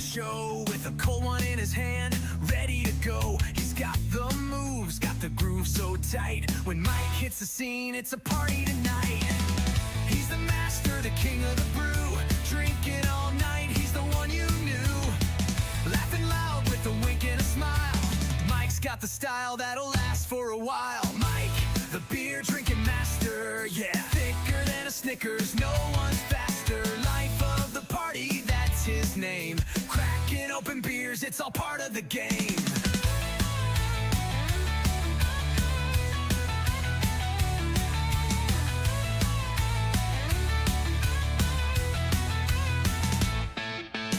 the show with a cold one in his hand, ready to go. He's got the moves, got the groove so tight. When Mike hits the scene, it's a party tonight. He's the master, the king of the brew, drinking all night, he's the one you knew. Laughing loud with a wink and a smile. Mike's got the style that'll last for a while. Mike, the beer drinking master, yeah. Thicker than a Snickers, no one's faster. Life of the party, that's his name. Cracking open beers, it's all part of the game.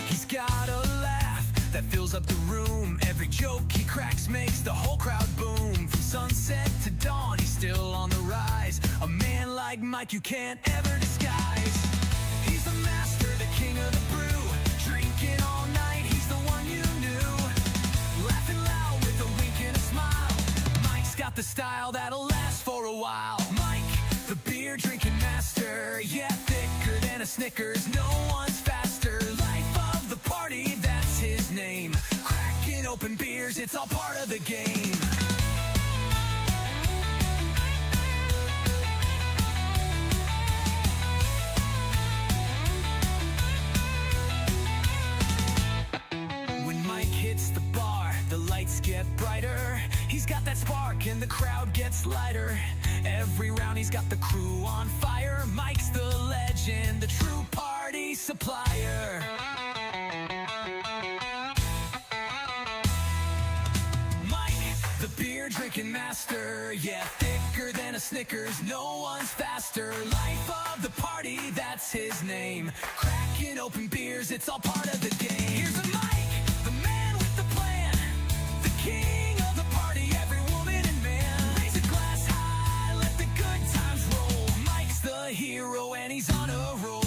He's got a laugh that fills up the room. Every joke he cracks makes the whole crowd boom. From sunset to dawn, he's still on the rise. A man like Mike you can't ever disguise. He's the master, the king of the brew, drinking all night, he's the one you knew. Laughing loud with a wink and a smile. Mike's got the style that'll last for a while. Mike, the beer drinking master, yeah. Thicker than a Snickers, no one's faster. Life of the party, that's his name. Cracking open beers, it's all part of the game. When Mike hits the bar, the lights get brighter. He's got that spark and the crowd gets lighter. Every round he's got the crew on fire. Mike's the legend, the true party supplier. Mike, the beer drinking master, yeah. Thicker than a Snickers, no one's faster. Life of the party, that's his name. Cracking open beers, it's all part of the game. Here's a Mike, the man with the plan, the king of the party, every woman and man. Raise a glass high, let the good times roll. Mike's the hero and he's on a roll.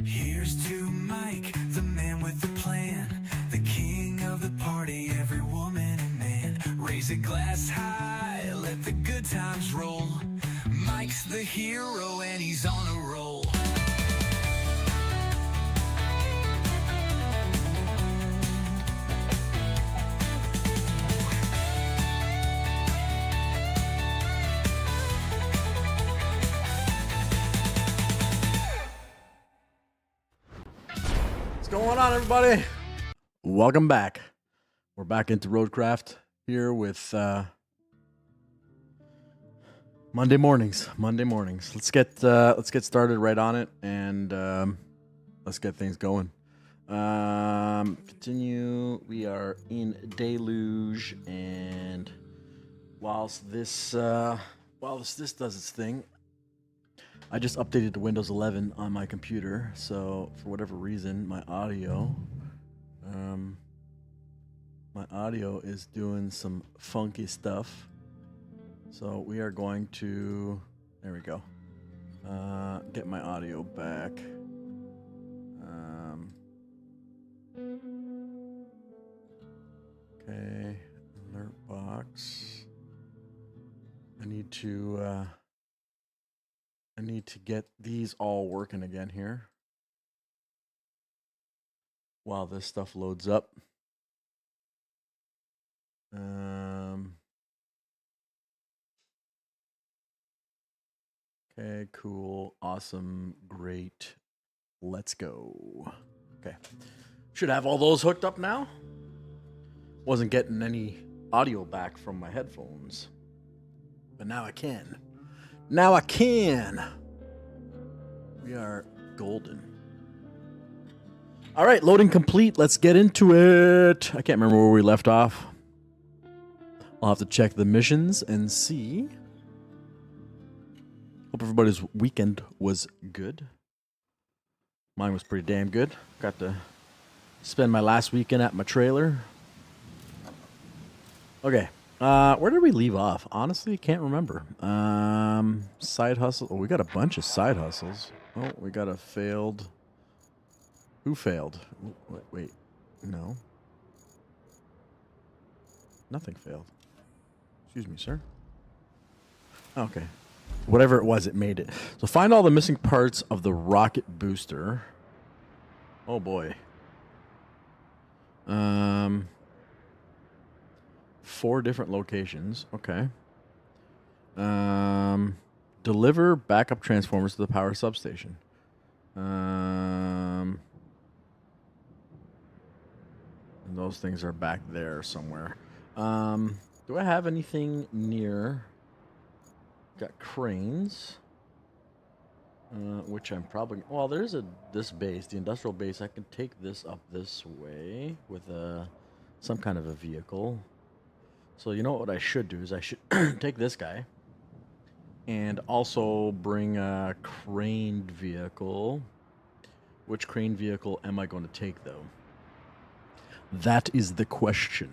Here's to Mike, the man with the plan, the king of the party, every woman and man. Raise a glass high, let the good times roll. Mike's the hero and he's on a roll. What's going on, everybody? Welcome back. We're back into RoadCraft here with Monday mornings. Let's get started right on it, and let's get things going. Continue. We are in Deluge, and whilst this does its thing, I just updated to Windows 11 on my computer, so for whatever reason, my audio is doing some funky stuff. So we are going to, there we go, get my audio back. Okay, alert box. I need to get these all working again here while this stuff loads up. Okay, cool, awesome, great. Let's go. Okay, should have all those hooked up now. Wasn't getting any audio back from my headphones, but now I can. Now I can. We are golden. All right, loading complete. Let's get into it. I can't remember where we left off. I'll have to check the missions and see. Hope everybody's weekend was good. Mine was pretty damn good. Got to spend my last weekend at my trailer. Okay. Where did we leave off? Honestly, can't remember. Side hustle. Oh, we got a bunch of side hustles. Oh, we got a failed. Who failed? Wait. No. Nothing failed. Excuse me, sir. Okay. Whatever it was, it made it. So find all the missing parts of the rocket booster. Oh boy. 4 different locations. Okay. Deliver backup transformers to the power substation. And those things are back there somewhere. Do I have anything near? Got cranes. Which I'm probably... Well, there's this base, the industrial base. I can take this up this way with some kind of a vehicle. So you know what I should do is I should take this guy and also bring a craned vehicle. Which crane vehicle am I going to take, though? That is the question.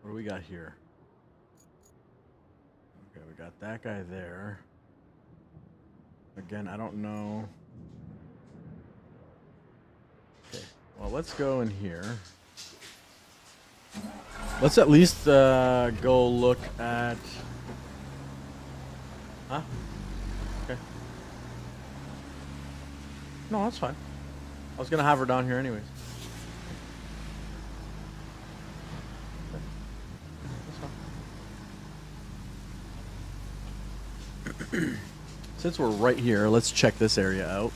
What do we got here? Okay, we got that guy there. Again, I don't know. Okay, well, let's go in here. Let's at least go look at... Huh? Okay. No, that's fine. I was going to have her down here anyways. Okay. That's fine. Since we're right here, let's check this area out.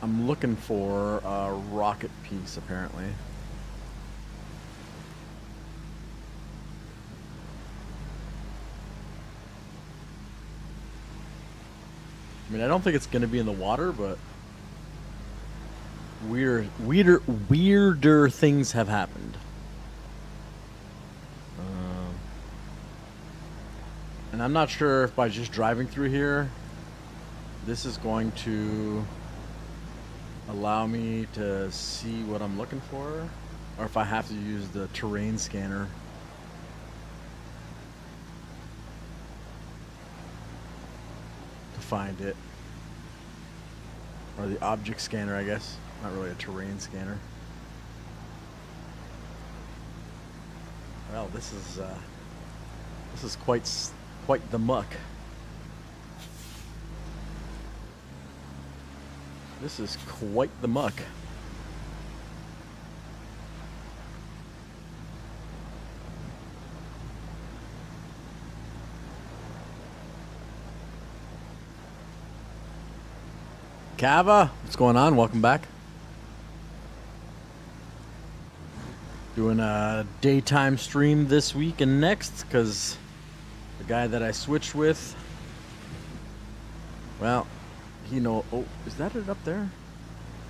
I'm looking for a rocket piece, apparently. I mean, I don't think it's going to be in the water, but weirder things have happened. And I'm not sure if by just driving through here, this is going to allow me to see what I'm looking for, or if I have to use the terrain scanner. To find it. Or the object scanner, I guess. Not really a terrain scanner. Well, this is quite the muck. This is quite the muck. Kava, what's going on? Welcome back. Doing a daytime stream this week and next because the guy that I switched with, well, he know. Oh, is that it up there?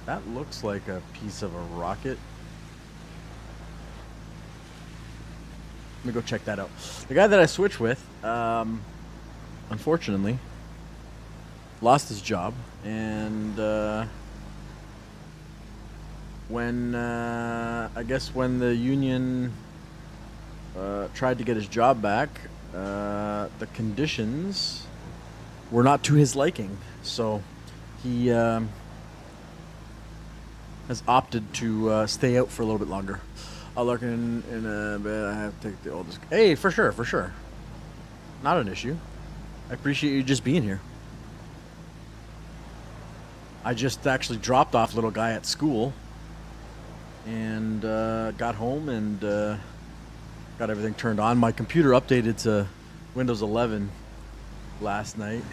That looks like a piece of a rocket. Let me go check that out. The guy that I switched with, unfortunately, lost his job, and when I guess when the union tried to get his job back, the conditions were not to his liking, so he has opted to stay out for a little bit longer. I'll look in a bit. I have to take the oldest. Hey, for sure. Not an issue. I appreciate you just being here. I just actually dropped off little guy at school and got home and got everything turned on. My computer updated to Windows 11 last night,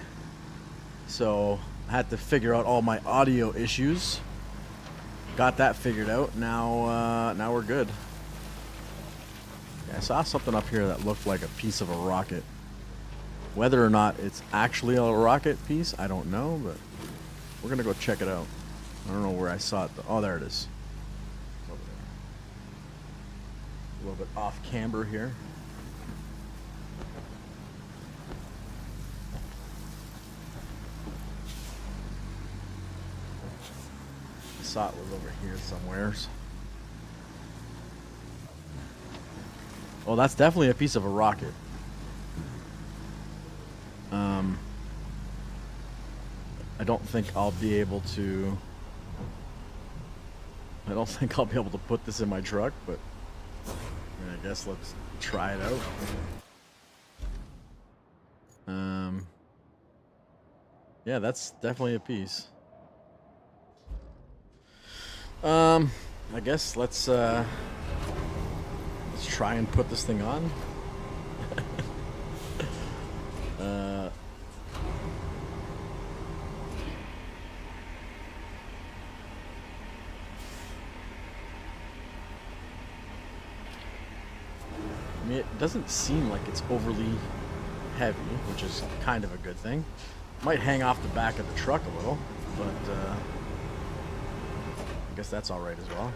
so I had to figure out all my audio issues. Got that figured out. Now we're good. Yeah, I saw something up here that looked like a piece of a rocket. Whether or not it's actually a rocket piece, I don't know, but we're gonna go check it out. I don't know where I saw it. Oh, there it is. It's over there. A little bit off camber here. saw it was over here somewhere. Oh, that's definitely a piece of a rocket. I don't think I'll be able to. I don't think I'll be able to put this in my truck, but I guess let's try it out. Yeah, that's definitely a piece. I guess let's try and put this thing on. I mean, it doesn't seem like it's overly heavy, which is kind of a good thing. Might hang off the back of the truck a little, but I guess that's all right as well.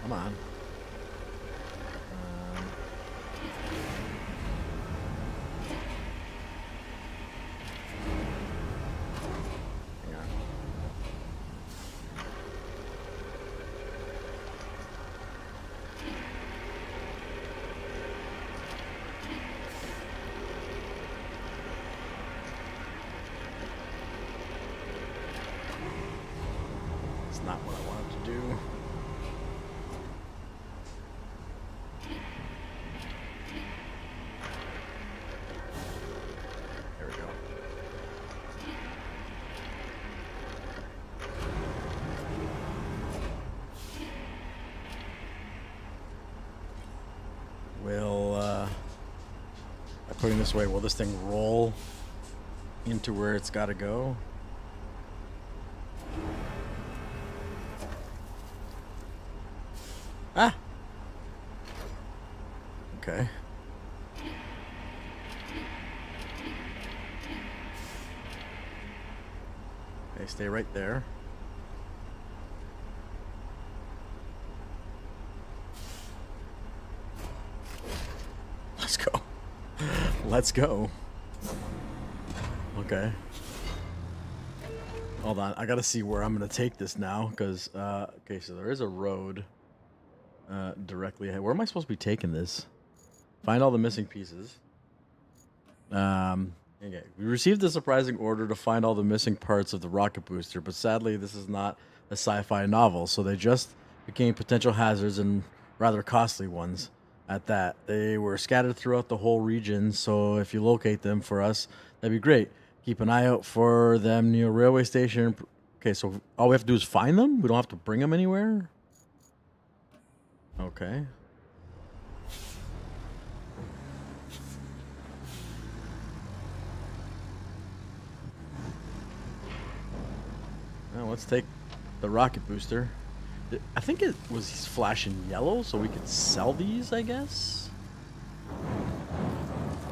Come on. Hang on. It's not what I wanted to do. There we go. By putting this way, will this thing roll into where it's got to go? Ah! Okay. Okay, stay right there. Let's go. Let's go. Okay. Hold on. I gotta see where I'm gonna take this now, because okay, so there is a road directly ahead. Where am I supposed to be taking this? Find all the missing pieces. Okay. We received a surprising order to find all the missing parts of the rocket booster, but sadly this is not a sci-fi novel, so they just became potential hazards and rather costly ones at that. They were scattered throughout the whole region, so if you locate them for us, that'd be great. Keep an eye out for them near railway station. Okay, so all we have to do is find them? We don't have to bring them anywhere? Okay. Now let's take the rocket booster. I think it was flashing yellow, so we could sell these, I guess?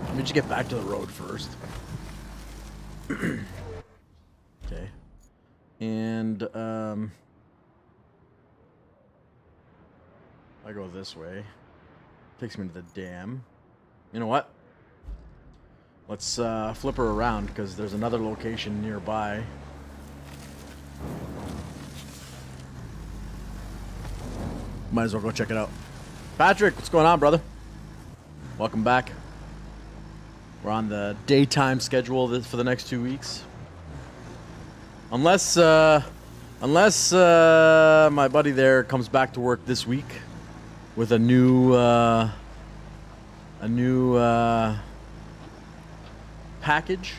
Let me just get back to the road first. Okay. And, I go this way. Takes me to the dam. You know what? Let's flip her around, because there's another location nearby. Might as well go check it out. Patrick, what's going on, brother? Welcome back. We're on the daytime schedule for the next 2 weeks. Unless my buddy there comes back to work this week with a new package.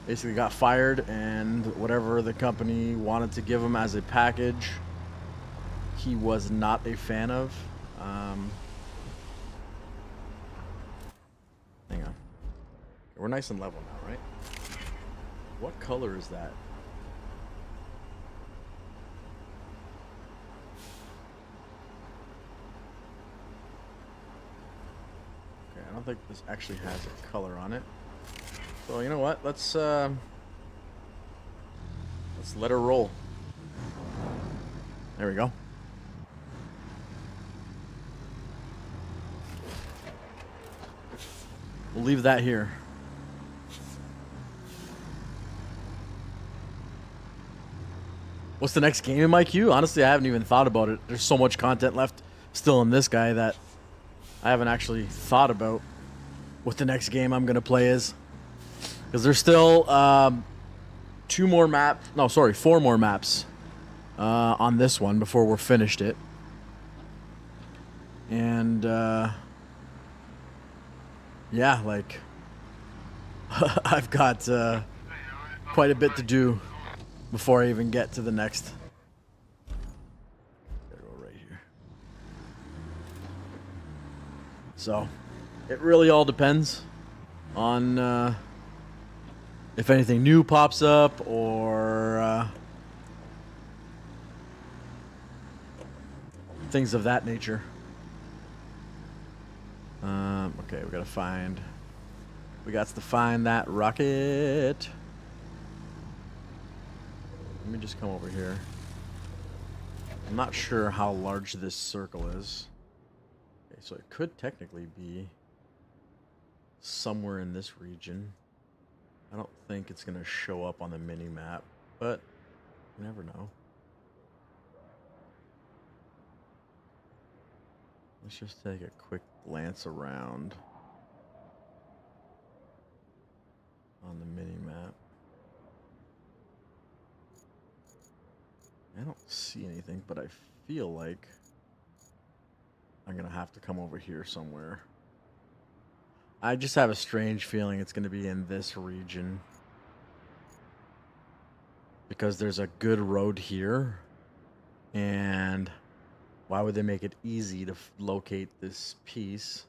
Basically got fired, and whatever the company wanted to give him as a package, he was not a fan of. Hang on. We're nice and level now, right? What color is that? Okay, I don't think this actually has a color on it. So you know what? Let's let her roll. There we go. We'll leave that here. What's the next game in my queue? Honestly, I haven't even thought about it. There's so much content left still in this guy that I haven't actually thought about what the next game I'm going to play is. Because there's still 4 more maps on this one before we're finished it. And yeah, like I've got quite a bit to do before I even get to the next. Gotta go right here. So it really all depends on if anything new pops up or things of that nature. Okay, we got to find that rocket. Let me just come over here. I'm not sure how large this circle is. Okay, so it could technically be somewhere in this region. I don't think it's going to show up on the mini map, but you never know. Let's just take a quick glance around on the mini map. I don't see anything, but I feel like I'm gonna have to come over here somewhere. I just have a strange feeling it's gonna be in this region because there's a good road here, and why would they make it easy to locate this piece?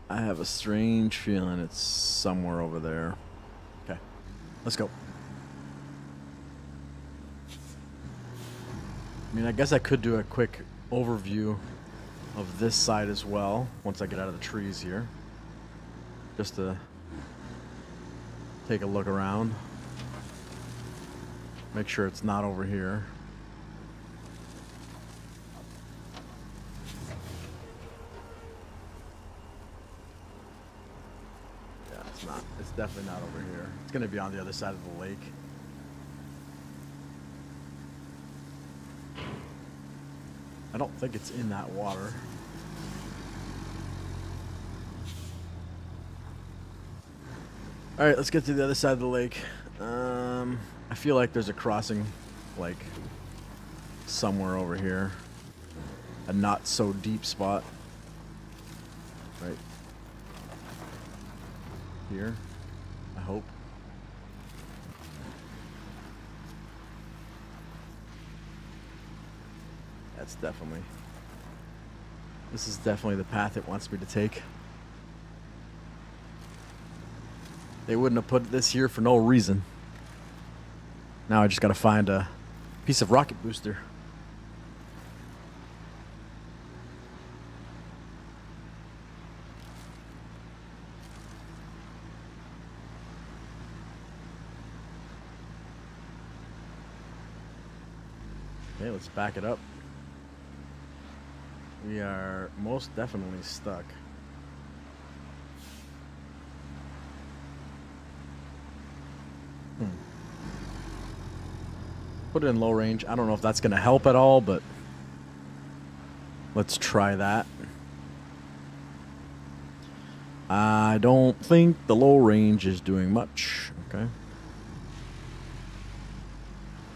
I have a strange feeling it's somewhere over there. Okay, let's go. I mean, I guess I could do a quick overview of this side as well once I get out of the trees here. Just to take a look around. Make sure it's not over here. Yeah, it's not. It's definitely not over here. It's going to be on the other side of the lake. I don't think it's in that water. All right, let's get to the other side of the lake. I feel like there's a crossing, like, somewhere over here. A not so deep spot. Right here, I hope. That's definitely... This is definitely the path it wants me to take. They wouldn't have put this here for no reason. Now I just gotta find a piece of rocket booster. Okay, let's back it up. We are most definitely stuck. Put it in low range. I don't know if that's going to help at all, but let's try that. I don't think the low range is doing much. Okay.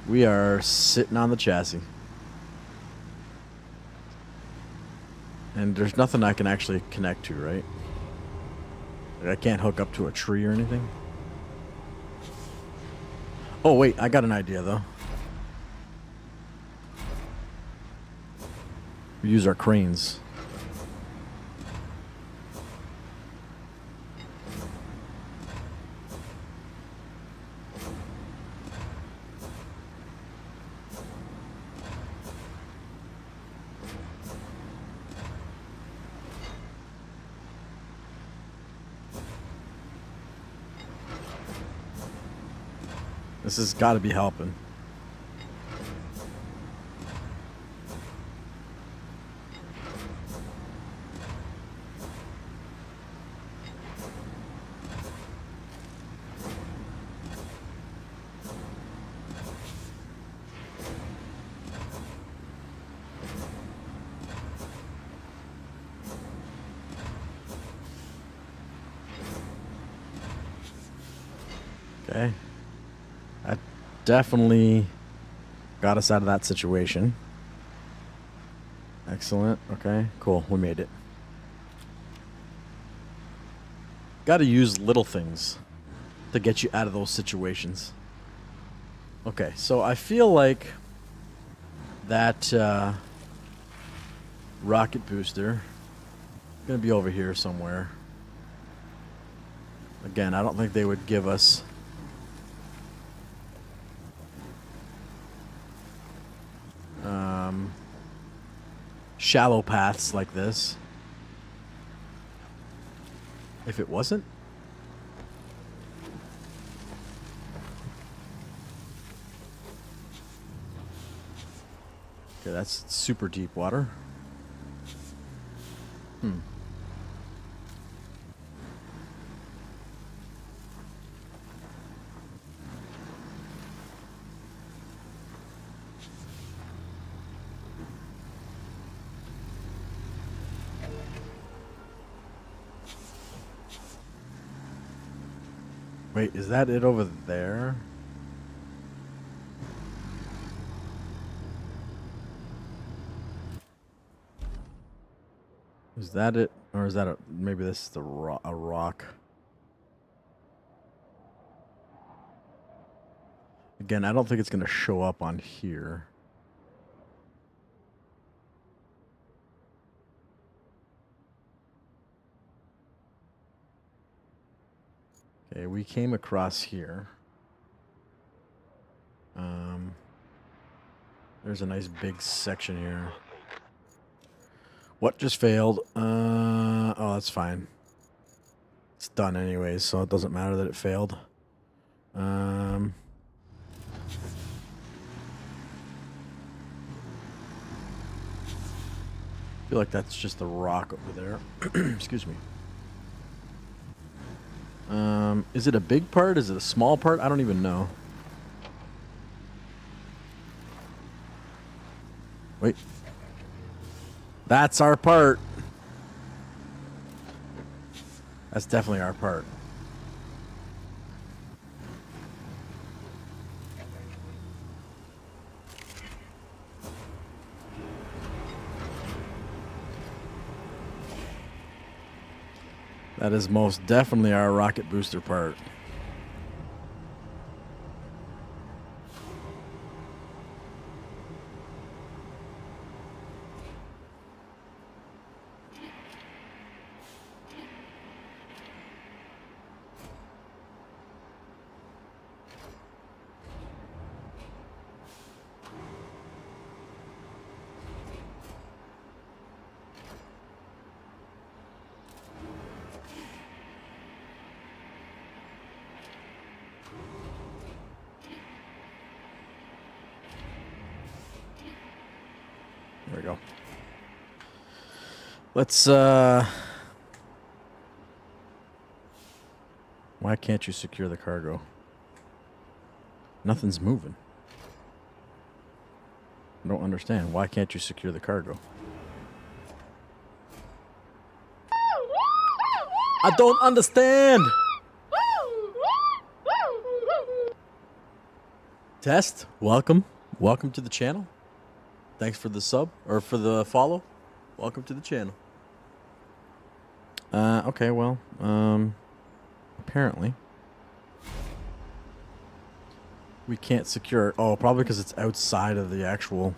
We are sitting on the chassis. And there's nothing I can actually connect to, right? I can't hook up to a tree or anything. Oh, wait. I got an idea, though. We use our cranes. This has got to be helping. Okay. That definitely got us out of that situation. Excellent. Okay, cool. We made it. Got to use little things to get you out of those situations. Okay, so I feel like that rocket booster is going to be over here somewhere. Again, I don't think they would give us shallow paths like this if it wasn't. Okay, that's super deep water. Wait, is that it over there? Is that it? Or is that a, maybe this is a rock? Again, I don't think it's going to show up on here. Okay, we came across here. There's a nice big section here. What just failed? Oh, that's fine. It's done anyways, so it doesn't matter that it failed. I feel like that's just the rock over there. Excuse me. Is it a big part? Is it a small part? I don't even know. Wait. That's our part. That's definitely our part. That is most definitely our rocket booster part. There we go. Let's, why can't you secure the cargo? Nothing's moving. I don't understand. Why can't you secure the cargo? I don't understand! Test, welcome. Welcome to the channel. Thanks for the sub, or for the follow. Welcome to the channel. Okay, well, apparently we can't secure it. Oh, probably because it's outside of the actual...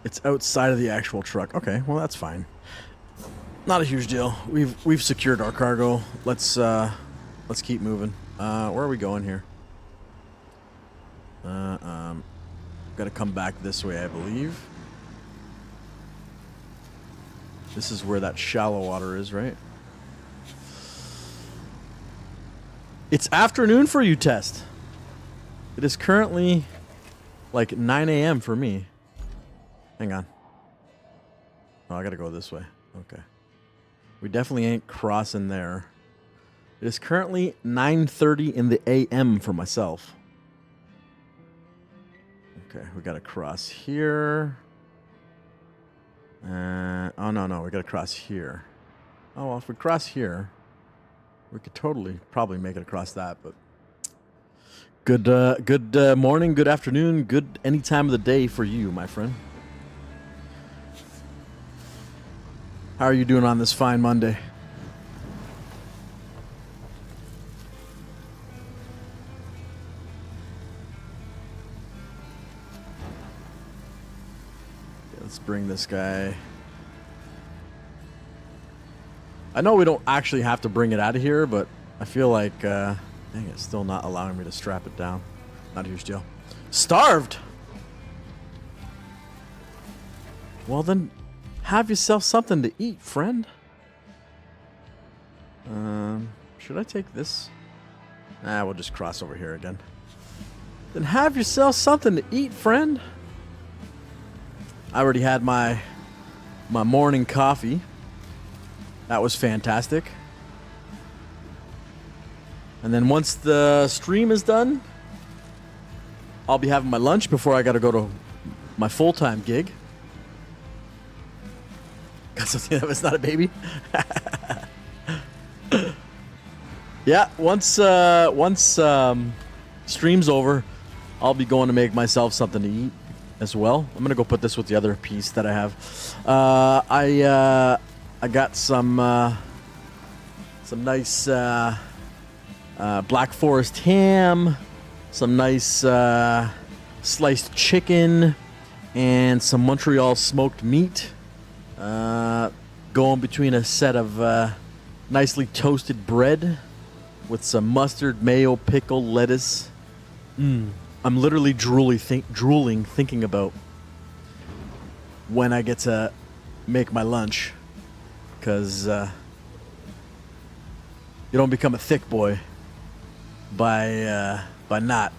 It's outside of the actual truck. Okay, well, that's fine. Not a huge deal. We've secured our cargo. Let's keep moving. Where are we going here? Got to come back this way, I believe. This is where that shallow water is, right? It's afternoon for you, Test. It is currently like 9 a.m. for me. Hang on. Oh, I gotta go this way. Okay. We definitely ain't crossing there. It is currently 9:30 in the a.m. for myself. Okay, we gotta cross here. Oh, no, we gotta cross here. Oh, well, if we cross here, we could totally probably make it across that, but good morning, good afternoon, good any time of the day for you, my friend. How are you doing on this fine Monday? Let's bring this guy. I know we don't actually have to bring it out of here, but I feel like, dang, it's still not allowing me to strap it down. Not a huge deal. Starved? Well then, have yourself something to eat, friend. Should I take this? Nah, we'll just cross over here again. Then have yourself something to eat, friend. I already had my morning coffee. That was fantastic. And then once the stream is done, I'll be having my lunch before I gotta go to my full-time gig. Got something that was not a baby? Yeah, once stream's over, I'll be going to make myself something to eat as well. I'm gonna go put this with the other piece that I have. I got some nice Black Forest ham, some nice sliced chicken, and some Montreal smoked meat. Going between a set of nicely toasted bread with some mustard, mayo, pickle, lettuce. I'm literally drooling thinking about when I get to make my lunch, because you don't become a thick boy by not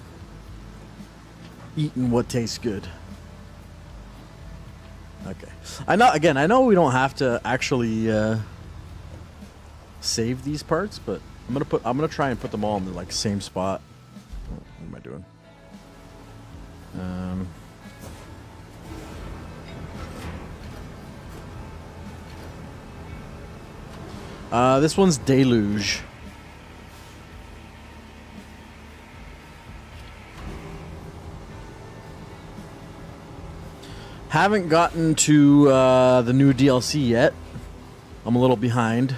eating what tastes good. Okay. I know we don't have to actually save these parts, but I'm gonna try and put them all in the like same spot. What am I doing? This one's Deluge. Haven't gotten to the new DLC yet. I'm a little behind.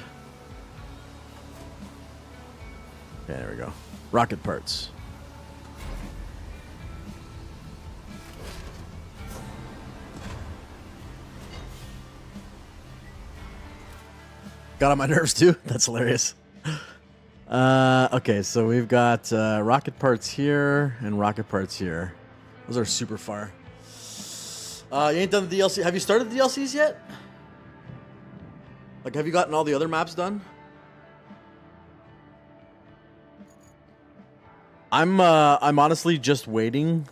Okay, there we go. Rocket parts. Got on my nerves too? That's hilarious. Okay, so we've got rocket parts here and rocket parts here. Those are super far. You ain't done the DLC. Have you started the DLCs yet? Like, have you gotten all the other maps done? I'm honestly just waiting.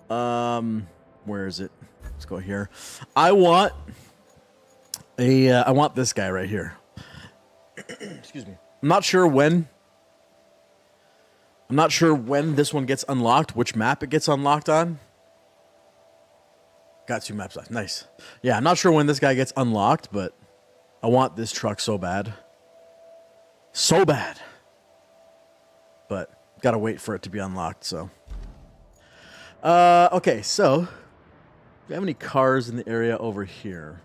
Where is it? Let's go here. I want this guy right here. Excuse me. I'm not sure when this one gets unlocked, which map it gets unlocked on. Got 2 maps left. Nice. Yeah, I'm not sure when this guy gets unlocked, but I want this truck so bad. So bad. But gotta wait for it to be unlocked, so. Okay, so. Do you have any cars in the area over here?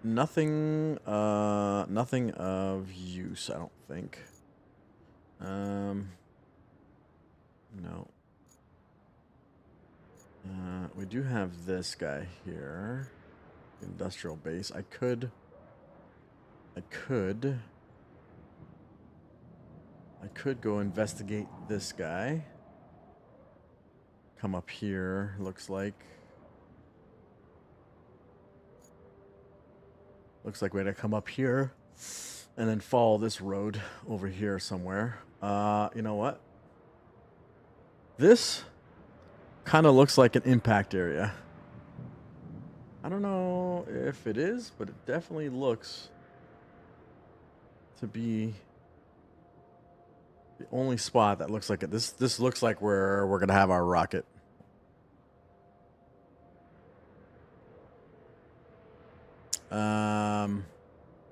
Nothing of use, I don't think. No. We do have this guy here. Industrial base. I could go investigate this guy. Come up here, looks like. Looks like we had to come up here. and then follow this road over here somewhere. You know what? This kind of looks like an impact area. I don't know if it is, but it definitely looks to be the only spot that looks like it. This looks like where we're gonna have our rocket.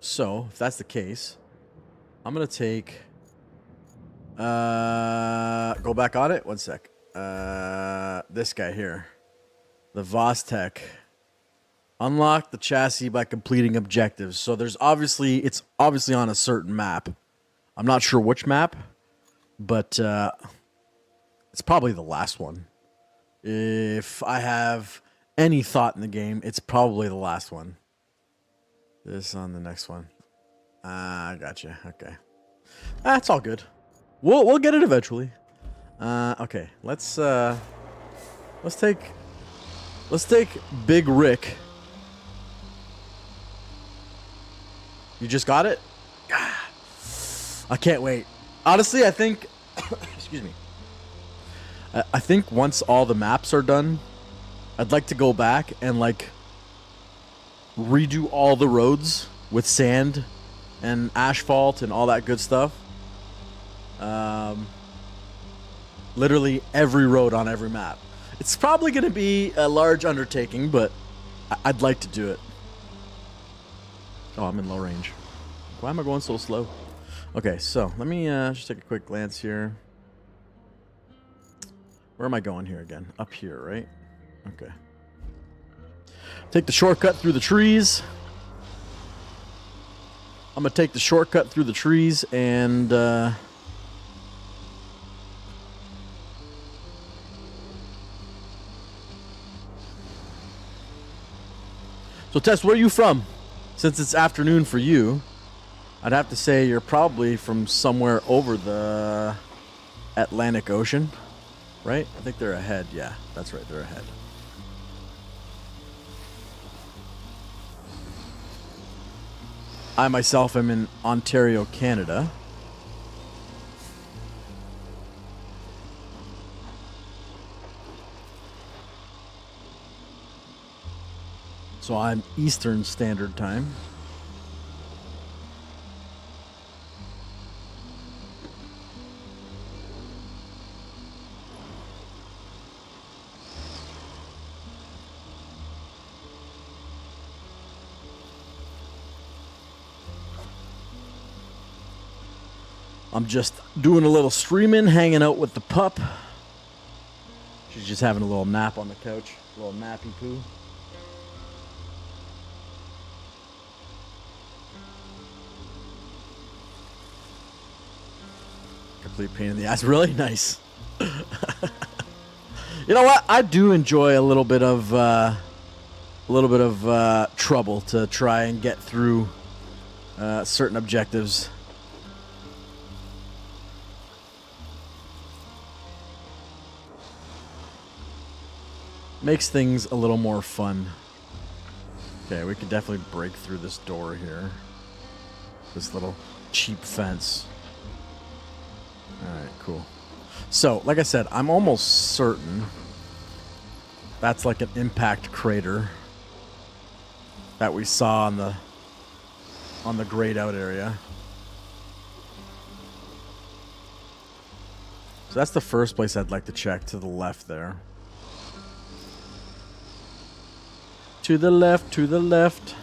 So if that's the case, I'm gonna take go back on it. 1 sec. This guy here, the Vostek. Unlock the chassis by completing objectives. So it's obviously on a certain map. I'm not sure which map, but it's probably the last one. If I have any thought in the game, it's probably the last one. This on the next one. I gotcha. Okay, that's all good. We'll get it eventually. Okay, let's take Big Rick. You just got it? I can't wait. Honestly, I think excuse me. I think once all the maps are done, I'd like to go back and like redo all the roads with sand and asphalt and all that good stuff. Literally every road on every map. It's probably going to be a large undertaking, but I'd like to do it. Oh, I'm in low range. Why am I going so slow? Okay, so let me just take a quick glance here. Where am I going here again? Up here, right? Okay. Take the shortcut through the trees. I'm going to take the shortcut through the trees and... So, Tess, where are you from? Since it's afternoon for you, I'd have to say you're probably from somewhere over the Atlantic Ocean, right? I think they're ahead. Yeah, that's right. They're ahead. I myself am in Ontario, Canada. So I'm Eastern Standard Time. I'm just doing a little streaming, hanging out with the pup. She's just having a little nap on the couch, a little nappy poo. Complete pain in the ass. Really nice. You know what? I do enjoy a little bit of trouble to try and get through certain objectives. Makes things a little more fun. Okay, we could definitely break through this door here. This little cheap fence. Alright, cool. So, like I said, I'm almost certain that's like an impact crater that we saw on the grayed out area. So that's the first place I'd like to check, to the left there. To the left, to the left.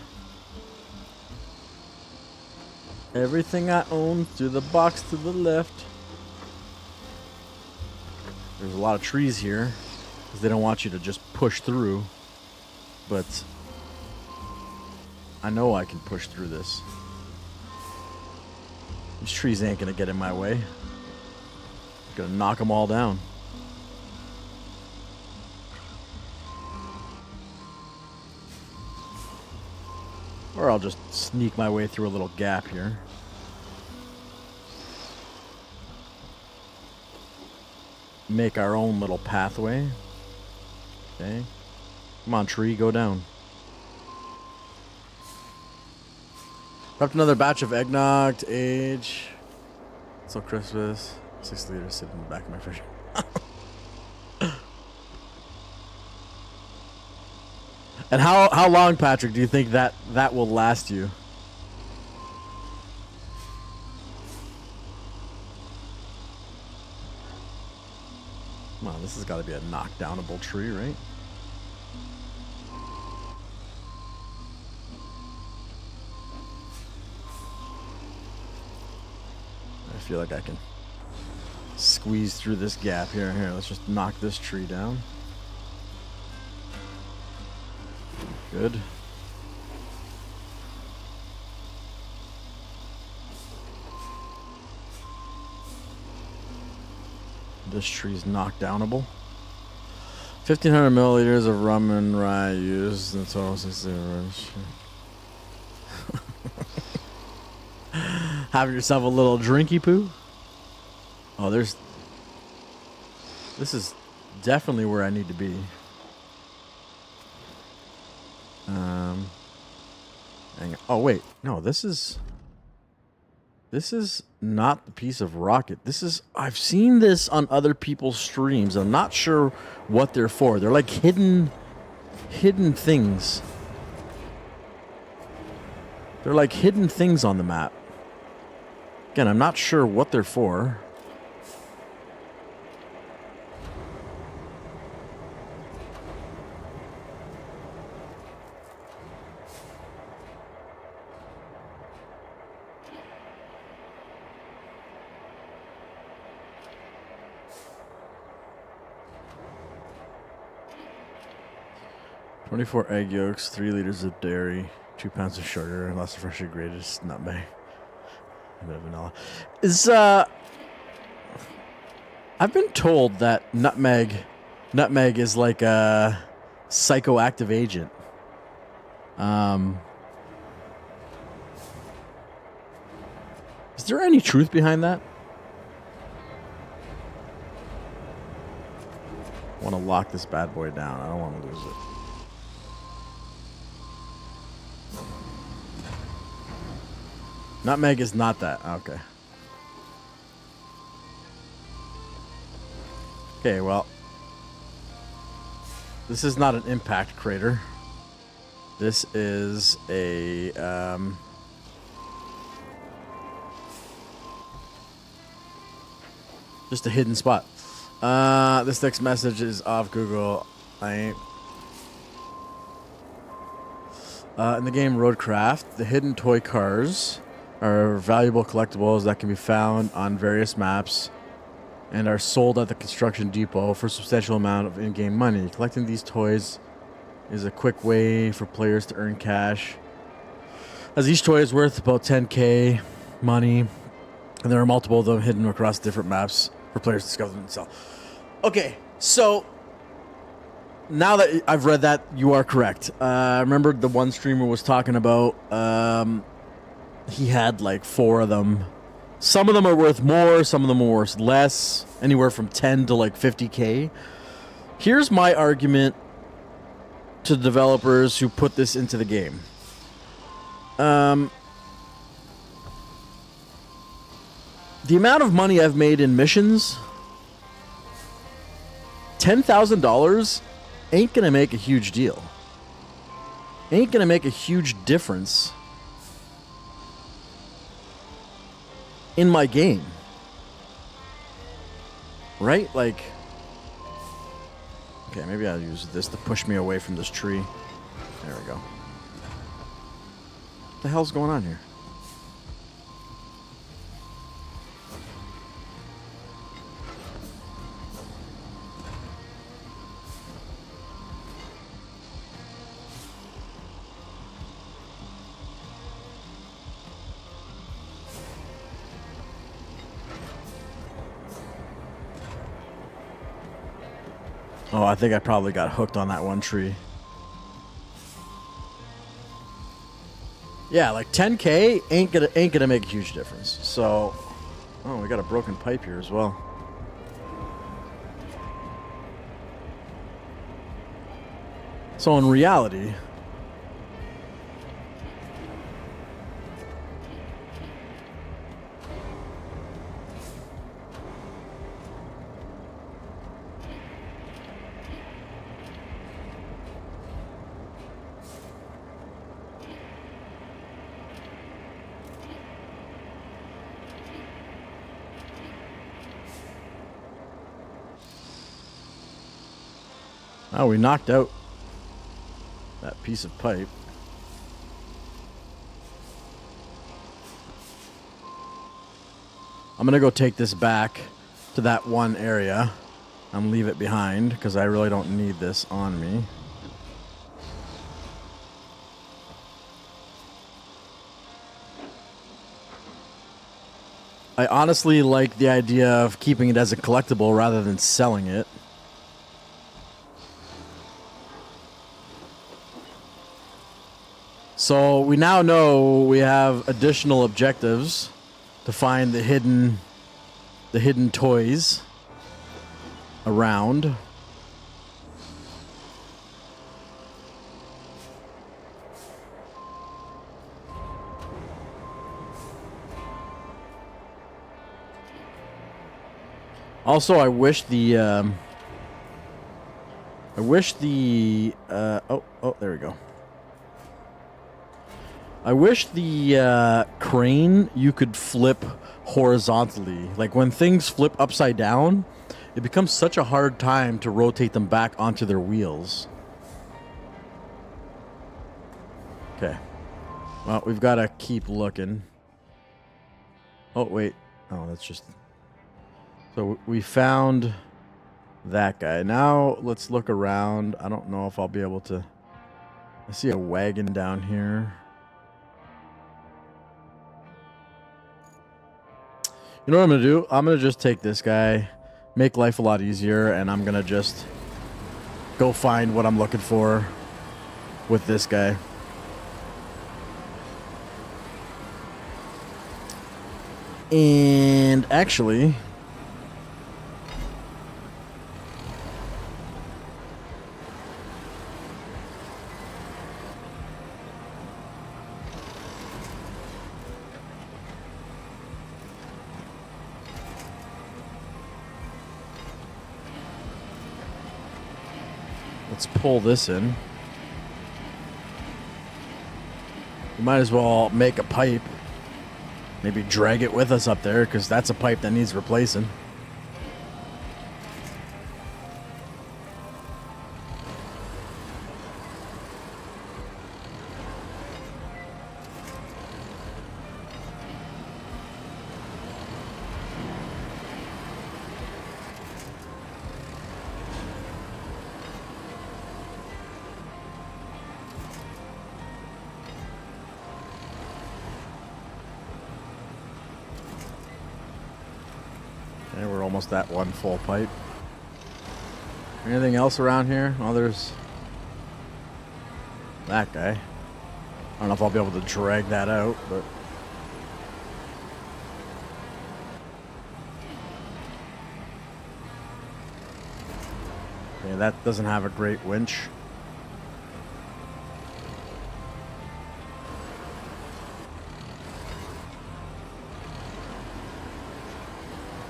Everything I own, to the box to the left. There's a lot of trees here because they don't want you to just push through. But I know I can push through this. These trees ain't gonna get in my way. I'm gonna knock them all down. Or I'll just sneak my way through a little gap here. Make our own little pathway. Okay. Come on, tree, go down. Prepped another batch of eggnog to age. Till Christmas. 6 liters sitting in the back of my fridge. And how long, Patrick, do you think that will last you? Come on, this has got to be a knockdownable tree, right? I feel like I can squeeze through this gap here. Here, let's just knock this tree down. Good. This tree's knockdownable. 1,500 milliliters of rum and rye used. That's all. Having yourself a little drinky poo. Oh, this is definitely where I need to be. Oh wait, no, this is not the piece of rocket. I've seen this on other people's streams. I'm not sure what they're for. They're like hidden things. They're like hidden things on the map. Again, I'm not sure what they're for. "24 egg yolks, 3 liters of dairy, 2 pounds of sugar, and lots of freshly grated nutmeg, a bit of vanilla." I've been told that nutmeg is like a psychoactive agent. Is there any truth behind that? I want to lock this bad boy down. I don't want to lose it. Nutmeg is not that. Okay. Okay, well. This is not an impact crater. This is a... just a hidden spot. This next message is off Google. I ain't... in the game RoadCraft, the hidden toy cars are valuable collectibles that can be found on various maps and are sold at the construction depot for a substantial amount of in-game money. Collecting these toys is a quick way for players to earn cash, as each toy is worth about 10k money, and there are multiple of them hidden across different maps for players to discover them and sell. Okay, so now that I've read that, you are correct. I remember the one streamer was talking about he had like 4 of them. Some of them are worth more, some of them are worth less, anywhere from 10 to like 50k. Here's my argument to the developers who put this into the game. The amount of money I've made in missions, $10,000 ain't gonna make a huge deal. Ain't gonna make a huge difference in my game. Right? Like... Okay, maybe I'll use this to push me away from this tree. There we go. What the hell's going on here? Oh, I think I probably got hooked on that one tree. Yeah, like 10k ain't gonna make a huge difference. So, oh, we got a broken pipe here as well. So in reality, Oh, we knocked out that piece of pipe. I'm gonna go take this back to that one area and leave it behind because I really don't need this on me. I honestly like the idea of keeping it as a collectible rather than selling it. So we now know we have additional objectives to find the hidden toys around. Also, I wish the oh, there we go. I wish the crane you could flip horizontally. Like when things flip upside down, it becomes such a hard time to rotate them back onto their wheels. Okay. Well, we've got to keep looking. Oh, wait. Oh, that's just... So we found that guy. Now let's look around. I don't know if I'll be able to... I see a wagon down here. You know what I'm going to do? I'm going to just take this guy, make life a lot easier, and I'm going to just go find what I'm looking for with this guy. And actually... let's pull this in. We might as well make a pipe. Maybe drag it with us up there, because that's a pipe that needs replacing. Okay, we're almost at one full pipe. Anything else around here? Oh, there's that guy. I don't know if I'll be able to drag that out, but... okay, that doesn't have a great winch.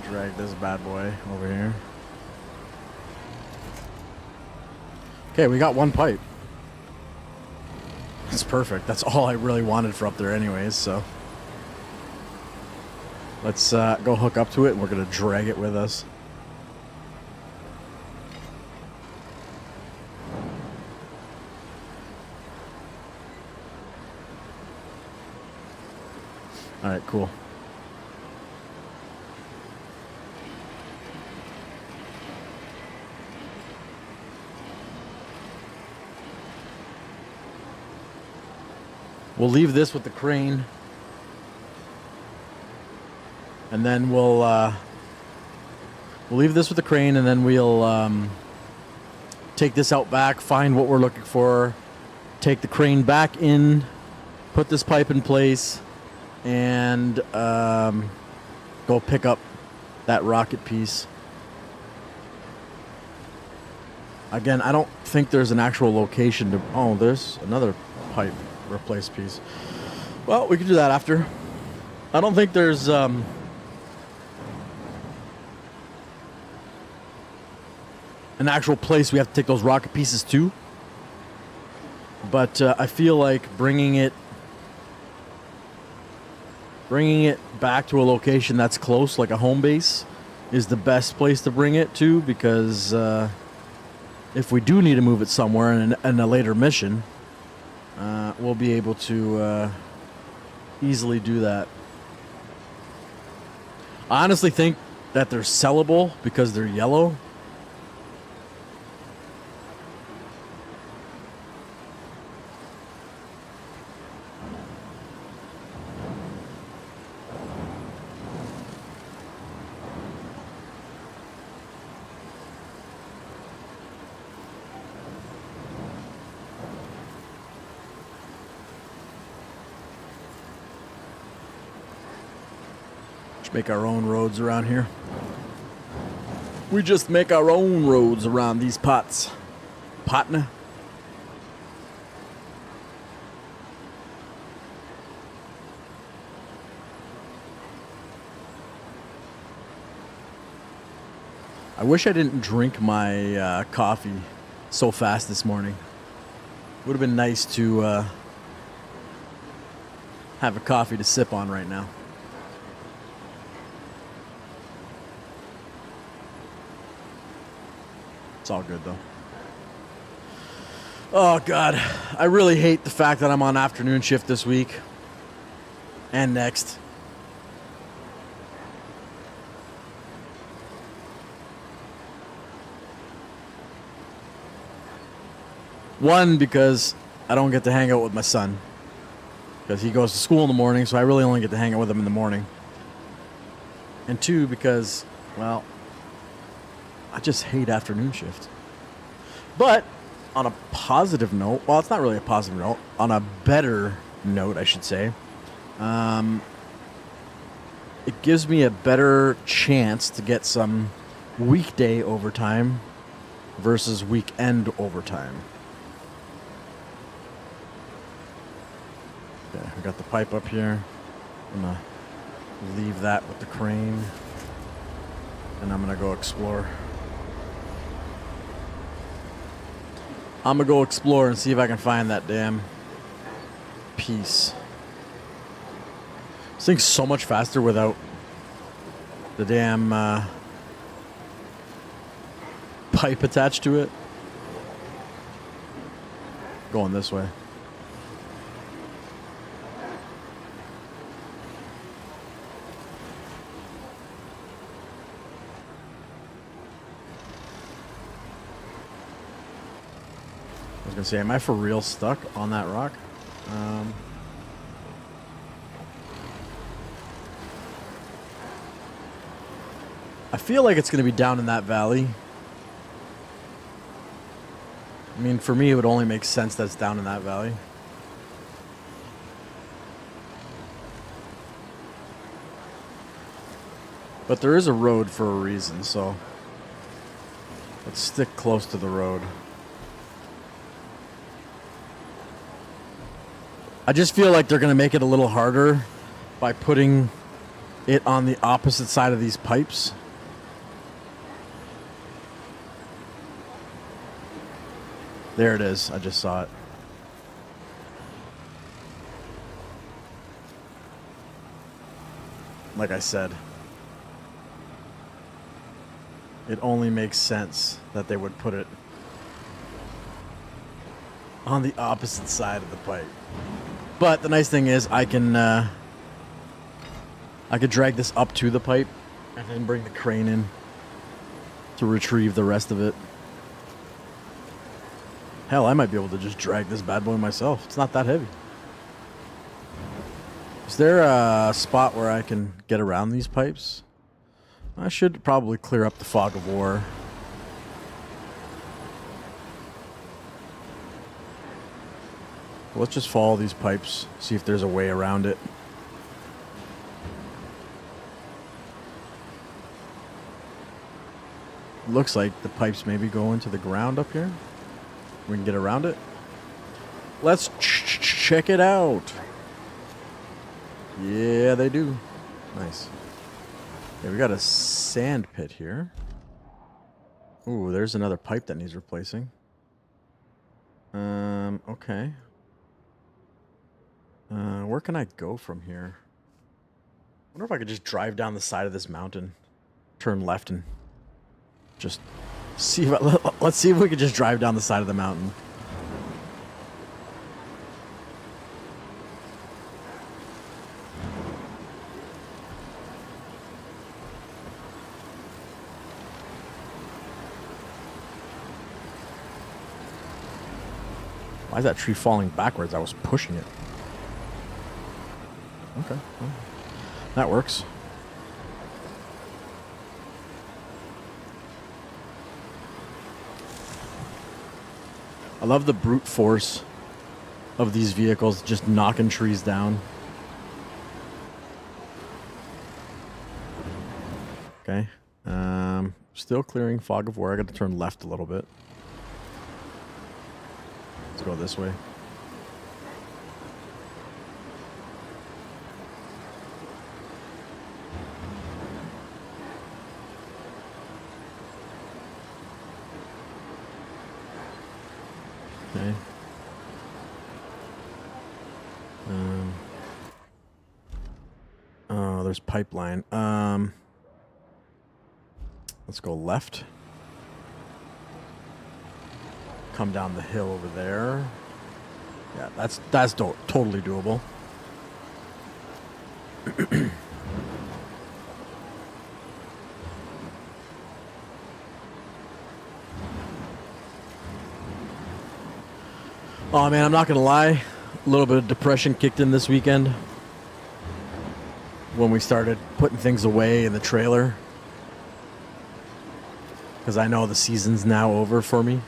Drag this bad boy over here. Okay, we got one pipe. That's perfect. That's all I really wanted for up there anyways, so. Let's go hook up to it, and we're going to drag it with us. Alright, cool. We'll leave this with the crane, and then we'll leave this with the crane, and then we'll take this out back, find what we're looking for, take the crane back in, put this pipe in place, and go pick up that rocket piece. Again, I don't think there's an actual location to... oh, there's another pipe replace piece. Well, we can do that after. I don't think there's an actual place we have to take those rocket pieces to, but I feel like bringing it back to a location that's close, like a home base, is the best place to bring it to, because if we do need to move it somewhere in a later mission, we'll be able to easily do that. I honestly think that they're sellable because they're yellow. Make our own roads around here. We just make our own roads around these pots. Potna. I wish I didn't drink my coffee so fast this morning. Would have been nice to have a coffee to sip on right now. It's all good, though. Oh, God. I really hate the fact that I'm on afternoon shift this week. And next. One, because I don't get to hang out with my son. Because he goes to school in the morning, so I really only get to hang out with him in the morning. And two, because, well, I just hate afternoon shift. But on a positive note, well, it's not really a positive note. On a better note, I should say, it gives me a better chance to get some weekday overtime versus weekend overtime. Okay, I got the pipe up here. I'm gonna leave that with the crane, and I'm gonna go explore. I'm gonna go explore and see if I can find that damn piece. This thing's so much faster without the damn pipe attached to it. Going this way. I was gonna say, am I for real stuck on that rock? I feel like it's gonna be down in that valley. I mean, for me, it would only make sense that it's down in that valley. But there is a road for a reason, so let's stick close to the road. I just feel like they're going to make it a little harder by putting it on the opposite side of these pipes. There it is. I just saw it. Like I said, it only makes sense that they would put it on the opposite side of the pipe. But the nice thing is I could drag this up to the pipe and then bring the crane in to retrieve the rest of it. Hell, I might be able to just drag this bad boy myself. It's not that heavy. Is there a spot where I can get around these pipes? I should probably clear up the fog of war. Let's just follow these pipes, see if there's a way around it. Looks like the pipes maybe go into the ground up here. We can get around it. Let's check it out. Yeah, they do. Nice. Yeah, we got a sand pit here. Ooh, there's another pipe that needs replacing. Okay. Where can I go from here? I wonder if I could just drive down the side of this mountain, turn left, and just See, let's see if we can just drive down the side of the mountain. Why is that tree falling backwards? I was pushing it. Okay. Well, that works. I love the brute force of these vehicles just knocking trees down. Okay. Still clearing fog of war. I got to turn left a little bit. Let's go this way. Okay. Oh, there's pipeline. Let's go left. Come down the hill over there. Yeah, that's totally doable. Oh man, I'm not gonna lie. A little bit of depression kicked in this weekend when we started putting things away in the trailer. Because I know the season's now over for me.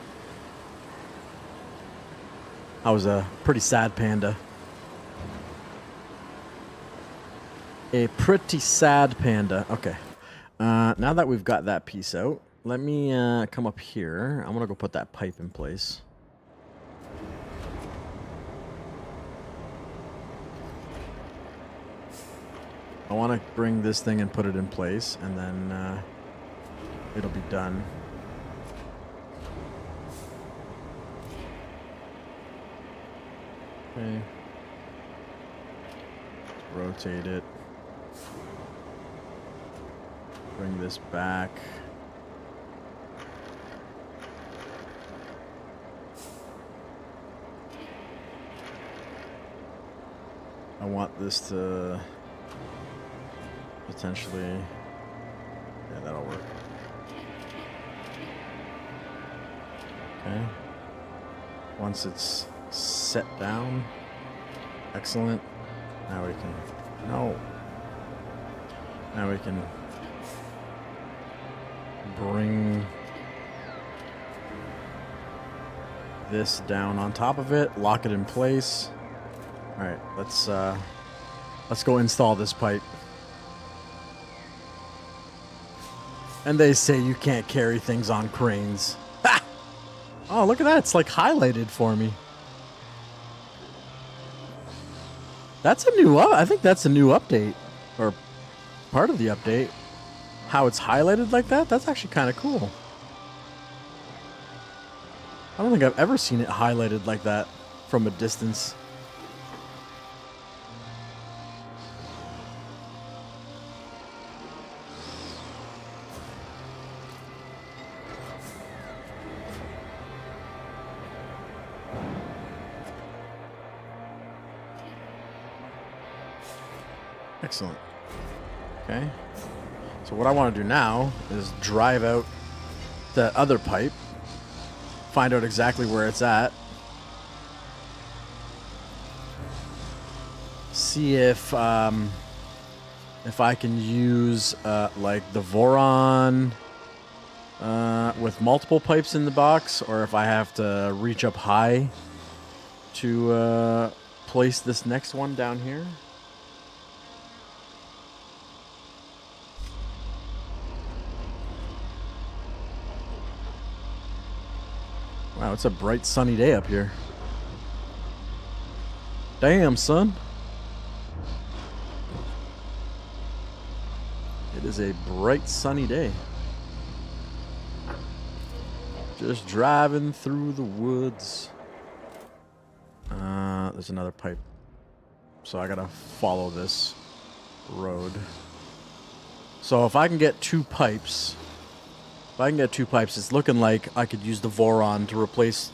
I was a pretty sad panda. A pretty sad panda. Okay. Now that we've got that piece out, let me come up here. I'm going to go put that pipe in place. I want to bring this thing and put it in place, and then it'll be done. Okay. Rotate it. Bring this back. I want this to potentially... Yeah, that'll work. Okay. Once it's set down. Excellent. Now we can... No. Now we can bring this down on top of it, lock it in place. All right, let's go install this pipe. And they say you can't carry things on cranes. Ha! Oh, look at that. It's like highlighted for me. That's a new I think that's a new update, or part of the update. How it's highlighted like that, that's actually kind of cool. I don't think I've ever seen it highlighted like that from a distance. Excellent. Okay. So what I want to do now is drive out the other pipe, find out exactly where it's at, see if I can use like the Voron with multiple pipes in the box, or if I have to reach up high to place this next one down here. Wow, it's a bright sunny day up here. Damn, son. It is a bright sunny day. Just driving through the woods. There's another pipe. So I gotta follow this road. So if I can get 2 pipes If I can get 2 pipes, it's looking like I could use the Voron to replace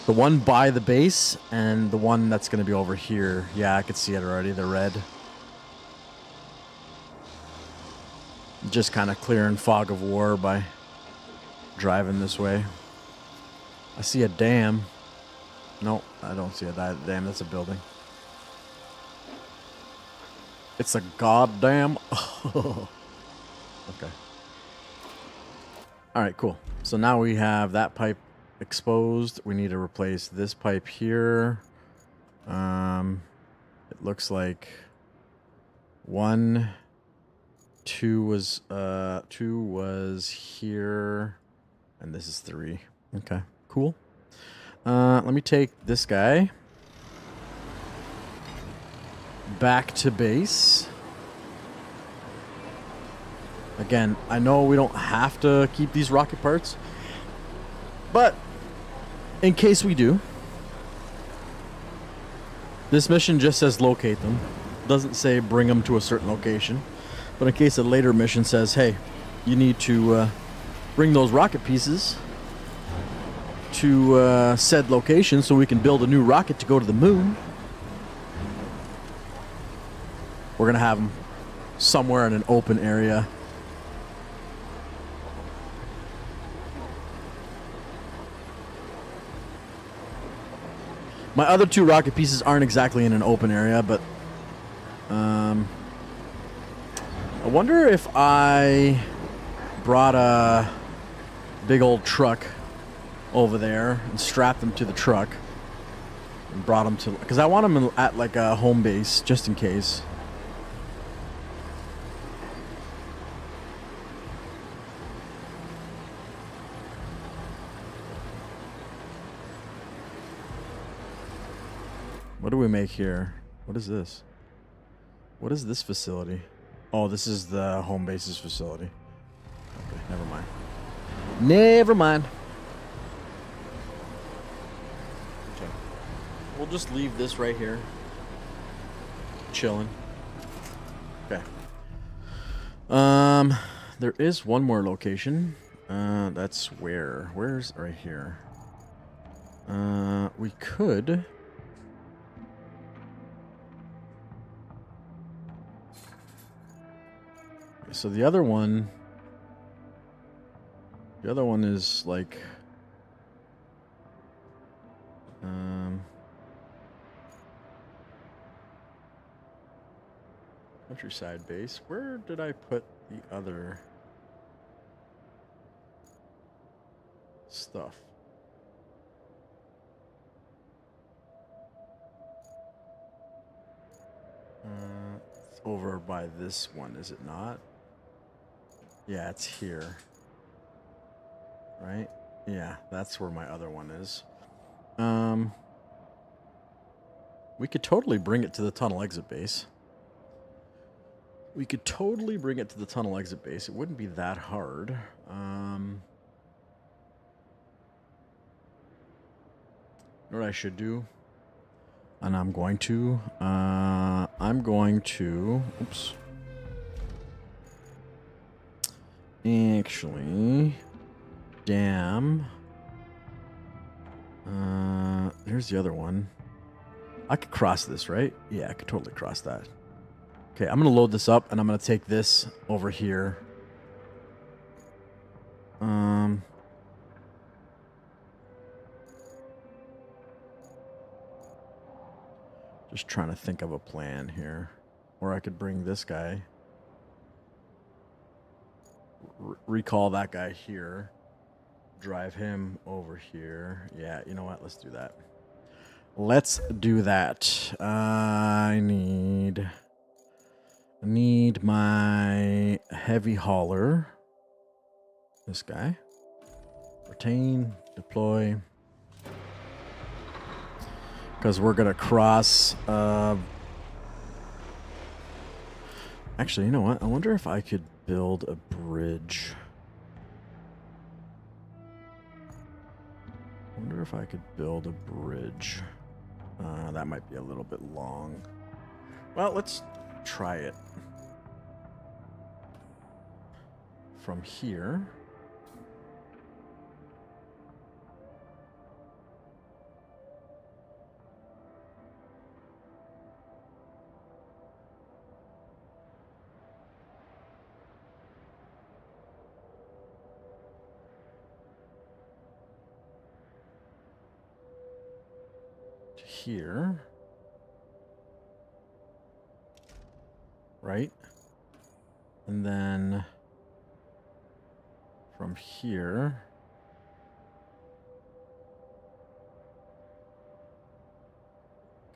the one by the base and the one that's going to be over here. Yeah, I could see it already, the red. Just kind of clearing fog of war by driving this way. I see a dam. No, I don't see a dam. That's a building. It's a goddamn... Okay. Alright, cool. So now we have that pipe exposed. We need to replace this pipe here. It looks like 1, 2 was 2 was here, and this is 3. Okay, cool. Let me take this guy back to base. Again, I know we don't have to keep these rocket parts, but in case we do, this mission just says locate them. Doesn't say bring them to a certain location. But in case a later mission says, hey, you need to bring those rocket pieces to said location so we can build a new rocket to go to the moon, we're going to have them somewhere in an open area. My other 2 rocket pieces aren't exactly in an open area, but I wonder if I brought a big old truck over there and strapped them to the truck and brought them to, because I want them at like a home base just in case. What do we make here? What is this? What is this facility? Oh, this is the home base's facility. Okay, never mind. Never mind. Okay. We'll just leave this right here. Chilling. Okay. There is one more location. That's where? Where's right here? We could... So the other one is like, countryside base. Where did I put the other stuff? It's over by this one, is it not? Yeah, it's here. Right? Yeah, that's where my other one is. We could totally bring it to the tunnel exit base. We could totally bring it to the tunnel exit base. It wouldn't be that hard. What I should do, and I'm going to, oops. Actually, damn. Here's the other one. I could cross this, right? Yeah, I could totally cross that. Okay, I'm going to load this up, and I'm going to take this over here. Just trying to think of a plan here. Or I could bring this guy. Recall that guy here. Drive him over here. Yeah, you know what? Let's do that. Let's do that. I need my heavy hauler. This guy. Retain, deploy. Because we're going to cross... Actually, you know what? I wonder if I could build a bridge. That might be a little bit long. Well, let's try it. From here. here. Right? And then from here.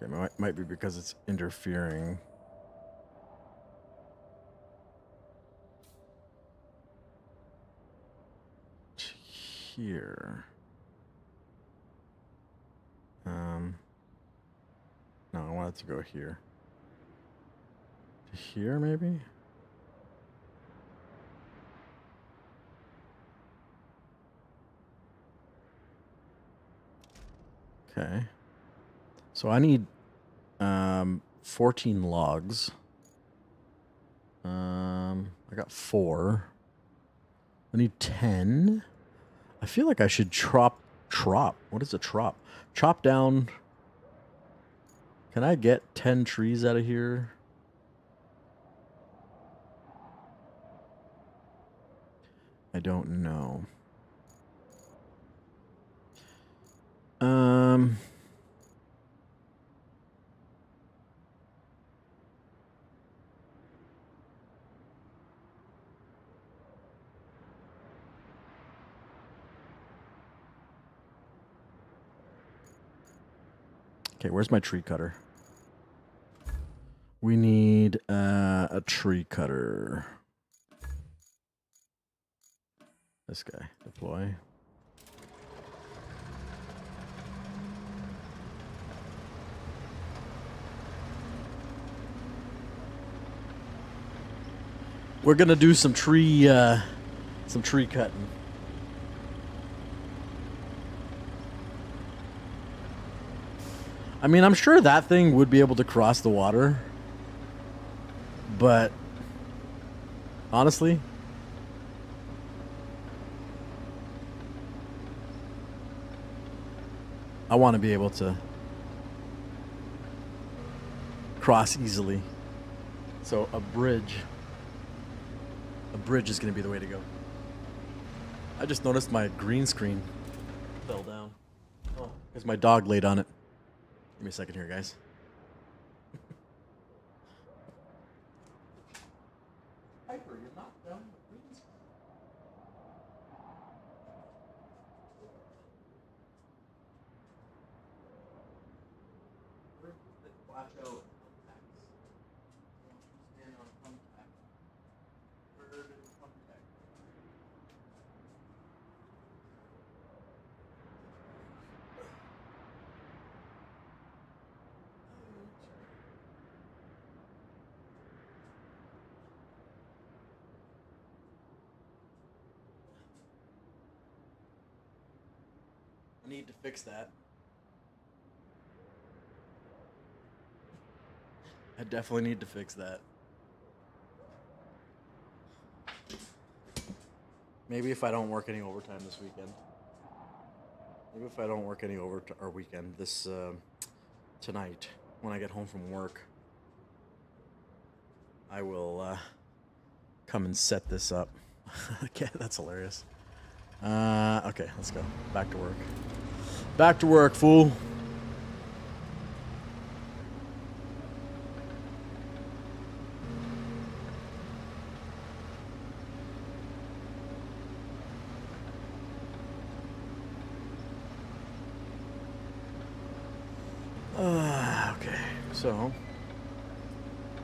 Okay, might be because it's interfering. Here. No, I want it to go here. To here, maybe? Okay. So I need 14 logs. I got 4. I need 10. I feel like I should chop. What is a chop? Chop down. Can I get 10 trees out of here? I don't know. Okay, where's my tree cutter? We need a tree cutter. This guy. Deploy. We're gonna do some tree cutting. I mean, I'm sure that thing would be able to cross the water, but honestly, I want to be able to cross easily. So a bridge is going to be the way to go. I just noticed my green screen fell down. Oh, because my dog laid on it. Give me a second here, guys. Piper, you knocked down the green screen. Watch out. Stand on thumbtack. Where did thumbtack? I need to fix that. I definitely need to fix that. Maybe if I don't work any overtime this weekend. Maybe if I don't work any weekend this tonight when I get home from work, I will come and set this up. Okay, that's hilarious. Okay, let's go. Back to work. Back to work, fool. Okay, so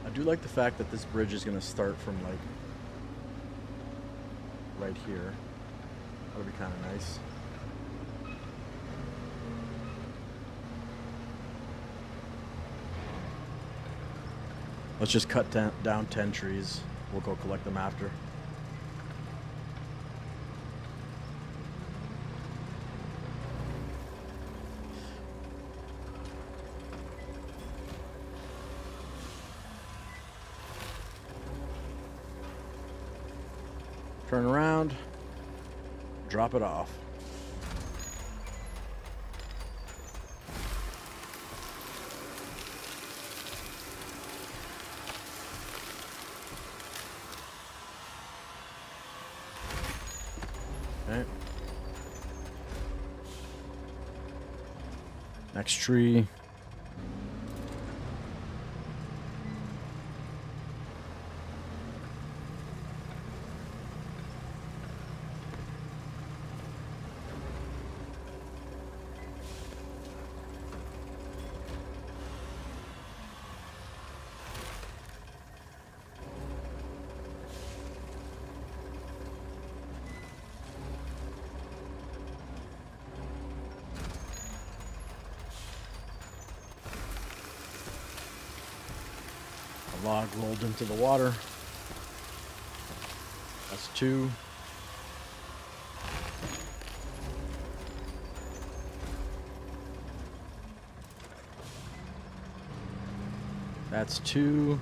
I do like the fact that this bridge is going to start from like right here. That'll be kind of nice. Let's just cut down 10 trees. We'll go collect them after. Turn around, drop it off. Okay. Next tree. log rolled into the water. That's 2. That's 2.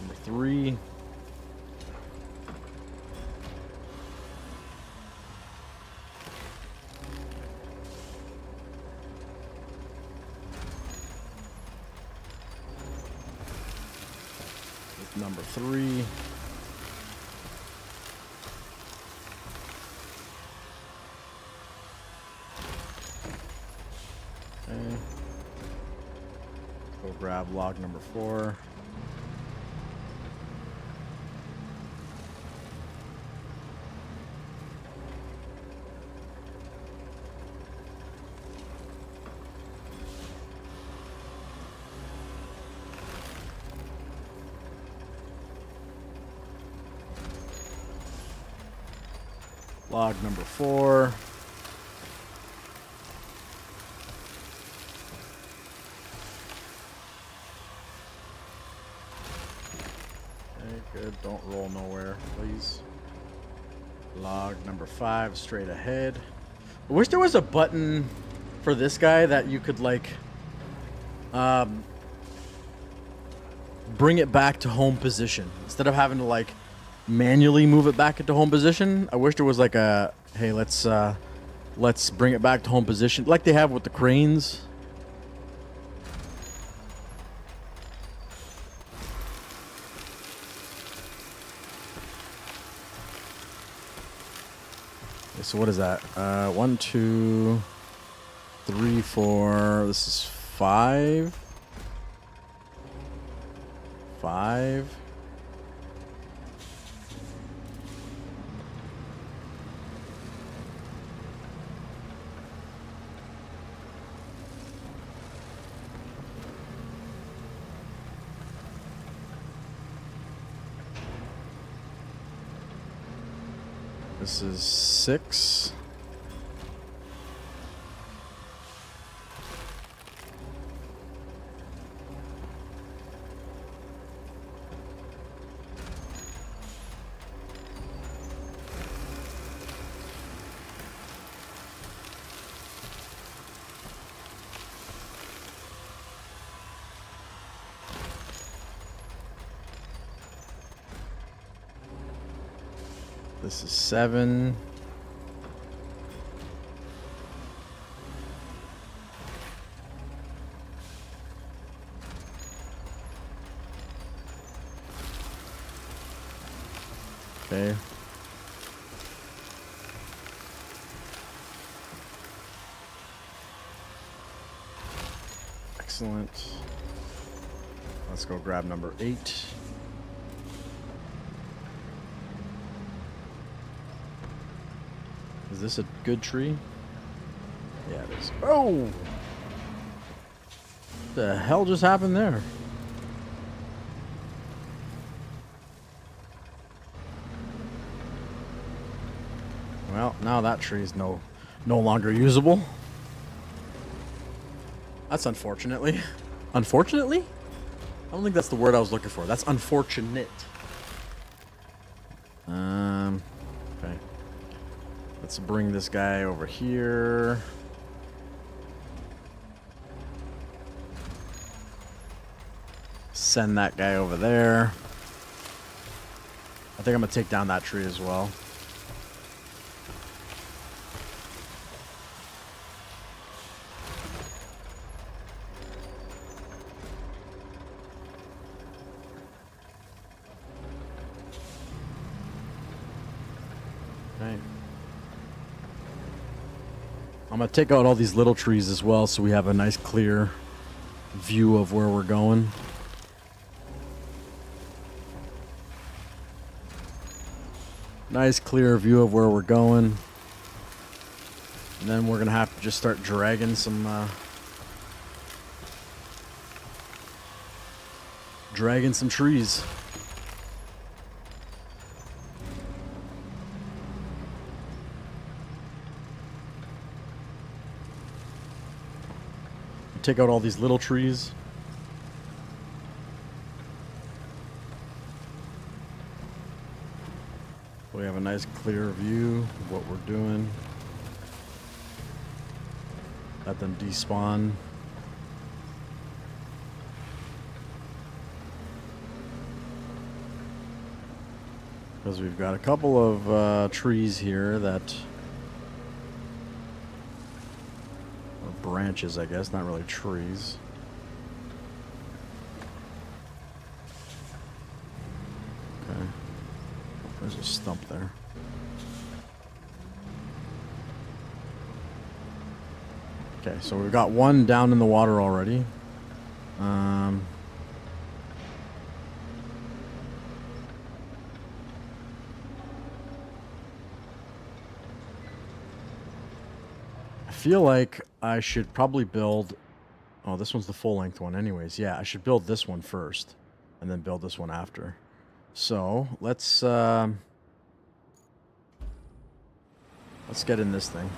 Number 3. Number 3. Okay. Go grab log number 4. Log number 4. Okay, good. Don't roll nowhere, please. Log number 5, straight ahead. I wish there was a button for this guy that you could, like, bring it back to home position. Instead of having to, like, manually move it back into home position, I wish there was like a, hey, let's bring it back to home position, like they have with the cranes. Okay, so what is that? 1, 2, 3, 4. This is 5. 5. This is 6. This is 7. Okay. Excellent. Let's go grab number 8. Is this a good tree? Yeah, it is. Oh! What the hell just happened there? Well, now that tree is no longer usable. That's unfortunately. Unfortunately? I don't think that's the word I was looking for. That's unfortunate. Okay. Let's bring this guy over here. Send that guy over there. I think I'm gonna take down that tree as well. Okay. I'm gonna take out all these little trees as well so we have a nice clear view of where we're going. Nice clear view of where we're going. And then we're gonna have to just start dragging some trees. take out all these little trees. We have a nice clear view of what we're doing. Let them despawn. Because we've got a couple of trees here that are branches, I guess, not really trees. Okay. There's a stump there. Okay, so we've got one down in the water already. I feel like I should probably build... Oh, this one's the full-length one anyways. Yeah, I should build this one first, and then build this one after. So, let's get in this thing.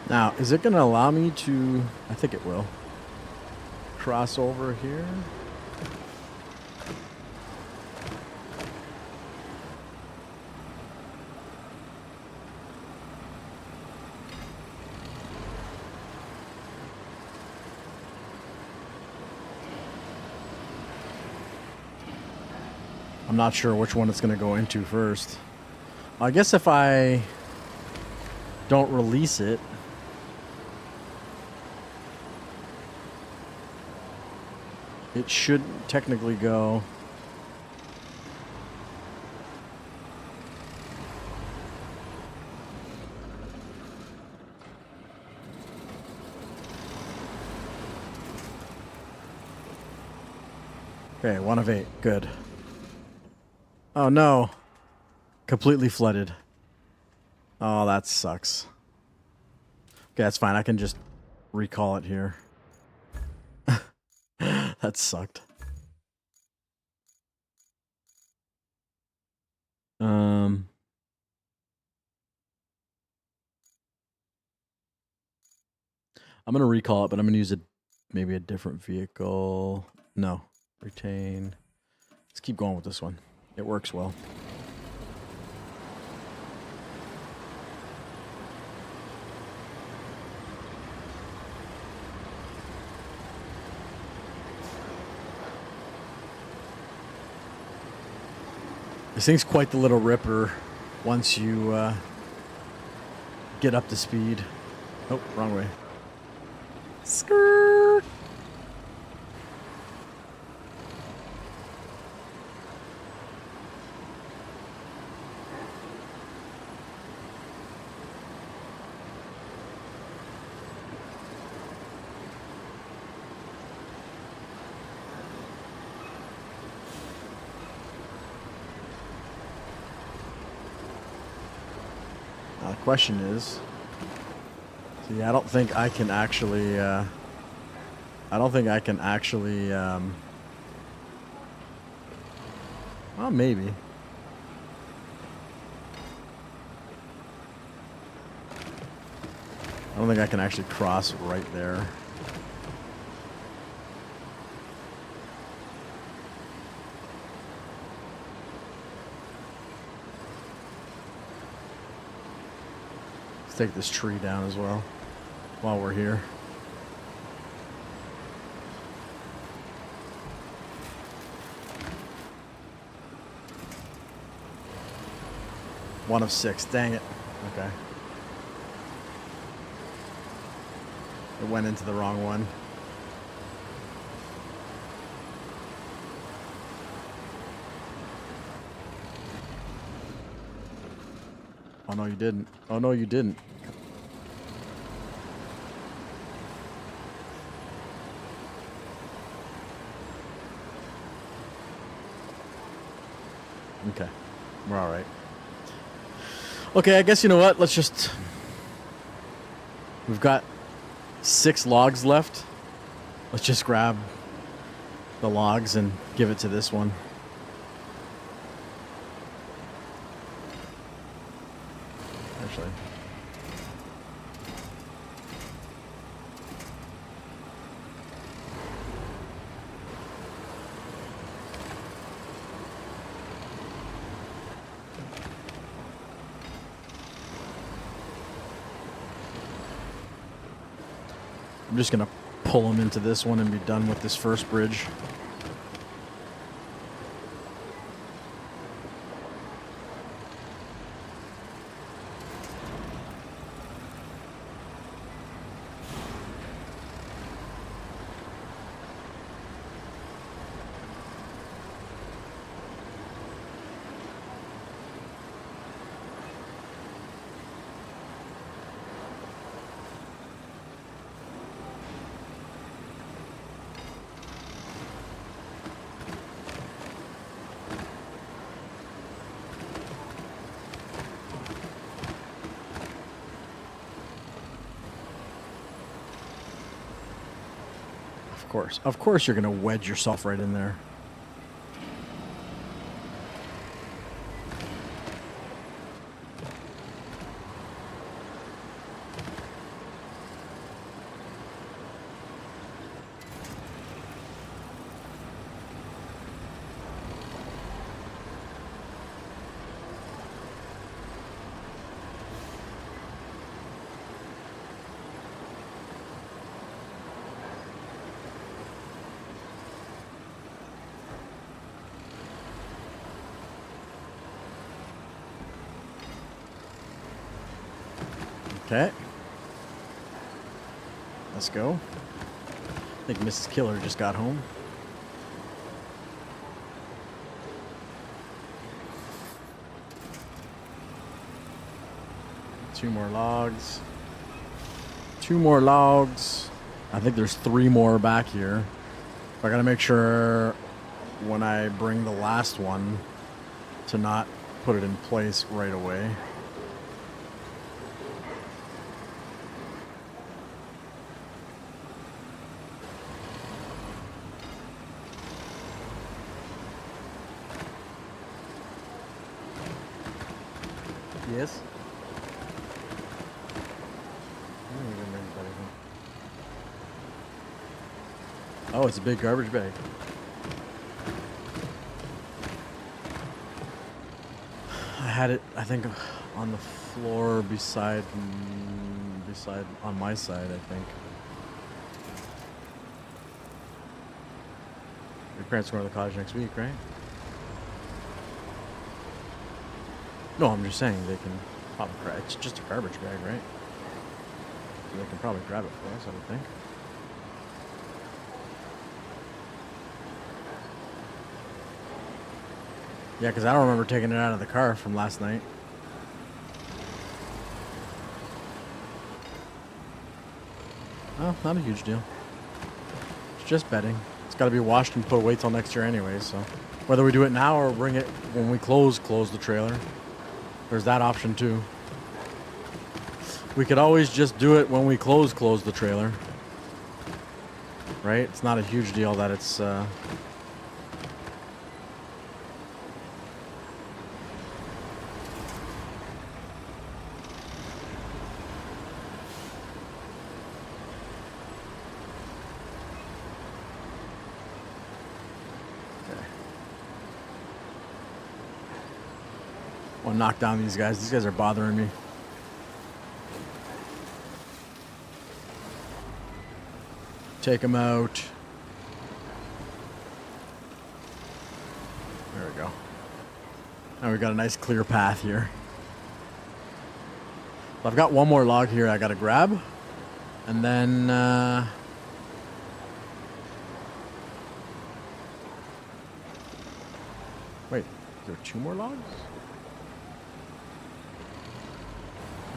Now, is it going to allow me to... I think it will. Cross over here. I'm not sure which one it's going to go into first. I guess if I don't release it... It should technically go. Okay, 1 of 8. Good. Oh no. Completely flooded. Oh, that sucks. Okay, that's fine. I can just recall it here. That sucked. I'm going to recall it, but I'm going to use maybe a different vehicle. No. Retain. Let's keep going with this one. It works well. This thing's quite the little ripper once you get up to speed. Oh, wrong way. Skirt! The question is, see, I don't think I can actually, well, maybe. I don't think I can actually cross right there. Take this tree down as well while we're here. One of 6. Dang it. Okay. It went into the wrong one. Oh no, you didn't. Oh no, you didn't. Okay, we're all right. Okay, I guess you know what? Let's just. We've got 6 logs left. Let's just grab the logs and give it to this one. Actually. I'm just gonna pull them into this one and be done with this first bridge. Of course you're gonna wedge yourself right in there. Okay. Let's go. I think Mrs. Killer just got home. Two more logs. 2 more logs. I think there's 3 more back here. I gotta make sure when I bring the last one to not put it in place right away. Yes. Oh, it's a big garbage bag. I had it, I think, on the floor beside on my side, I think. Your parents going to the cottage next week, right? No, I'm just saying they can probably grab. It's just a garbage bag, right? So they can probably grab it for us, I would think. Yeah, because I don't remember taking it out of the car from last night. Oh, not a huge deal. It's just bedding. It's got to be washed and put away till next year anyway, so whether we do it now or bring it when we close the trailer, there's that option too. We could always just do it when we close the trailer. Right? It's not a huge deal that it's I want to knock down these guys. These guys are bothering me. Take them out. There we go. Now we got a nice clear path here. I've got one more log here I got to grab. And then wait, is there 2 more logs?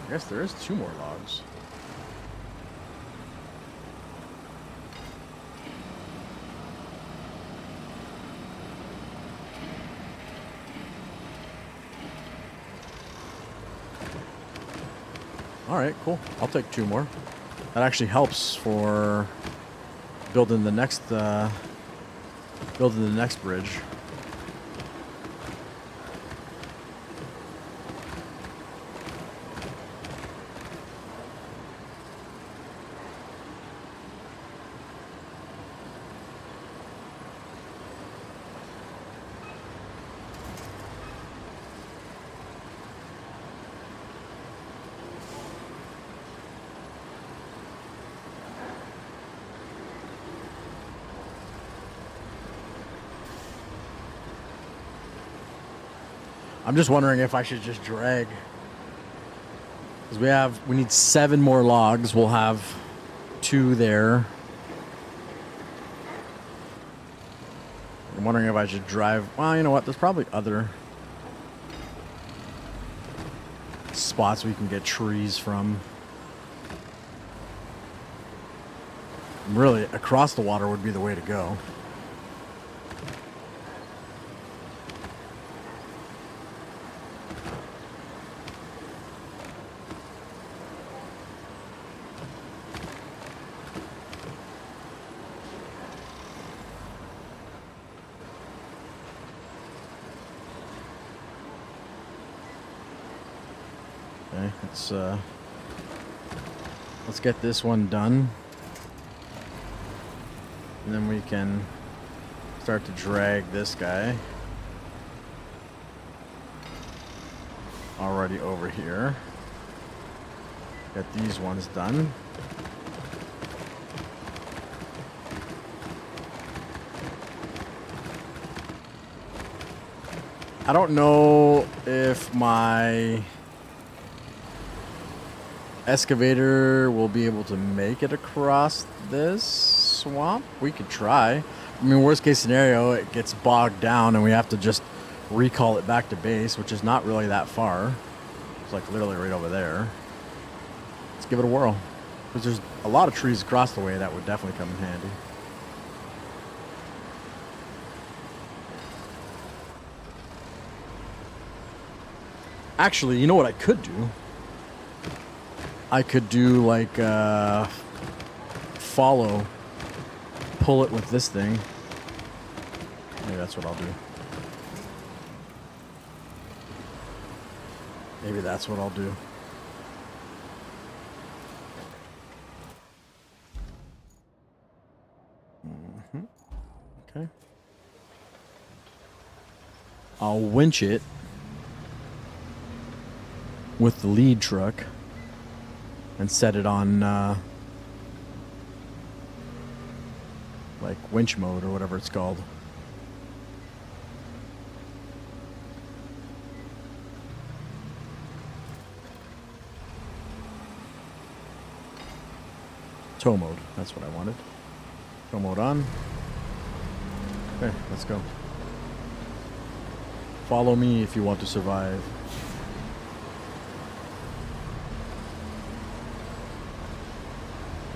I guess there is 2 more logs. All right, cool. I'll take 2 more. That actually helps for building the next bridge. I'm just wondering if I should just drag, because we need 7 more logs. We'll have 2 there. I'm wondering if I should drive. Well, you know what? There's probably other spots we can get trees from. Really, across the water would be the way to go. Okay, let's get this one done, and then we can start to drag this guy already over here. Get these ones done. I don't know if my excavator will be able to make it across this swamp. We could try. I mean, worst case scenario, it gets bogged down and we have to just recall it back to base, which is not really that far. It's like literally right over there. Let's give it a whirl, because there's a lot of trees across the way that would definitely come in handy. Actually, you know what I could do? I could do like follow, pull it with this thing. Maybe that's what I'll do. Maybe that's what I'll do. Okay. I'll winch it with the lead truck and set it on like winch mode or whatever it's called. Tow mode, that's what I wanted. Tow mode on. Okay, let's go. Follow me if you want to survive.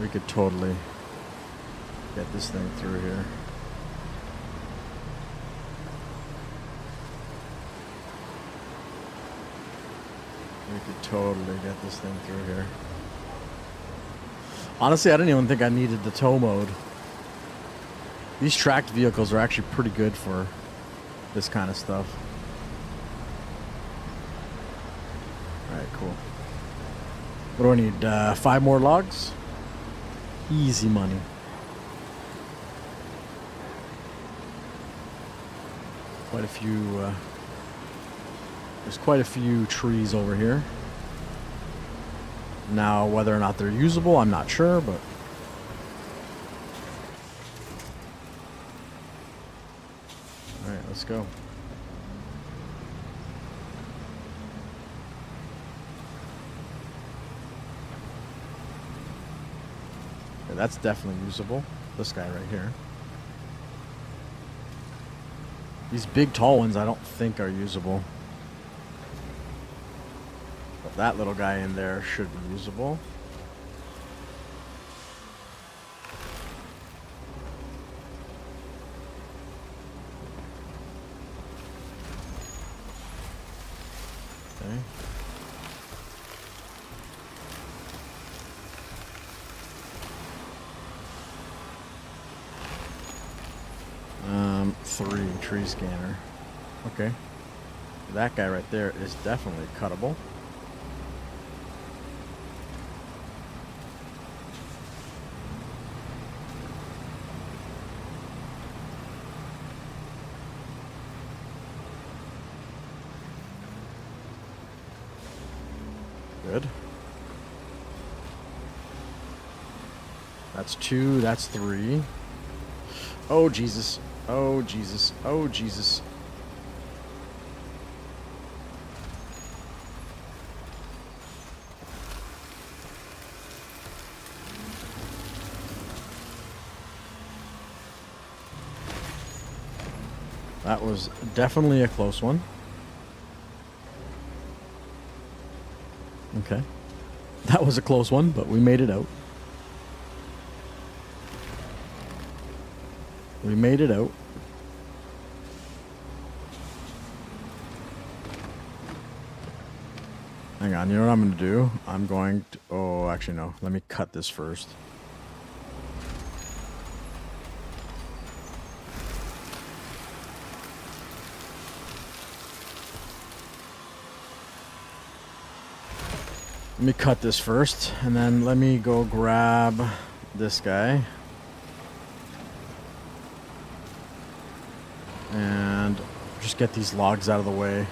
We could totally get this thing through here. We could totally get this thing through here. Honestly, I didn't even think I needed the tow mode. These tracked vehicles are actually pretty good for this kind of stuff. Alright, cool. What do I need? 5 more logs? Easy money. Quite a few, there's quite a few trees over here. Now, whether or not they're usable, I'm not sure, but alright, let's go. Okay, that's definitely usable. This guy right here. These big tall ones I don't think are usable. But that little guy in there should be usable. Okay. 3 tree scanner. Okay. That guy right there is definitely cuttable. Good. That's 2, that's 3. Oh, Jesus. Oh, Jesus. Oh, Jesus. That was definitely a close one. Okay. That was a close one, but we made it out. We made it out. Hang on, you know what I'm going to do? I'm going to... Oh, actually, no. Let me cut this first. Let me cut this first, and then let me go grab this guy. And just get these logs out of the way.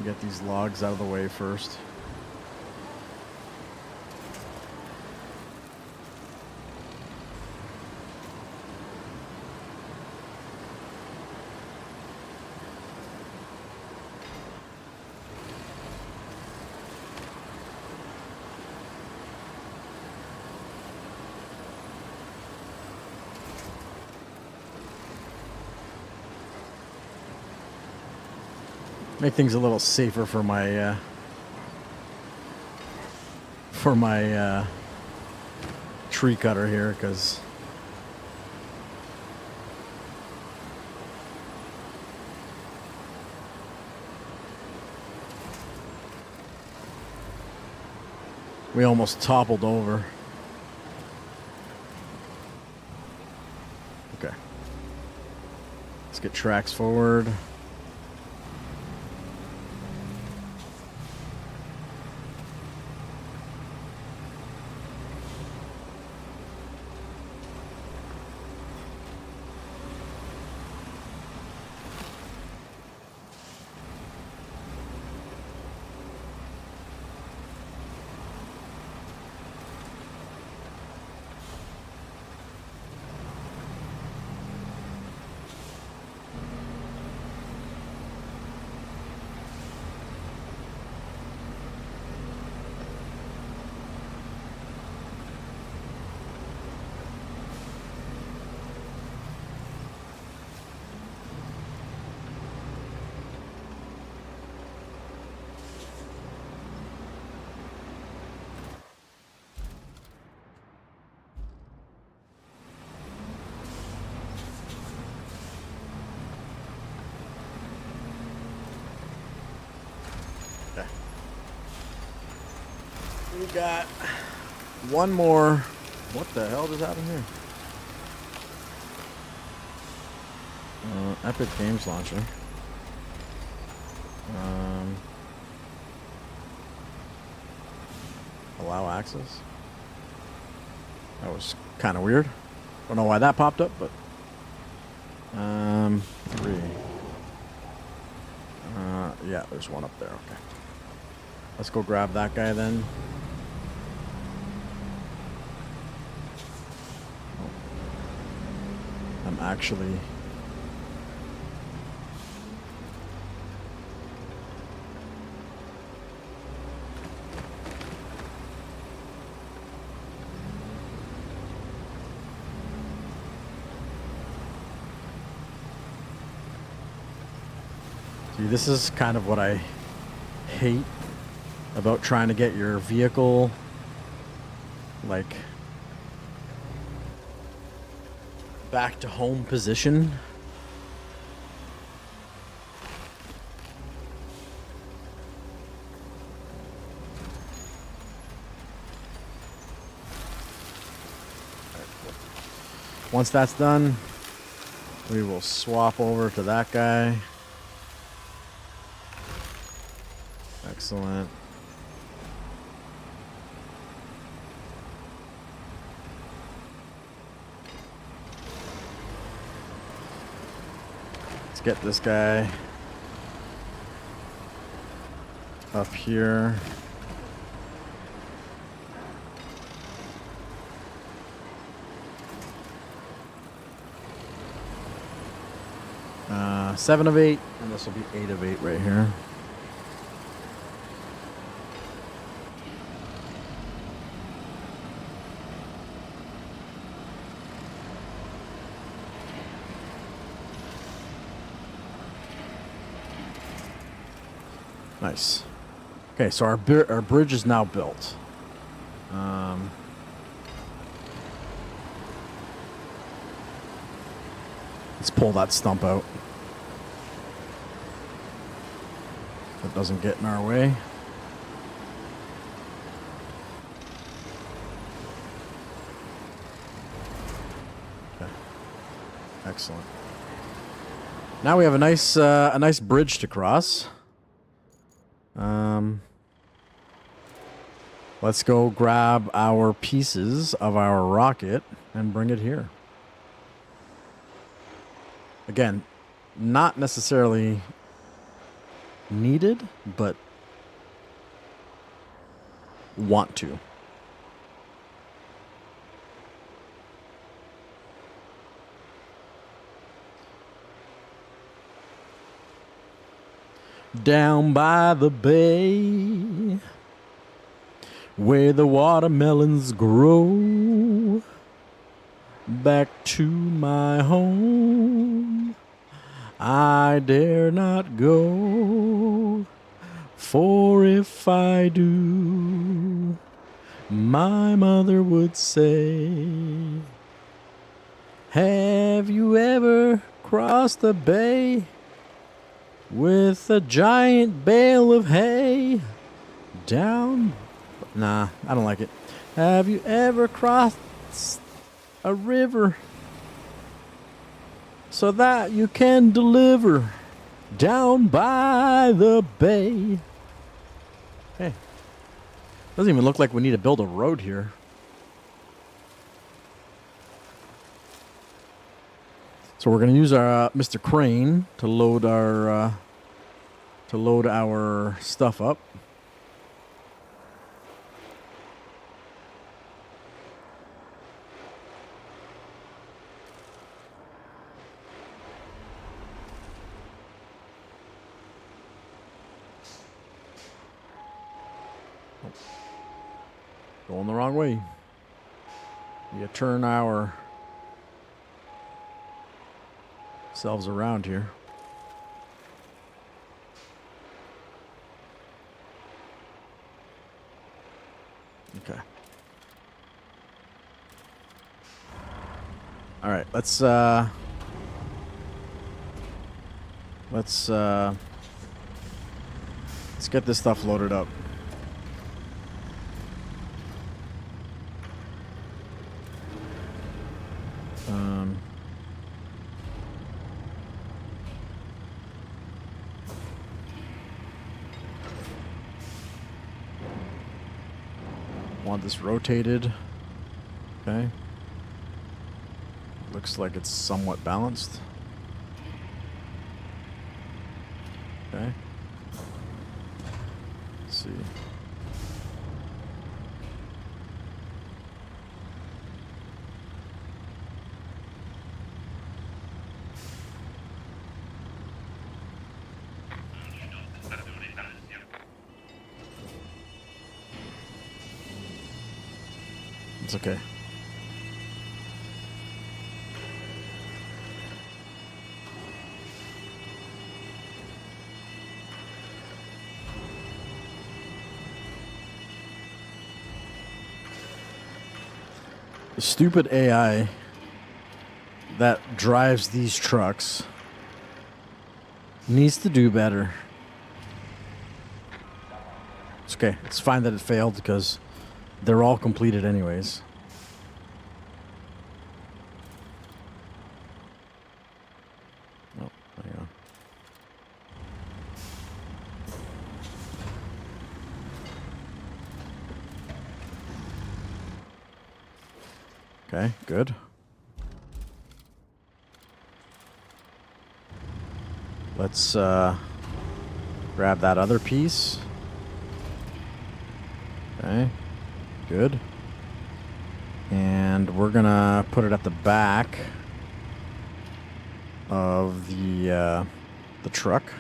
Get these logs out of the way first. Make things a little safer for my tree cutter here, because we almost toppled over. Okay. Let's get tracks forward. We got one more. What the hell just happened here? Epic Games Launcher. Allow access. That was kind of weird. Don't know why that popped up, but 3. Yeah, there's one up there. Okay. Let's go grab that guy then. I'm actually... See, this is kind of what I hate about trying to get your vehicle, like, back to home position. Once that's done, we will swap over to that guy. Excellent. Let's get this guy up here. Seven of 8, and this will be 8 of 8 right here. Nice. Okay, so our bridge is now built. Let's pull that stump out. That doesn't get in our way. Okay. Excellent. Now we have a nice bridge to cross. Let's go grab our pieces of our rocket and bring it here. Again, not necessarily needed, but want to. Down by the bay, where the watermelons grow, back to my home I dare not go, for if I do, my mother would say, have you ever crossed the bay with a giant bale of hay down? Nah, I don't like it. Have you ever crossed a river so that you can deliver down by the bay? Hey, doesn't even look like we need to build a road here. So we're going to use our Mr. Crane to load our stuff up. Going the wrong way. You turn our selves around here. Okay. All right, let's get this stuff loaded up. Want this rotated. Okay. Looks like it's somewhat balanced. Okay. Let's see. It's okay. The stupid AI that drives these trucks needs to do better. It's okay. It's fine that it failed because they're all completed anyways. Oh, hang on. Okay, good. Let's grab that other piece. Okay, good. And we're gonna put it at the back of the truck.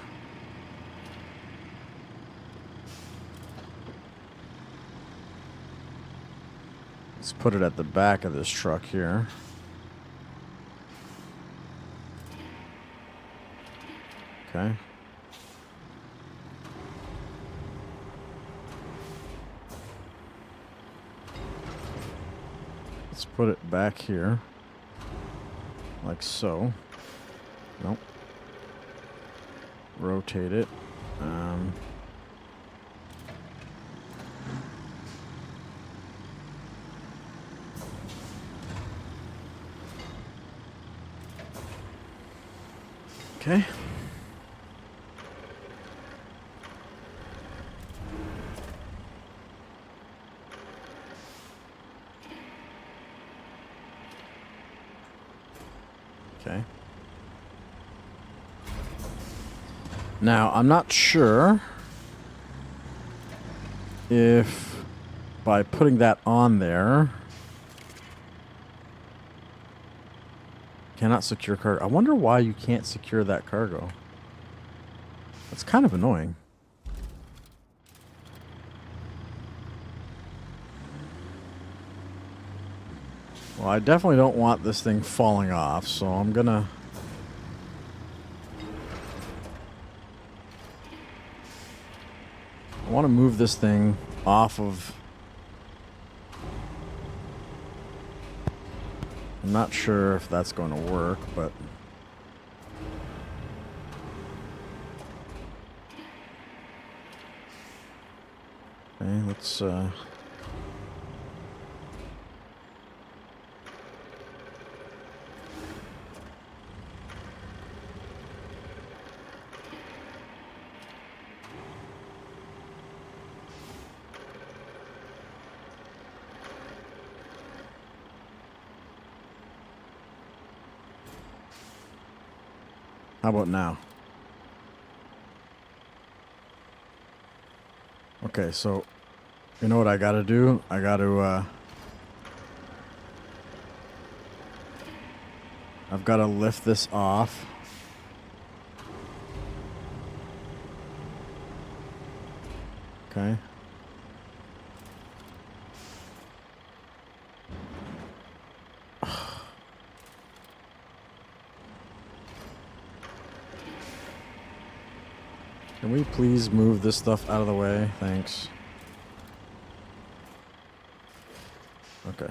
Let's put it at the back of this truck here. Okay. Let's put it back here. Like so. Nope. Rotate it. Okay. Okay. Now, I'm not sure if by putting that on there cannot secure cargo. I wonder why you can't secure that cargo. That's kind of annoying. Well, I definitely don't want this thing falling off, so I'm gonna... I want to move this thing off of... I'm not sure if that's going to work, but... Okay, let's... How about now? Okay, so you know what I gotta do? I gotta I've gotta lift this off. Okay. Can we please move this stuff out of the way? Thanks. Okay.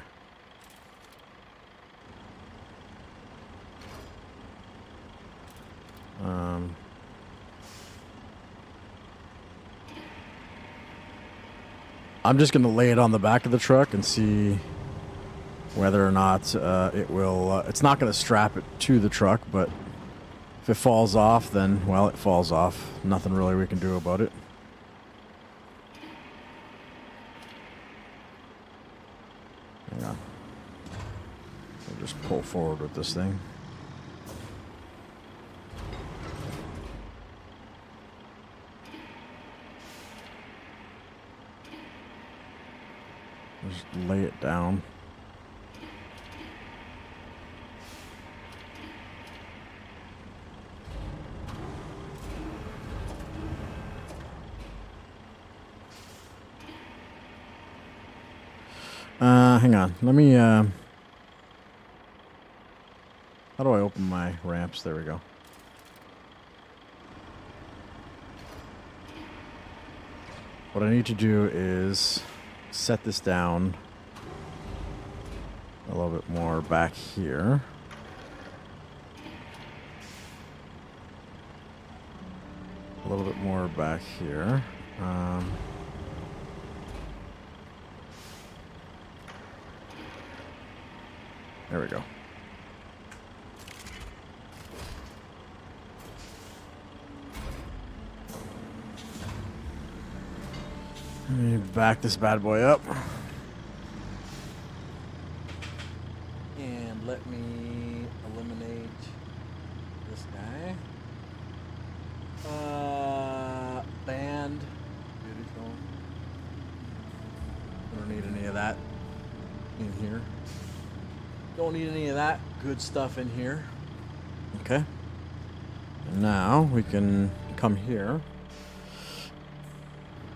I'm just going to lay it on the back of the truck and see whether or not it will... it's not going to strap it to the truck, but if it falls off, then, well, it falls off. Nothing really we can do about it. Hang on. We'll just pull forward with this thing. Just lay it down. Hang on. Let me, how do I open my ramps? There we go. What I need to do is set this down A little bit more back here. A little bit more back here. There we go. Let me back this bad boy up. And let me eliminate this guy. Band. Beautiful. I don't need any of that in here. Don't need any of that good stuff in here. Okay. And now we can come here.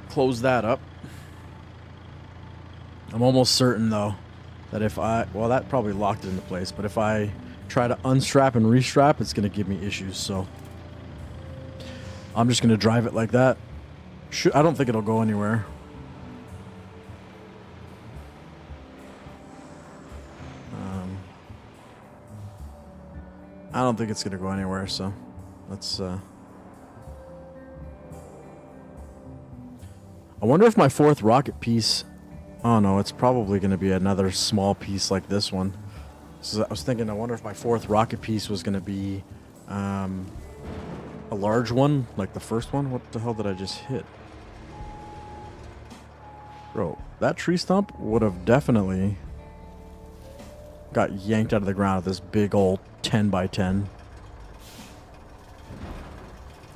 Close that up. I'm almost certain though that if I, well, that probably locked it into place, but if I try to unstrap and restrap, it's going to give me issues. So I'm just going to drive it like that. I don't think it'll go anywhere. I don't think it's going to go anywhere, so let's... I wonder if my fourth rocket piece... Oh, no, it's probably going to be another small piece like this one. So I was thinking, I wonder if my fourth rocket piece was going to be a large one, like the first one. What the hell did I just hit? Bro, that tree stump would have definitely got yanked out of the ground with this big old 10 by 10.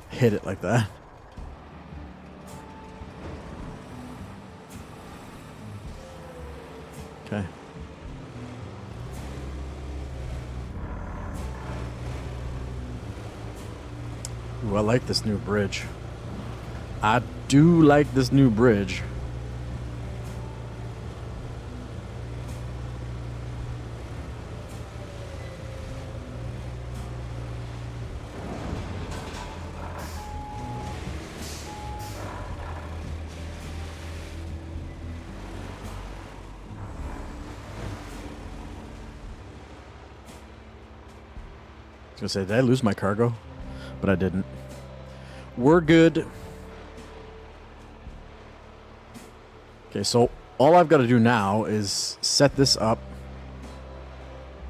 Hit it like that. Okay. Ooh, I like this new bridge. I do like this new bridge. I was gonna say, did I lose my cargo? But I didn't. We're good. Okay, so all I've got to do now is set this up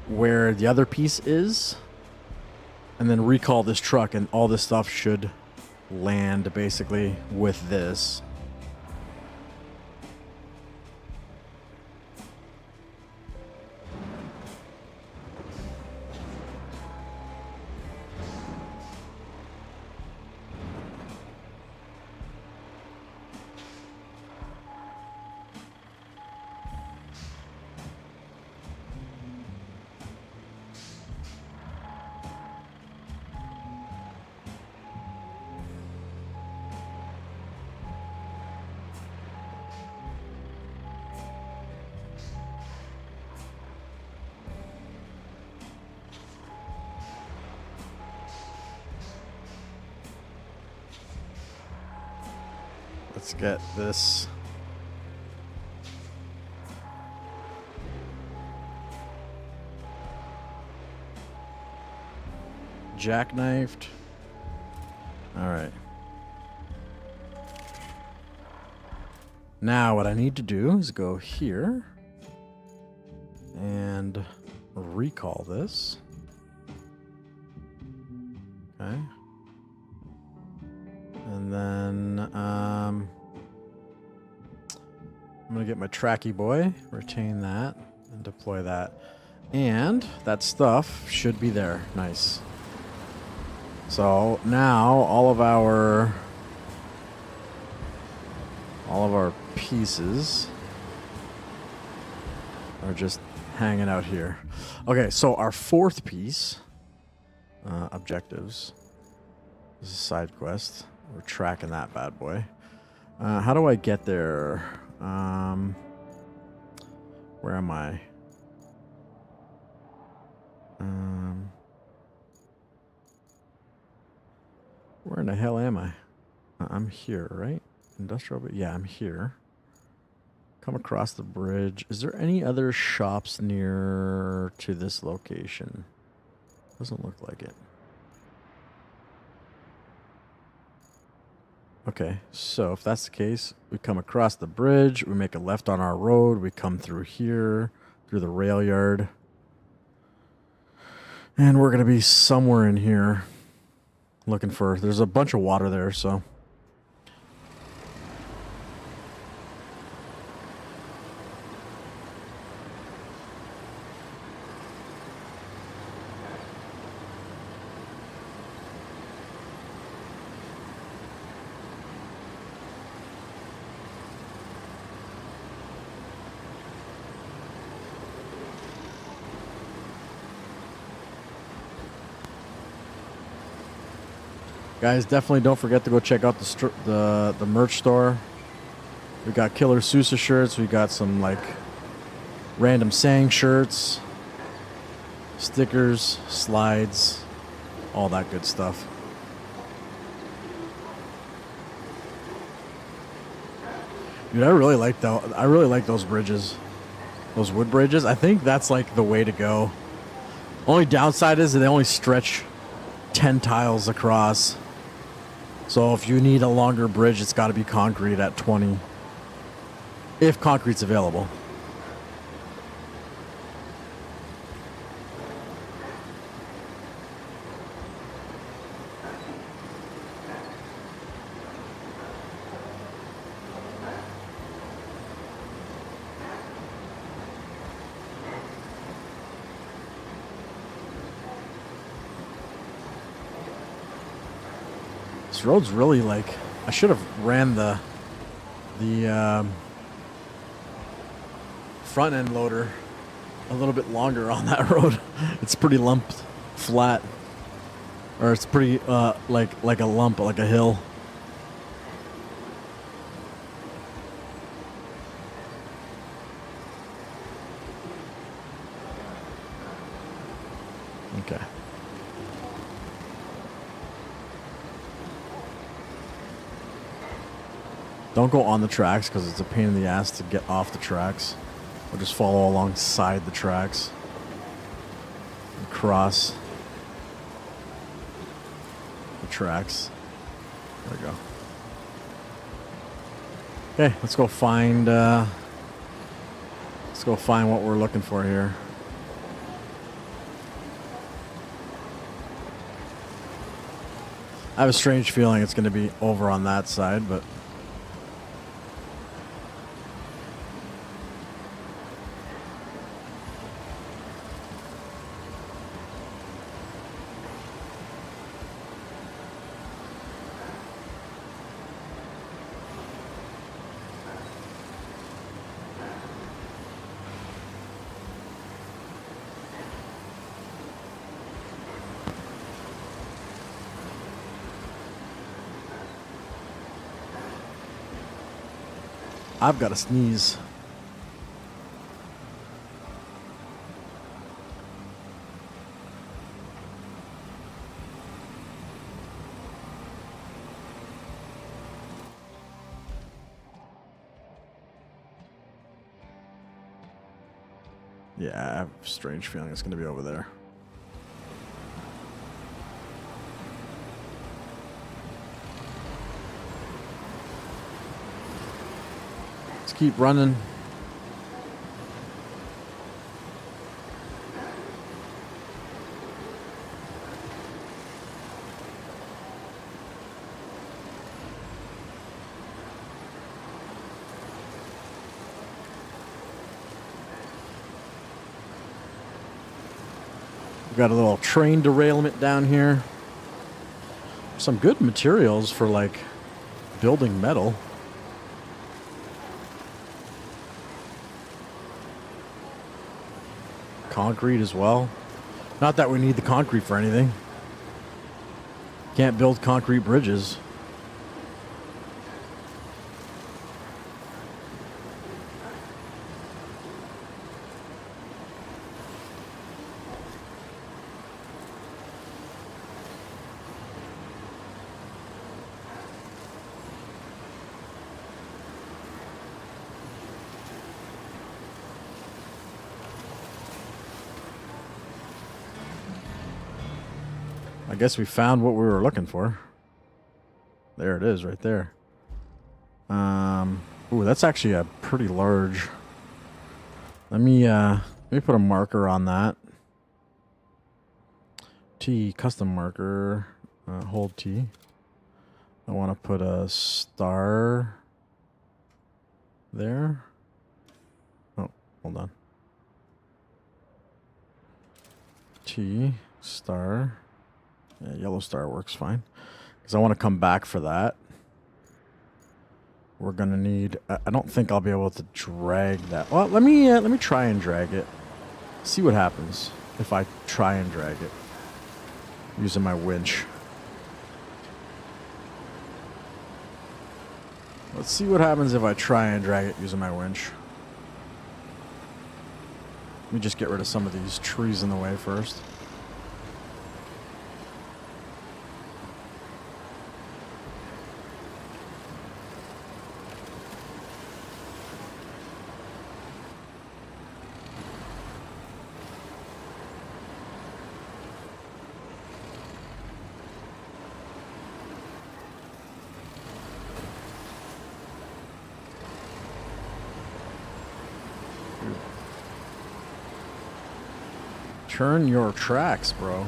where the other piece is, and then recall this truck, and all this stuff should land basically with this. Let's get this. Jackknifed. All right. Now what I need to do is go here and recall this. Okay. And then I'm going to get my tracky boy, retain that, and deploy that. And that stuff should be there. Nice. So now all of our pieces are just hanging out here. Okay, so our fourth piece, objectives. This is a side quest. We're tracking that bad boy. How do I get there? Where am I? Where in the hell am I? I'm here, right? Industrial, but yeah, I'm here. Come across the bridge. Is there any other shops near to this location? Doesn't look like it. Okay, so if that's the case, we come across the bridge, we make a left on our road, we come through here, through the rail yard. And we're going to be somewhere in here looking for... There's a bunch of water there, so... Guys, definitely don't forget to go check out the merch store. We got Killer Sousa shirts. We got some like random Sang shirts, stickers, slides, all that good stuff. Dude, I really like those bridges, those wood bridges. I think that's like the way to go. Only downside is that they only stretch 10 tiles across. So if you need a longer bridge, it's got to be concrete at 20. If concrete's available. This road's really like... I should have ran the front end loader a little bit longer on that road. It's pretty lumped flat. Or it's pretty like a lump, like a hill. Okay. Don't go on the tracks because it's a pain in the ass to get off the tracks. Or just follow alongside the tracks. And cross the tracks. There we go. Okay, let's go find what we're looking for here. I have a strange feeling it's going to be over on that side, but I've got to sneeze. Yeah, I have a strange feeling it's going to be over there. Keep running. We've got a little train derailment down here. Some good materials for like building metal. Concrete as well. Not that we need the concrete for anything. Can't build concrete bridges. guess we found what we were looking for. There it is, right there. Ooh, that's actually a pretty large. Let me put a marker on that. T, custom marker. Hold T. I want to put a star there. Oh, hold on. T, star. Yeah, yellow star works fine. Because I want to come back for that. We're going to need... I don't think I'll be able to drag that. Well, let me try and drag it. See what happens if I try and drag it. Using my winch. Let's see what happens if I try and drag it using my winch. Let me just get rid of some of these trees in the way first. Turn your tracks, bro.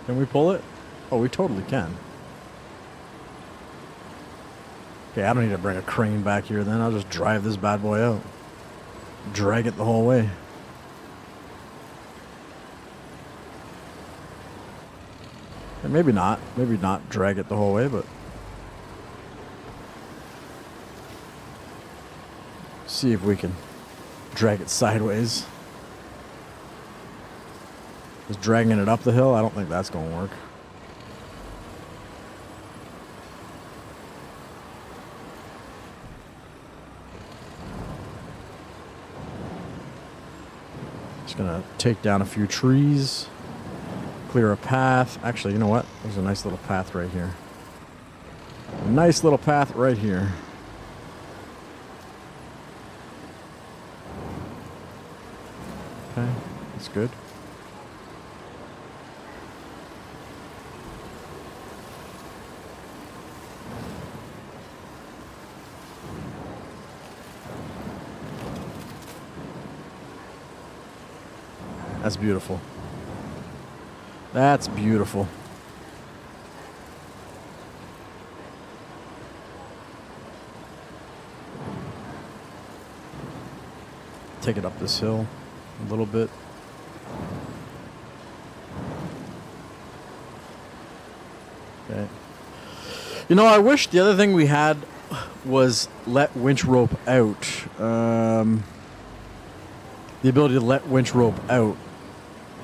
Can we pull it? Oh, we totally can. Okay, I don't need to bring a crane back here then. I'll just drive this bad boy out. Drag it the whole way. And maybe not. Maybe not drag it the whole way, but... see if we can drag it sideways. Just dragging it up the hill, I don't think that's going to work. Just going to take down a few trees. Clear a path. Actually, you know what? There's a nice little path right here. A nice little path right here. Okay, that's good. That's beautiful. That's beautiful. Take it up this hill a little bit. Okay. You know, I wish the other thing we had was let winch rope out. The ability to let winch rope out.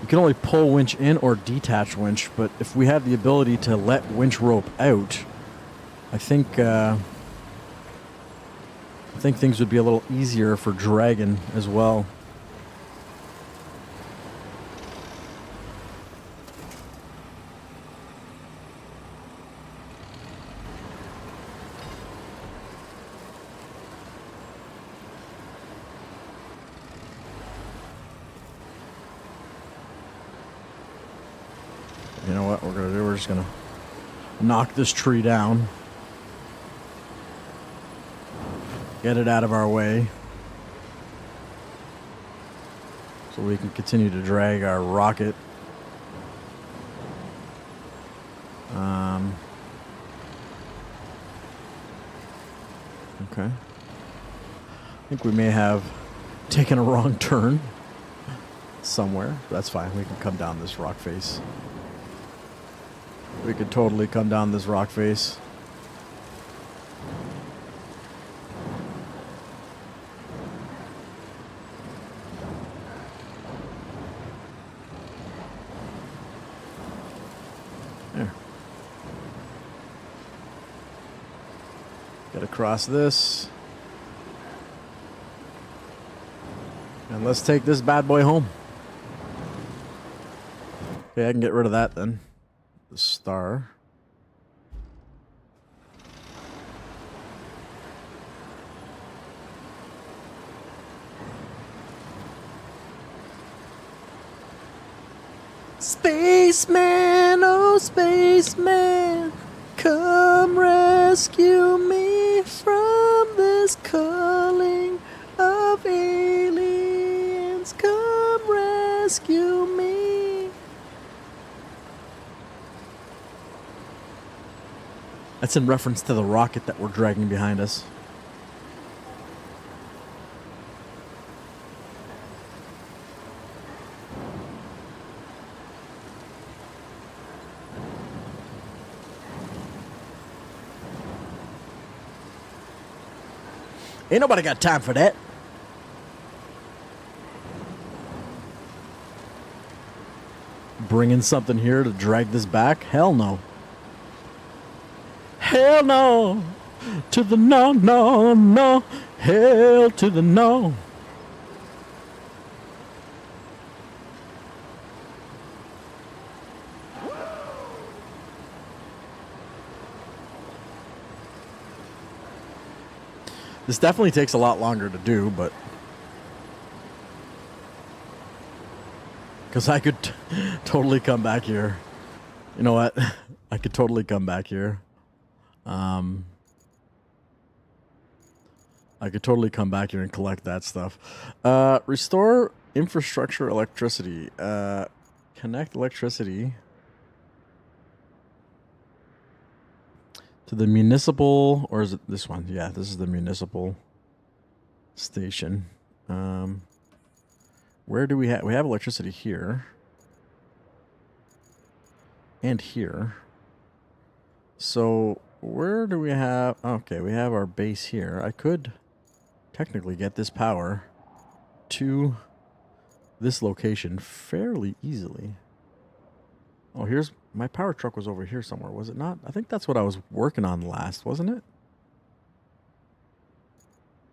You can only pull winch in or detach winch, but if we had the ability to let winch rope out, I think things would be a little easier for dragging as well. You know what we're going to do? We're just going to knock this tree down. Get it out of our way. So we can continue to drag our rocket. Okay. I think we may have taken a wrong turn somewhere. That's fine. We can come down this rock face. We could totally come down this rock face. There. Get across this. And let's take this bad boy home. Okay, I can get rid of that then. The star. Spaceman, oh spaceman, come rescue me from this culling of aliens. Come rescue me. That's in reference to the rocket that we're dragging behind us. Ain't nobody got time for that. Bringing something here to drag this back? Hell no. Hell no. To the no, no, no. Hell to the no. This definitely takes a lot longer to do, but because I could totally come back here. You know what? I could totally come back here. I could totally come back here and collect that stuff. Restore infrastructure electricity. Connect electricity to the municipal, or is it this one? Yeah, this is the municipal station. Where do we have? We have electricity here and here. So where do we have? Okay, we have our base here. I could technically get this power to this location fairly easily. Oh, here's my power truck was over here somewhere, was it not? I think that's what I was working on last, wasn't it?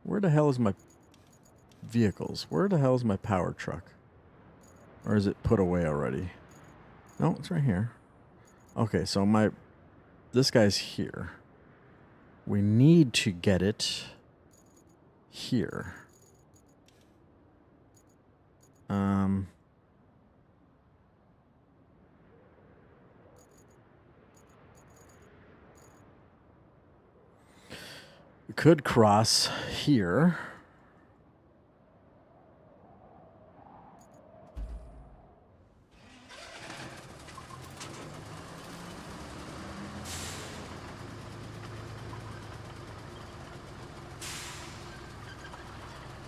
Where the hell is my vehicles? Where the hell is my power truck? Or is it put away already? No, it's right here. Okay, so this guy's here. We need to get it here. We could cross here.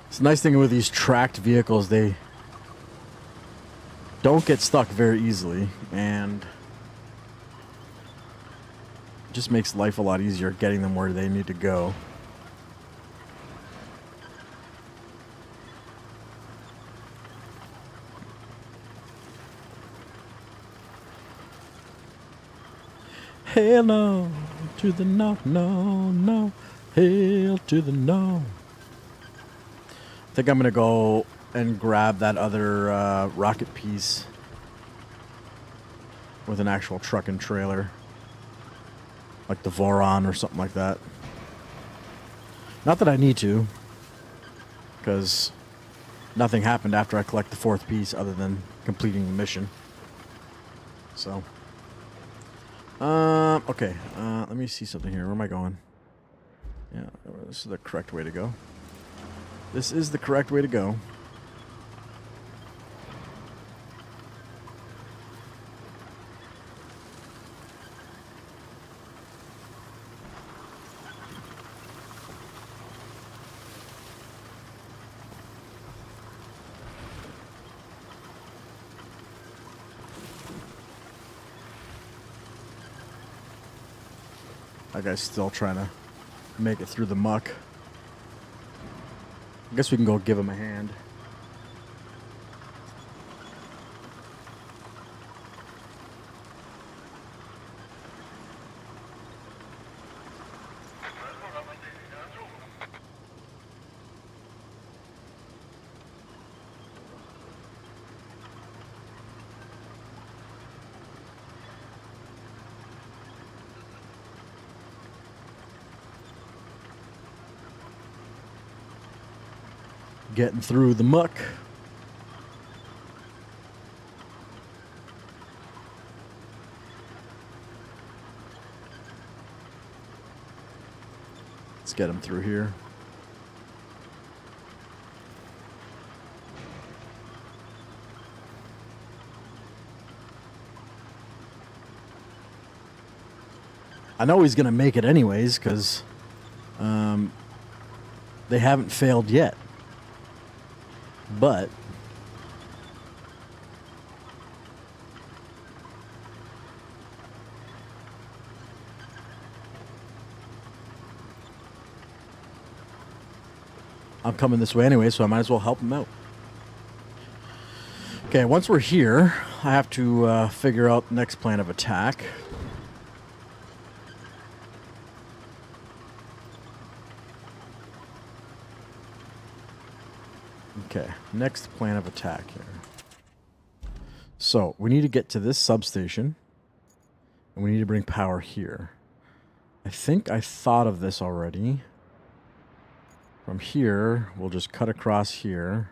It's a nice thing with these tracked vehicles, they don't get stuck very easily, and it just makes life a lot easier getting them where they need to go. Hell no to the no, no, no. Hell to the no. I think I'm going to go and grab that other rocket piece with an actual truck and trailer. Like the Voron or something like that. Not that I need to, because nothing happened after I collect the fourth piece other than completing the mission. So, okay, let me see something here. Where am I going? Yeah, this is the correct way to go. This is the correct way to go. That guy's still trying to make it through the muck. I guess we can go give him a hand. getting through the muck. Let's get him through here. I know he's going to make it anyways, because they haven't failed yet. But I'm coming this way anyway, so I might as well help him out. Okay, once we're here, I have to figure out the next plan of attack. Okay, next plan of attack here. So, we need to get to this substation, and we need to bring power here. I think I thought of this already. From here, we'll just cut across here,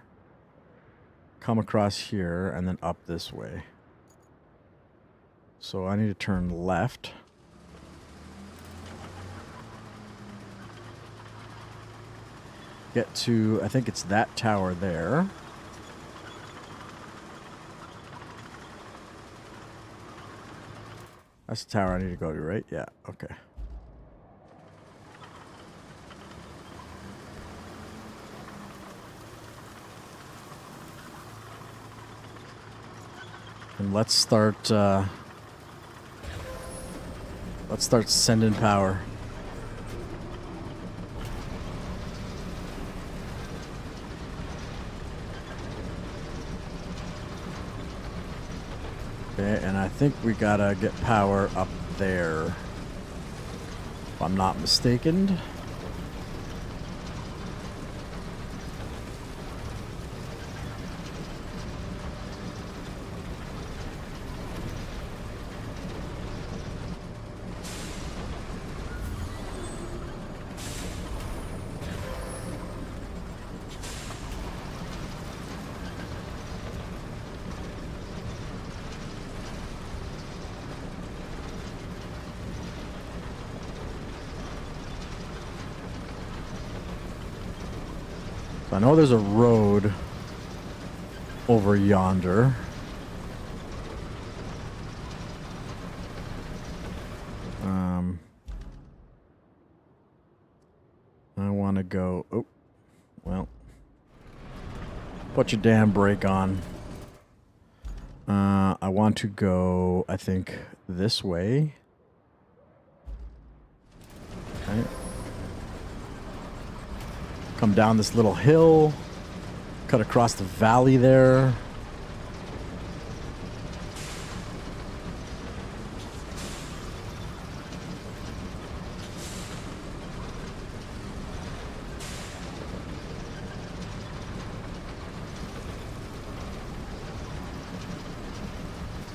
come across here, and then up this way. So I need to turn left. Get to, I think it's that tower there. That's the tower I need to go to, right? Yeah, okay. And let's start sending power. Okay, and I think we gotta get power up there, if I'm not mistaken. I know there's a road over yonder. I want to go... Oh, well. Put your damn brake on. I want to go, I think, this way. Okay. Come down this little hill, cut across the valley there.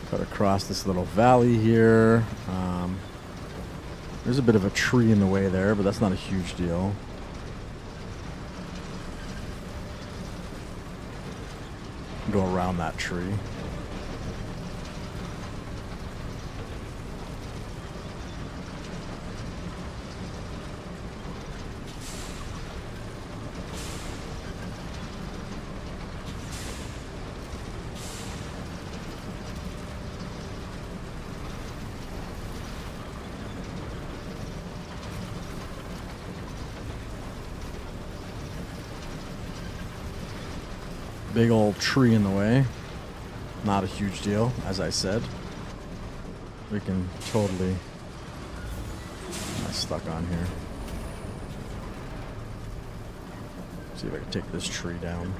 Cut across this little valley here. There's a bit of a tree in the way there, but that's not a huge deal. Go around that tree. Big old tree in the way. Not a huge deal, as I said. We can totally... I'm stuck on here. See if I can take this tree down.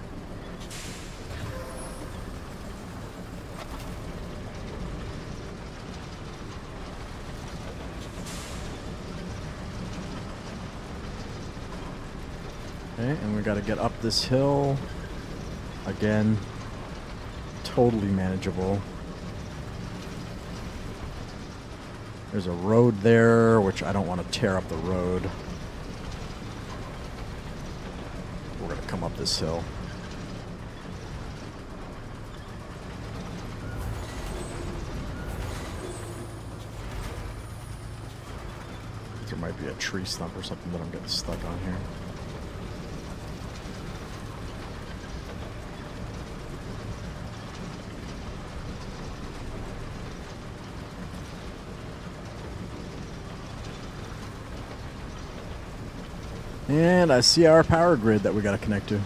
Okay, and we got to get up this hill. Again, totally manageable. There's a road there, which I don't want to tear up the road. We're going to come up this hill. might be a tree stump or something that I'm getting stuck on here. And I see our power grid that we got to connect to.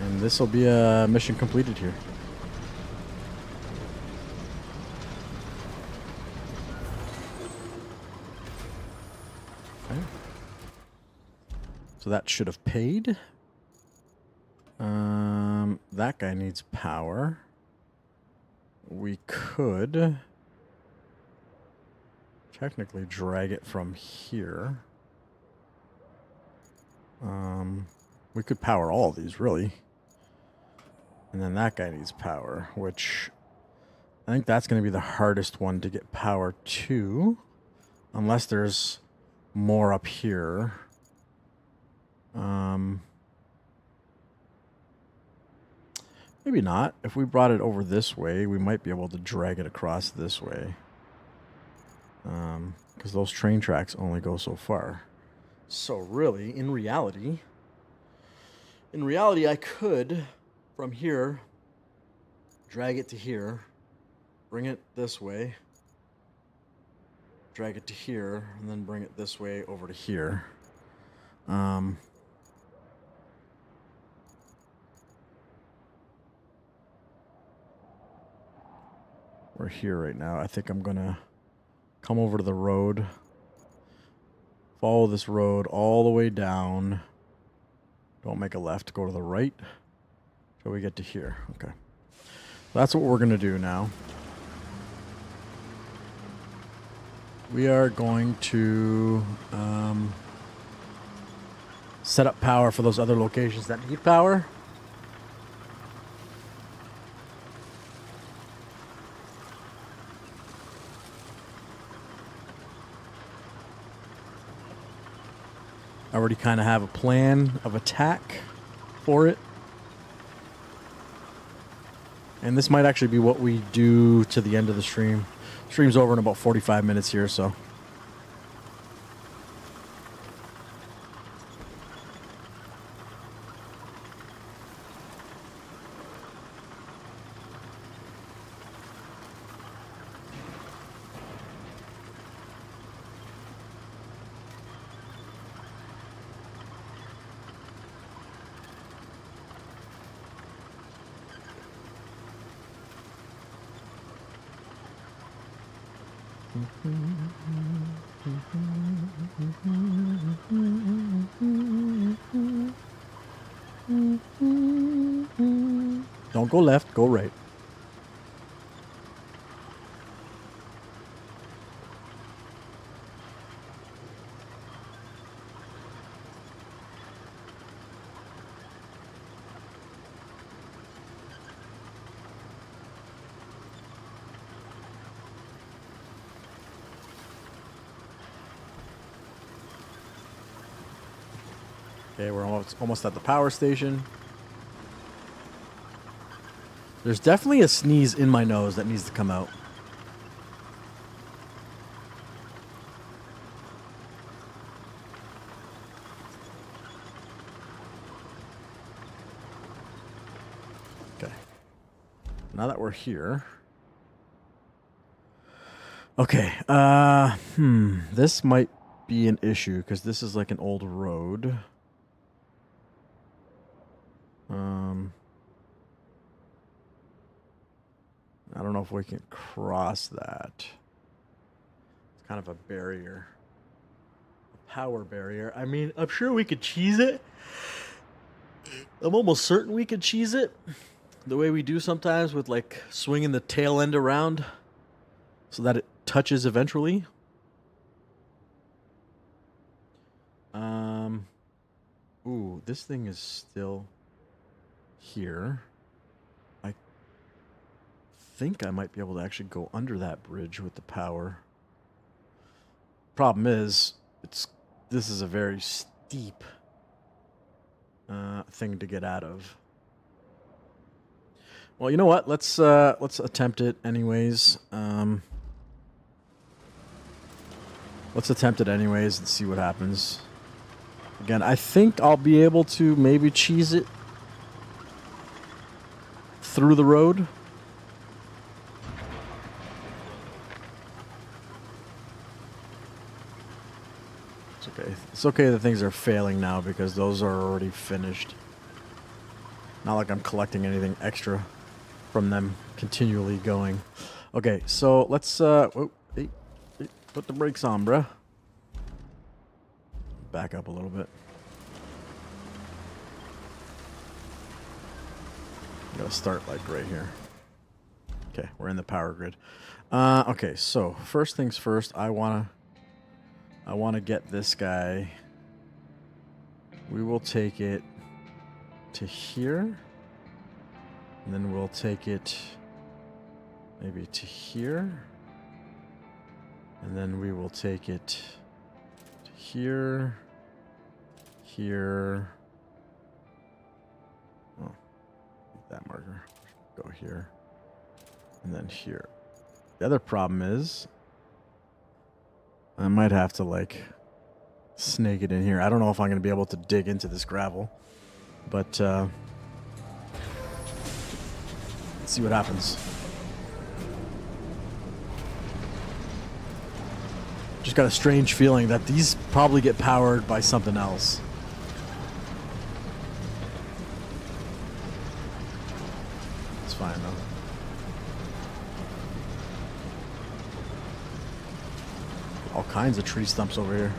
And this will be a mission completed here. Okay. So that should have paid. That guy needs power. We could technically drag it from here. We could power all of these, really. And then that guy needs power, which I think that's going to be the hardest one to get power to. Unless there's more up here. Maybe not. If we brought it over this way, we might be able to drag it across this way. Because those train tracks only go so far. So really, in reality, I could, from here, drag it to here, bring it this way, drag it to here, and then bring it this way over to here. We're here right now. I think I'm going to come over to the road, follow this road all the way down. Don't make a left, go to the right till we get to here. Okay. That's what we're going to do now. We are going to set up power for those other locations that need power. I already kind of have a plan of attack for it. And this might actually be what we do to the end of the stream. Stream's over in about 45 minutes here, so. Don't go left, go right. Okay, we're almost at the power station. There's definitely a sneeze in my nose that needs to come out. Okay. Now that we're here. Okay, this might be an issue because this is like an old road. I don't know if we can cross that. It's kind of a barrier. A power barrier. I mean, I'm sure we could cheese it. I'm almost certain we could cheese it. The way we do sometimes with like swinging the tail end around so that it touches eventually. Ooh, this thing is still here. I think I might be able to actually go under that bridge with the power. Problem is, this is a very steep thing to get out of. Well, you know what? Let's attempt it anyways. Let's attempt it anyways and see what happens. Again, I think I'll be able to maybe cheese it through the road. It's okay. It's okay that things are failing now because those are already finished. Not like I'm collecting anything extra from them continually going. Okay, so let's whoa, hey, put the brakes on, bruh. Back up a little bit. Gotta start like right here. Okay, we're in the power grid. Okay, so first things first, I wanna get this guy. We will take it to here. And then we'll take it maybe to here. And then we will take it to here. Here. Oh, that marker. Go here. And then here. The other problem is I might have to like snake it in here. I don't know if I'm going to be able to dig into this gravel. But let's see what happens. Just got a strange feeling that these probably get powered by something else. It's fine though. All kinds of tree stumps over here.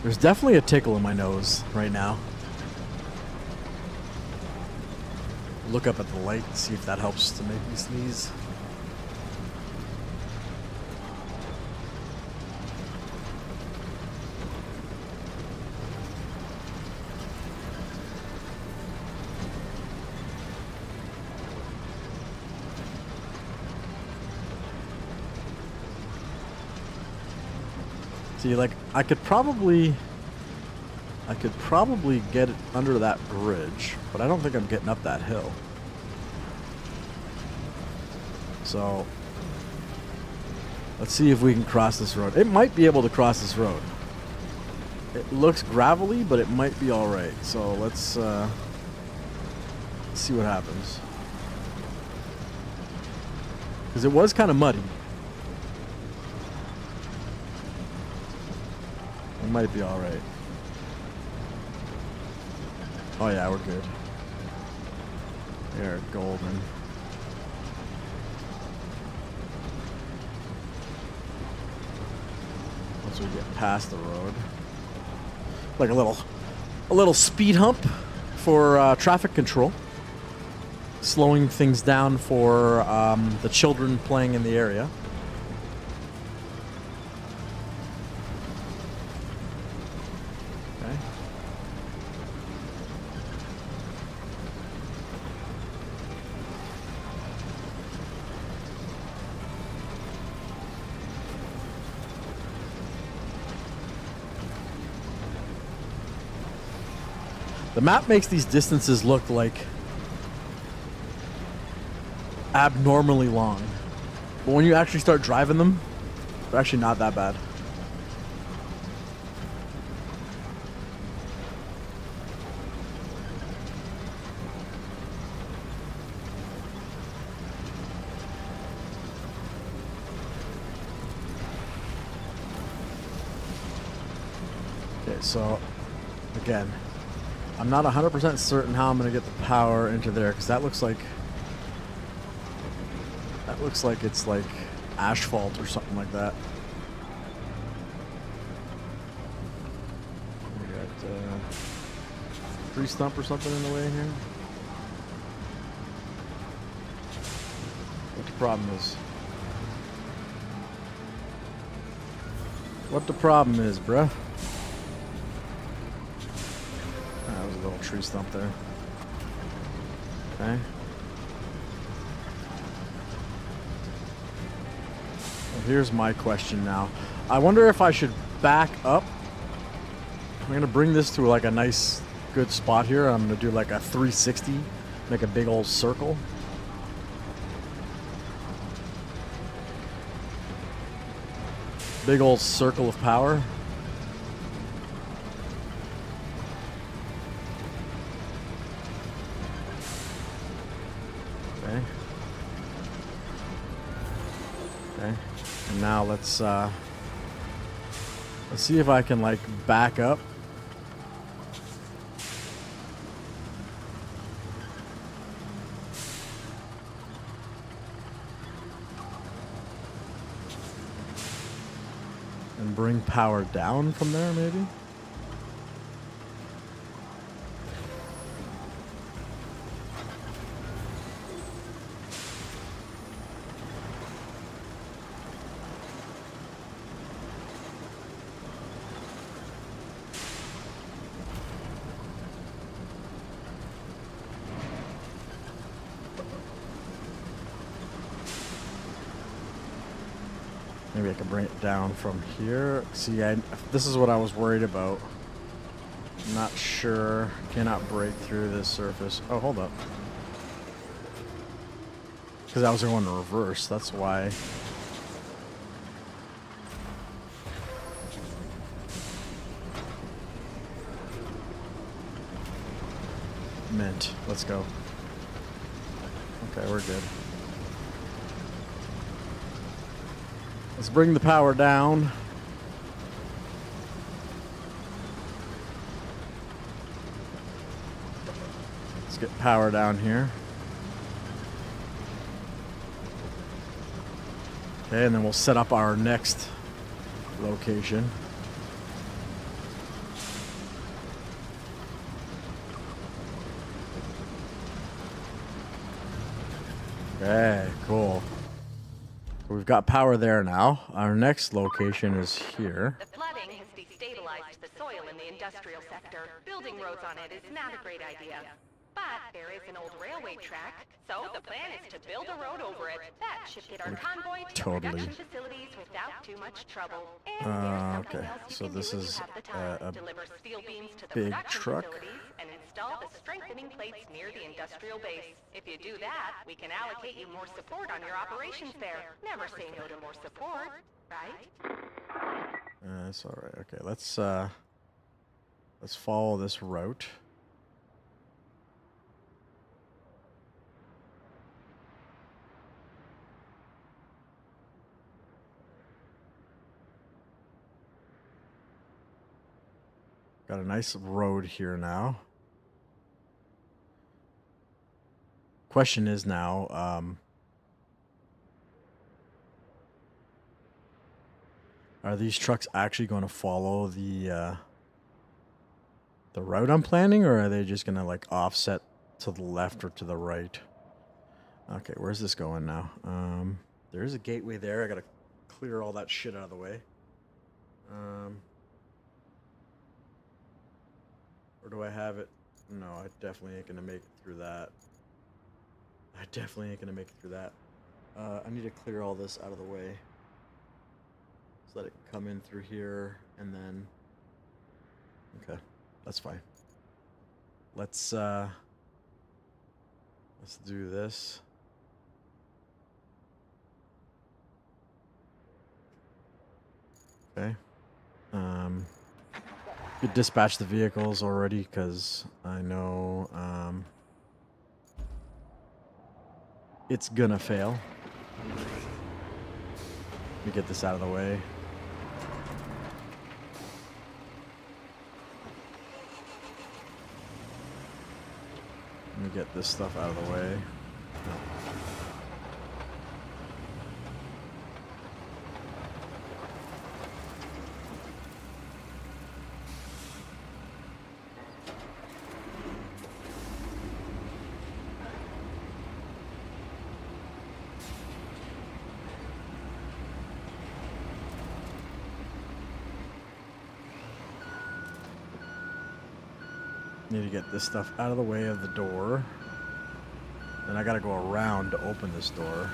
There's definitely a tickle in my nose right now. Look up at the light and see if that helps to make me sneeze. See, like, I could probably get it under that bridge, but I don't think I'm getting up that hill. So, let's see if we can cross this road. It might be able to cross this road. It looks gravelly, but it might be alright. So, let's see what happens. Because it was kind of muddy. It might be alright. Oh yeah, we're good. We are golden. Once we get past the road. Like a little speed hump for traffic control. Slowing things down for the children playing in the area. The map makes these distances look like abnormally long. But when you actually start driving them, they're actually not that bad. Okay, so again, I'm not 100% certain how I'm going to get the power into there, because that looks like it's like asphalt or something like that. We got a tree stump or something in the way here. problem is. What the problem is, bruh. That was a little tree stump there. Okay. Well, here's my question now. I wonder if I should back up. I'm going to bring this to like a nice, good spot here. I'm going to do like a 360, make a big old circle. Big old circle of power. Okay. Okay. And now let's see if I can like back up. And bring power down from there, maybe? Maybe I can bring it down from here. See, this is what I was worried about. Not sure. Cannot break through this surface. Oh, hold up. Because I was going in reverse. That's why. Mint. Let's go. Okay, we're good. Let's bring the power down. Let's get power down here. Okay, and then we'll set up our next location. Okay, cool. We've got power there now. Our next location is here. The flooding has destabilized the soil in the industrial sector. Building roads on it is not a great idea. But there is an old railway track, so the plan is to build a road over it. That should get our convoy to production facilities without too much trouble. And there's something else you so can this do if is you have the time. a Deliver steel beams to the big production truck. facilities and install the strengthening plates near the industrial base. If you do that, we can allocate you more support on your operations there. Never say no to more support, right? That's all right. Okay, let's follow this route. Got a nice road here now. Question is now, are these trucks actually going to follow the route I'm planning, or are they just going to like offset to the left or to the right? Okay, where's this going now? There is a gateway there. I got to clear all that shit out of the way. Or do I have it? No, I definitely ain't gonna make it through that. I need to clear all this out of the way so that it can come in through here, and then... Okay, that's fine. Let's do this. Okay. Could dispatch the vehicles already, because I know it's gonna fail. Let me get this out of the way. Let me get this stuff out of the way. Need to get this stuff out of the way of the door. Then I gotta go around to open this door.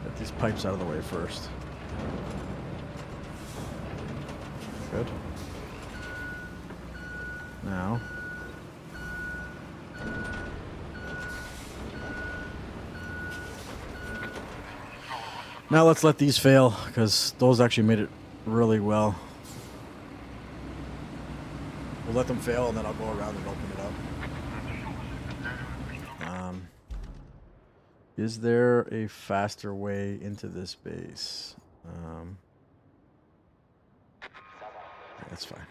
Get these pipes out of the way first. Good. Now. Now let's let these fail, because those actually made it really well. We'll let them fail, and then I'll go around and open it up. Is there a faster way into this base? That's fine.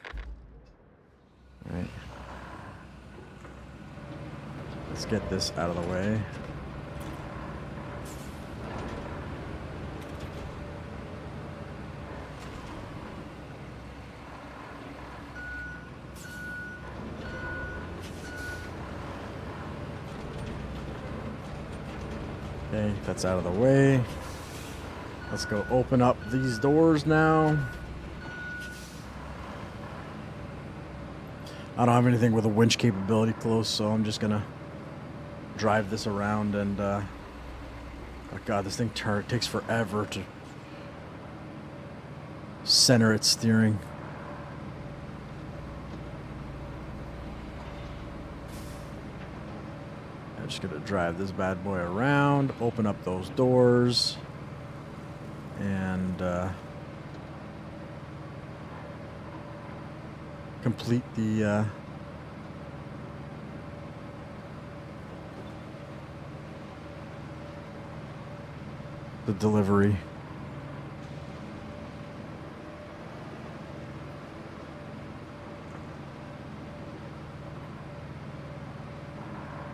All right. Let's get this out of the way. Okay, that's out of the way. Let's go open up these doors now. I don't have anything with a winch capability close, so I'm just gonna drive this around and oh god, this thing takes forever to center its steering. I'm just gonna drive this bad boy around, open up those doors, and complete the delivery.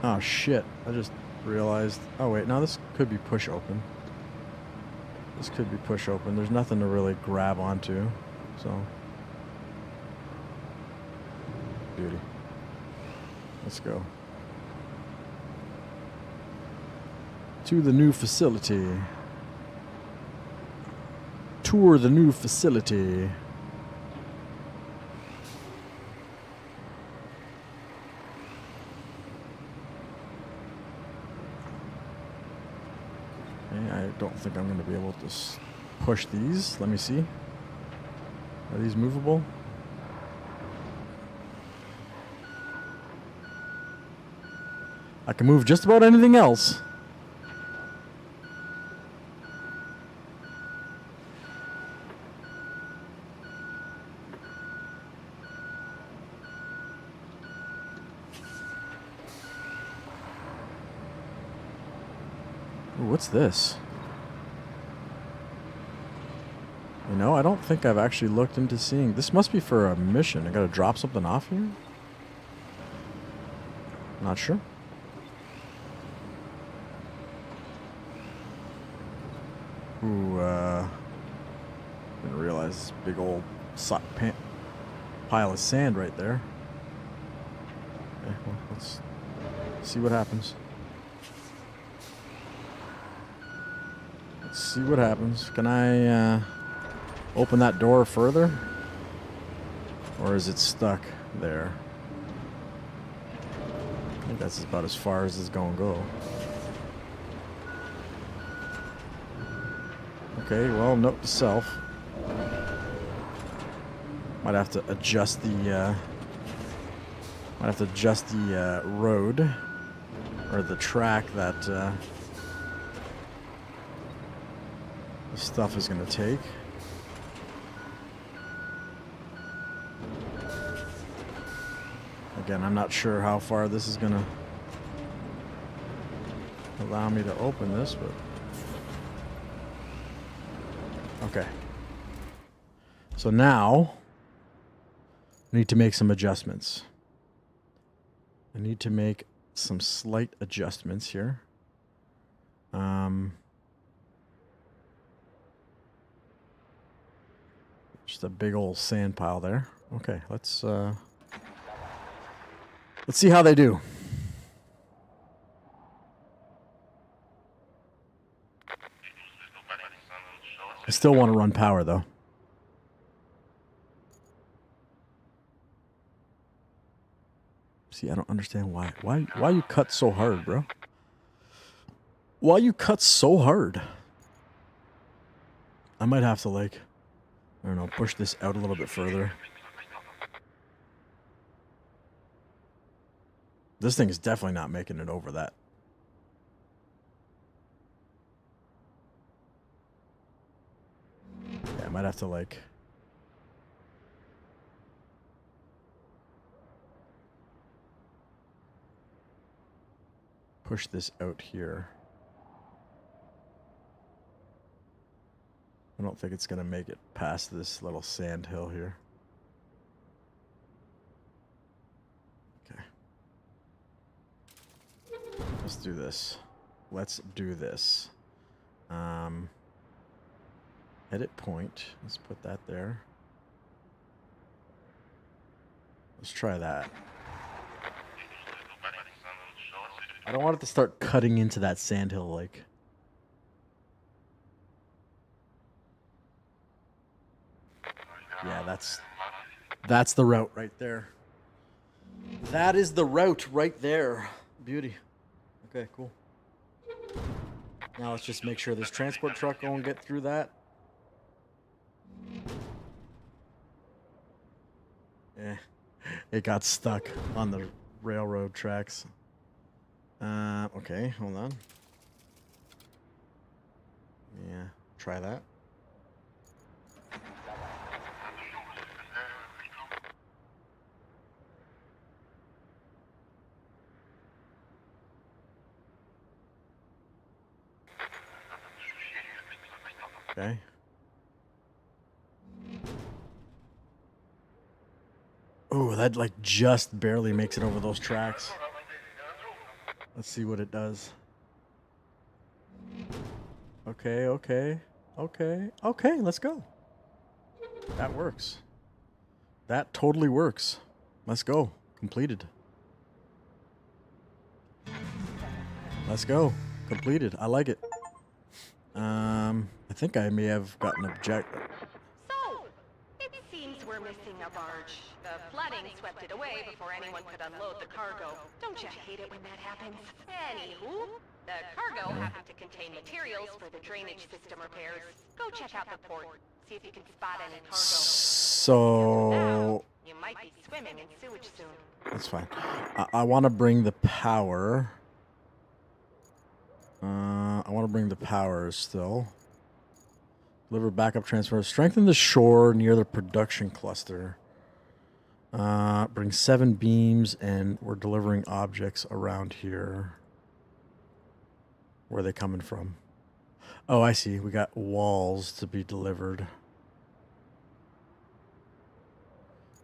Oh shit, I just realized. Oh wait, now this could be push open. This could be push open. There's nothing to really grab onto, so. Beauty. Let's go. To the new facility. Tour the new facility. Okay, I don't think I'm going to be able to push these. Let me see. Are these movable? I can move just about anything else. Ooh, what's this? You know, I don't think I've actually looked into seeing. This must be for a mission. I gotta drop something off here? Not sure. Ooh, didn't realize this big old pile of sand right there. Okay, well, let's see what happens. Let's see what happens. Can I open that door further? Or is it stuck there? I think that's about as far as it's gonna go. Okay, well, note to self. Might have to adjust the road or the track that the stuff is going to take. Again, I'm not sure how far this is gonna allow me to open this, but okay. So now I need to make some adjustments. I need to make some slight adjustments here. Just a big old sand pile there. Okay, let's see how they do. I still want to run power though. See, I don't understand why. Why you cut so hard, bro? Why you cut so hard? I might have to, like, I don't know, push this out a little bit further. This thing is definitely not making it over that. Yeah, I might have to, like, push this out here. I don't think it's going to make it past this little sand hill here. Okay. Let's do this. Let's do this. Edit point. Let's put that there. Let's try that. I don't want it to start cutting into that sandhill like. Yeah, that's the route right there. That is the route right there. Beauty. Okay, cool. Now let's just make sure this transport truck won't get through that. Yeah, it got stuck on the railroad tracks. Okay, hold on. Yeah, try that. Okay. Oh, that like just barely makes it over those tracks. Let's see what it does. Okay, okay, okay, okay, let's go. That works. That totally works. Let's go. Completed. Let's go. Completed. I like it. I think I may have gotten object. So, it seems we're missing a barge. The flooding swept it away before anyone could unload the cargo. Don't you hate it when that happens? Anywho, the cargo happened to contain materials for the drainage system repairs. Go check out the port. See if you can spot any cargo. So Now, you might be swimming in sewage soon. that's fine. I want to bring the power. I want to bring the power still. Deliver backup transfer. Strengthen the shore near the production cluster. Bring 7 beams, and we're delivering objects around here. Where are they coming from? Oh, I see. We got walls to be delivered.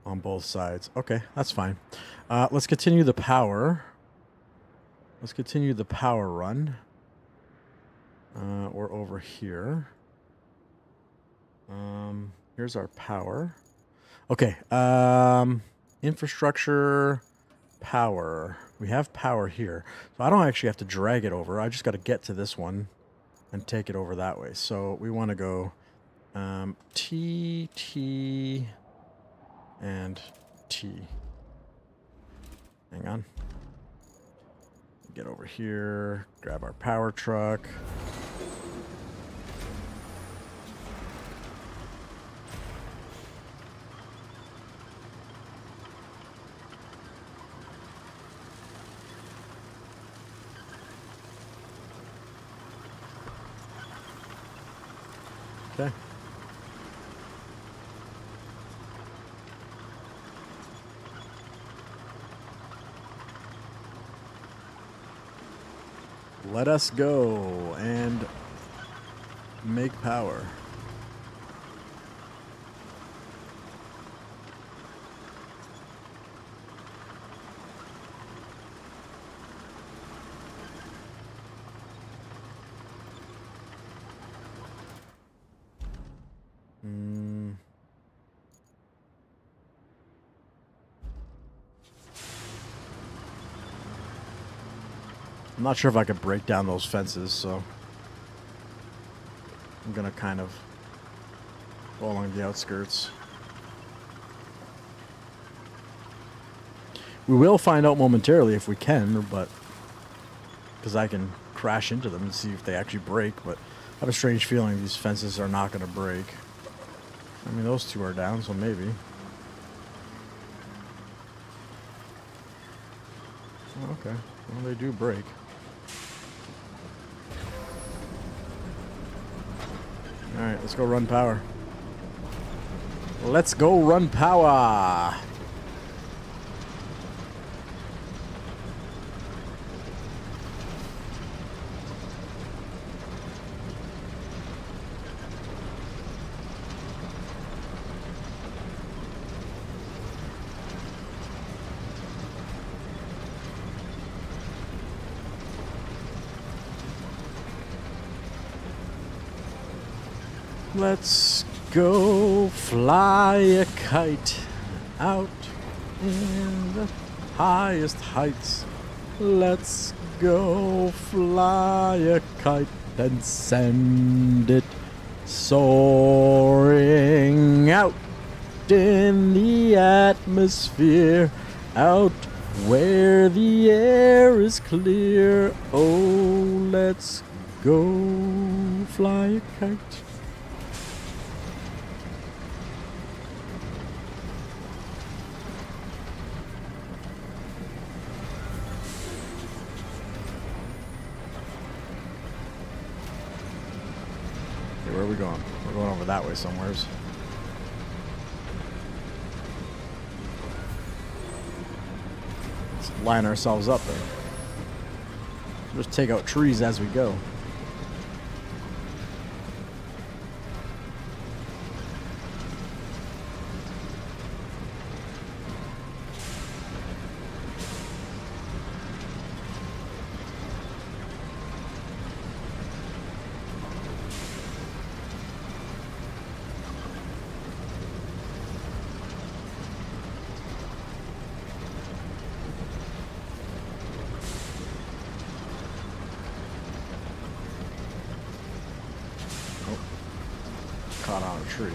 On both sides. Okay, that's fine. Let's continue the power. Let's continue the power run. We're over here. Here's our power. Okay. Infrastructure, power. We have power here. So I don't actually have to drag it over. I just got to get to this one and take it over that way. So we want to go T, T, and T. Hang on. Get over here. Grab our power truck. Okay. Let us go and make power. I'm not sure if I could break down those fences, so I'm gonna kind of go along the outskirts. We will find out momentarily if we can, but because I can crash into them and see if they actually break, but I have a strange feeling these fences are not going to break. I mean, those two are down, so maybe. Oh, okay, well, they do break. Alright, let's go run power. Let's go run power! Let's go fly a kite out in the highest heights. Let's go fly a kite and send it soaring out in the atmosphere, out where the air is clear. Oh, let's go fly a kite. Where are we going? We're going over that way somewheres. Let's line ourselves up there. Just take out trees as we go. Caught on a tree.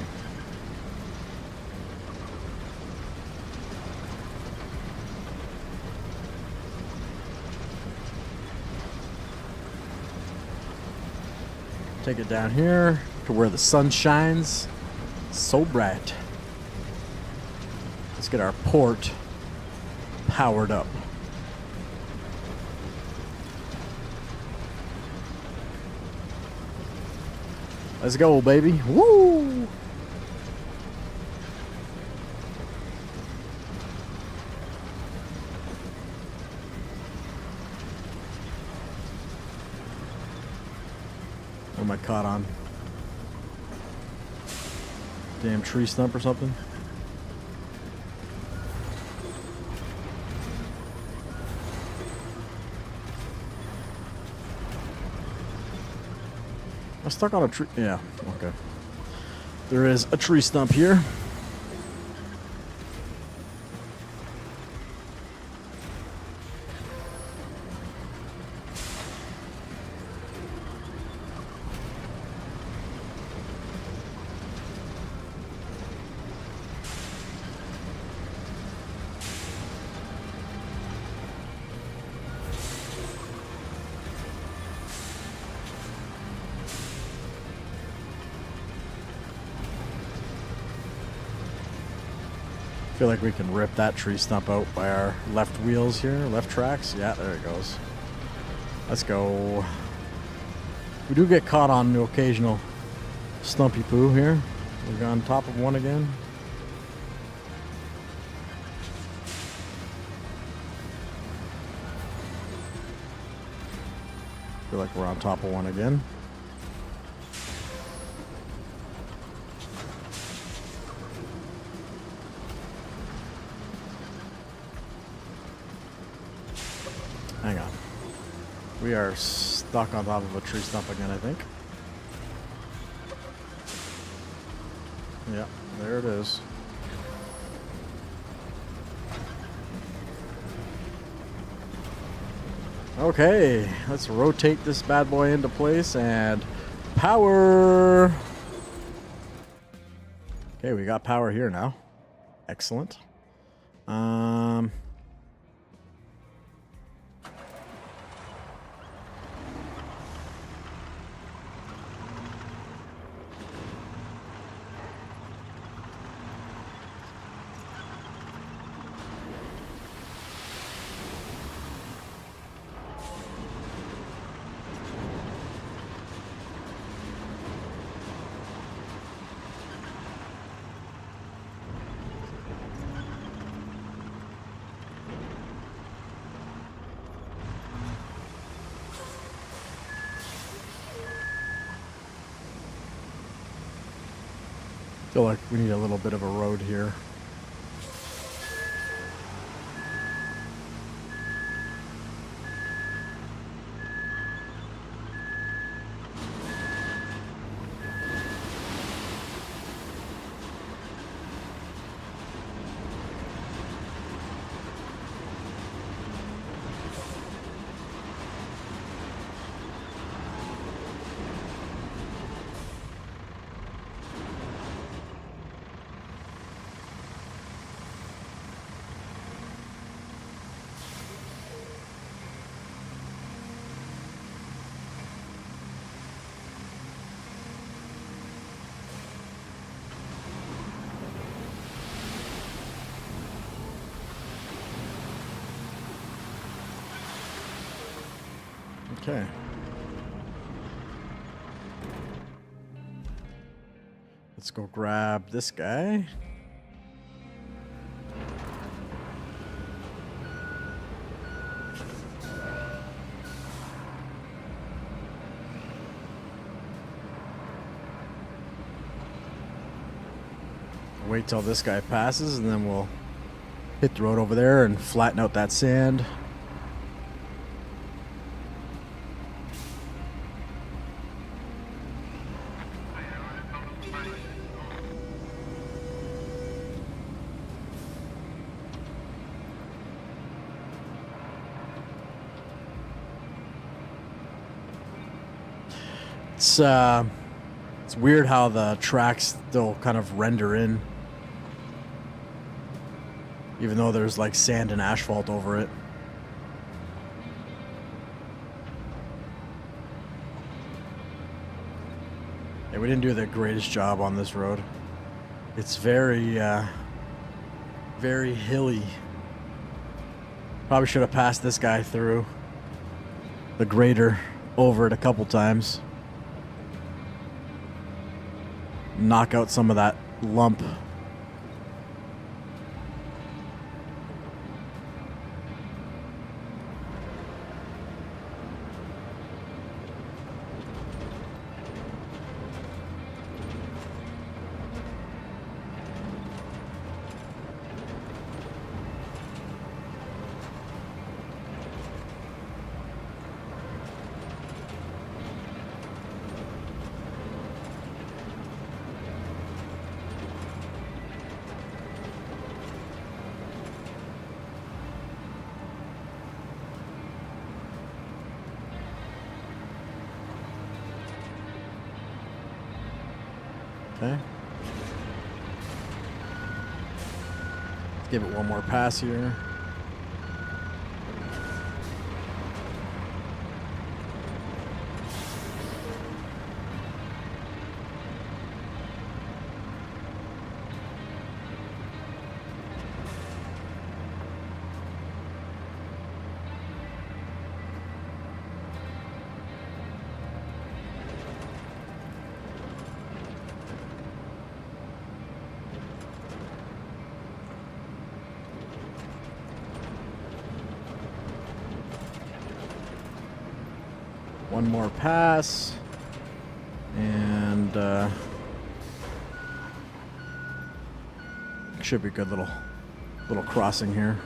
Take it down here to where the sun shines so bright. Let's get our port powered up. Let's go, baby. Woo! What am I caught on? Damn tree stump or something? I'm stuck on a tree. Yeah, okay. There is a tree stump here. I feel like we can rip that tree stump out by our left wheels here, left tracks. Yeah, there it goes. Let's go. We do get caught on the occasional stumpy poo here. We're on top of one again. Feel like we're on top of one again. Hang on. We are stuck on top of a tree stump again, I think. Yeah, there it is. Okay, let's rotate this bad boy into place and power. Okay, we got power here now. Excellent. Feel like we need a little bit of a road here. Okay. Let's go grab this guy. Wait till this guy passes and then we'll hit the road over there and flatten out that sand. It's weird how the tracks still kind of render in, even though there's like sand and asphalt over it. Yeah, we didn't do the greatest job on this road. It's very hilly. Probably should have passed this guy through the grader over it a couple times. Knock out some of that lump. Okay. Let's give it one more pass here. one more pass. And should be a good little crossing here.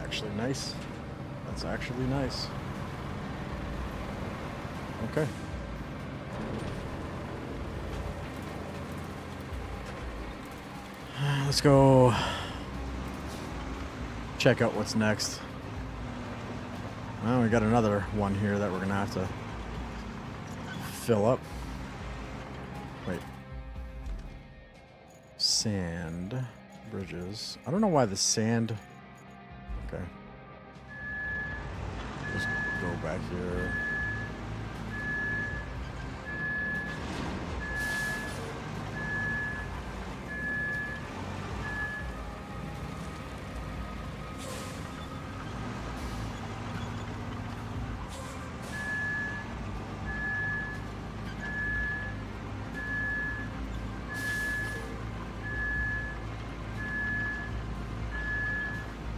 Actually nice. That's actually nice. Okay. Let's go check out what's next. Well, we got another one here that we're gonna have to fill up. Wait. Sand. Bridges. I don't know why the sand... Okay. Just go back here.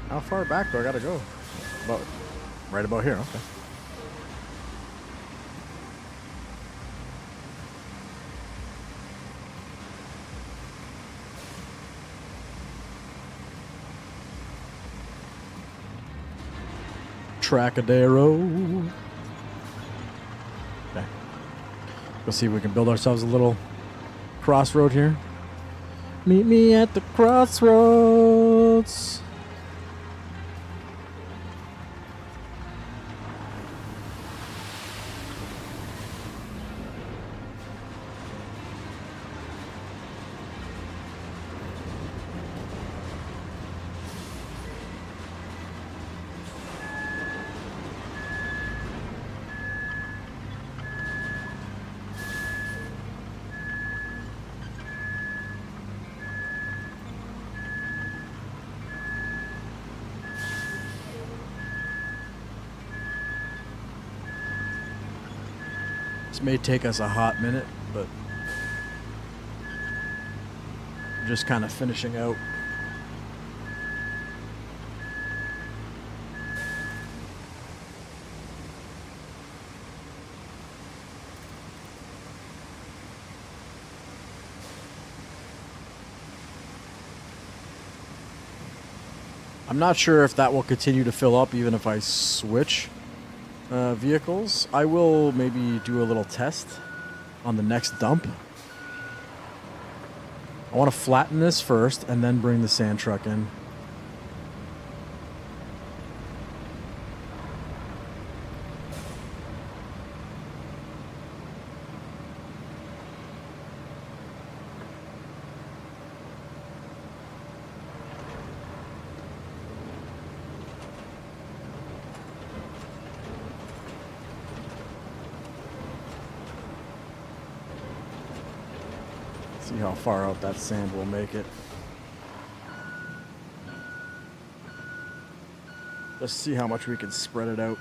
How far back do I gotta go? Right about here, okay. Tracadero. Okay. Let's see if we can build ourselves a little crossroad here. Meet me at the crossroads. This may take us a hot minute, but we're just kind of finishing out. I'm not sure if that will continue to fill up even if I switch vehicles. I will maybe do a little test on the next dump. I want to flatten this first and then bring the sand truck in. See how far out that sand will make it. Let's see how much we can spread it out.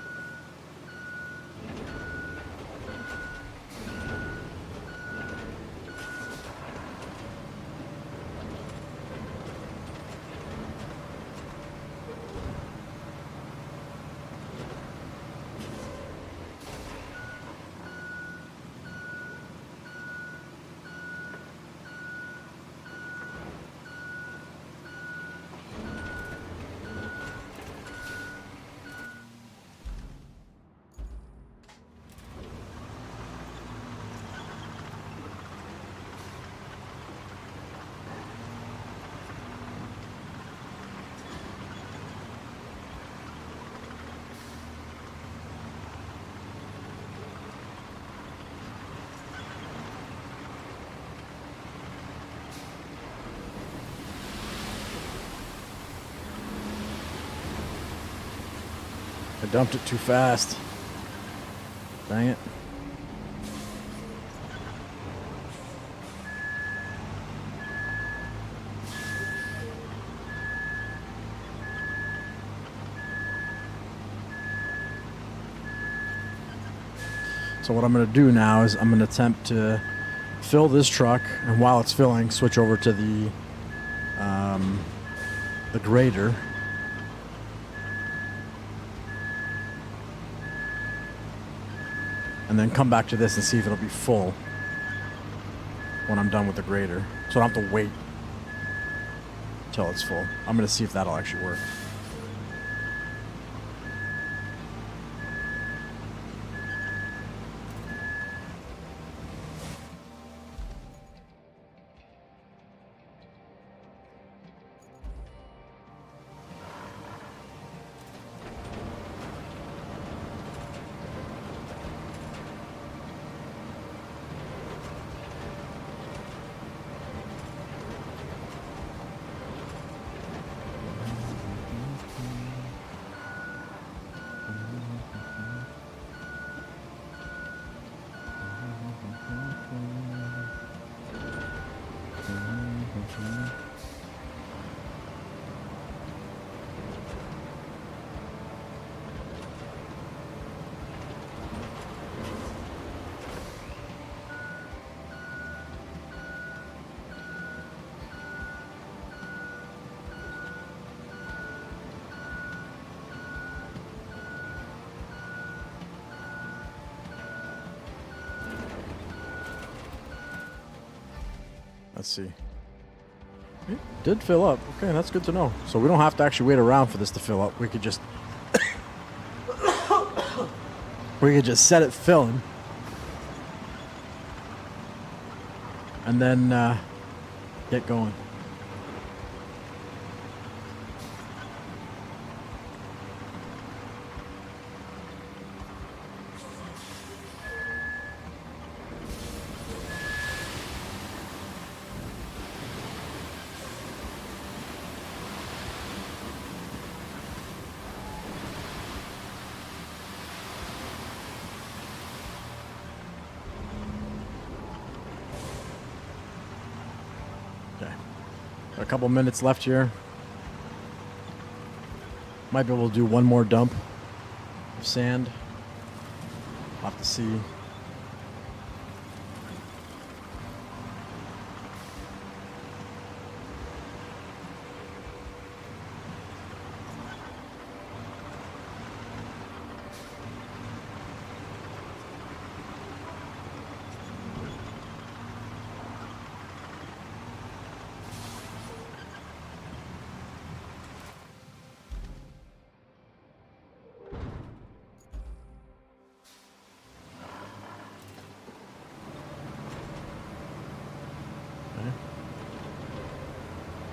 I dumped it too fast. Dang it. So what I'm going to do now is I'm going to attempt to fill this truck, and while it's filling, switch over to the grader. And then come back to this and see if it'll be full when I'm done with the grader. So I don't have to wait until it's full. I'm going to see if that'll actually work. Let's see. It did fill up. Okay, that's good to know. So we don't have to actually wait around for this to fill up. We could just set it filling, and then get going. A couple minutes left here. Might be able to do one more dump of sand. I'll have to see.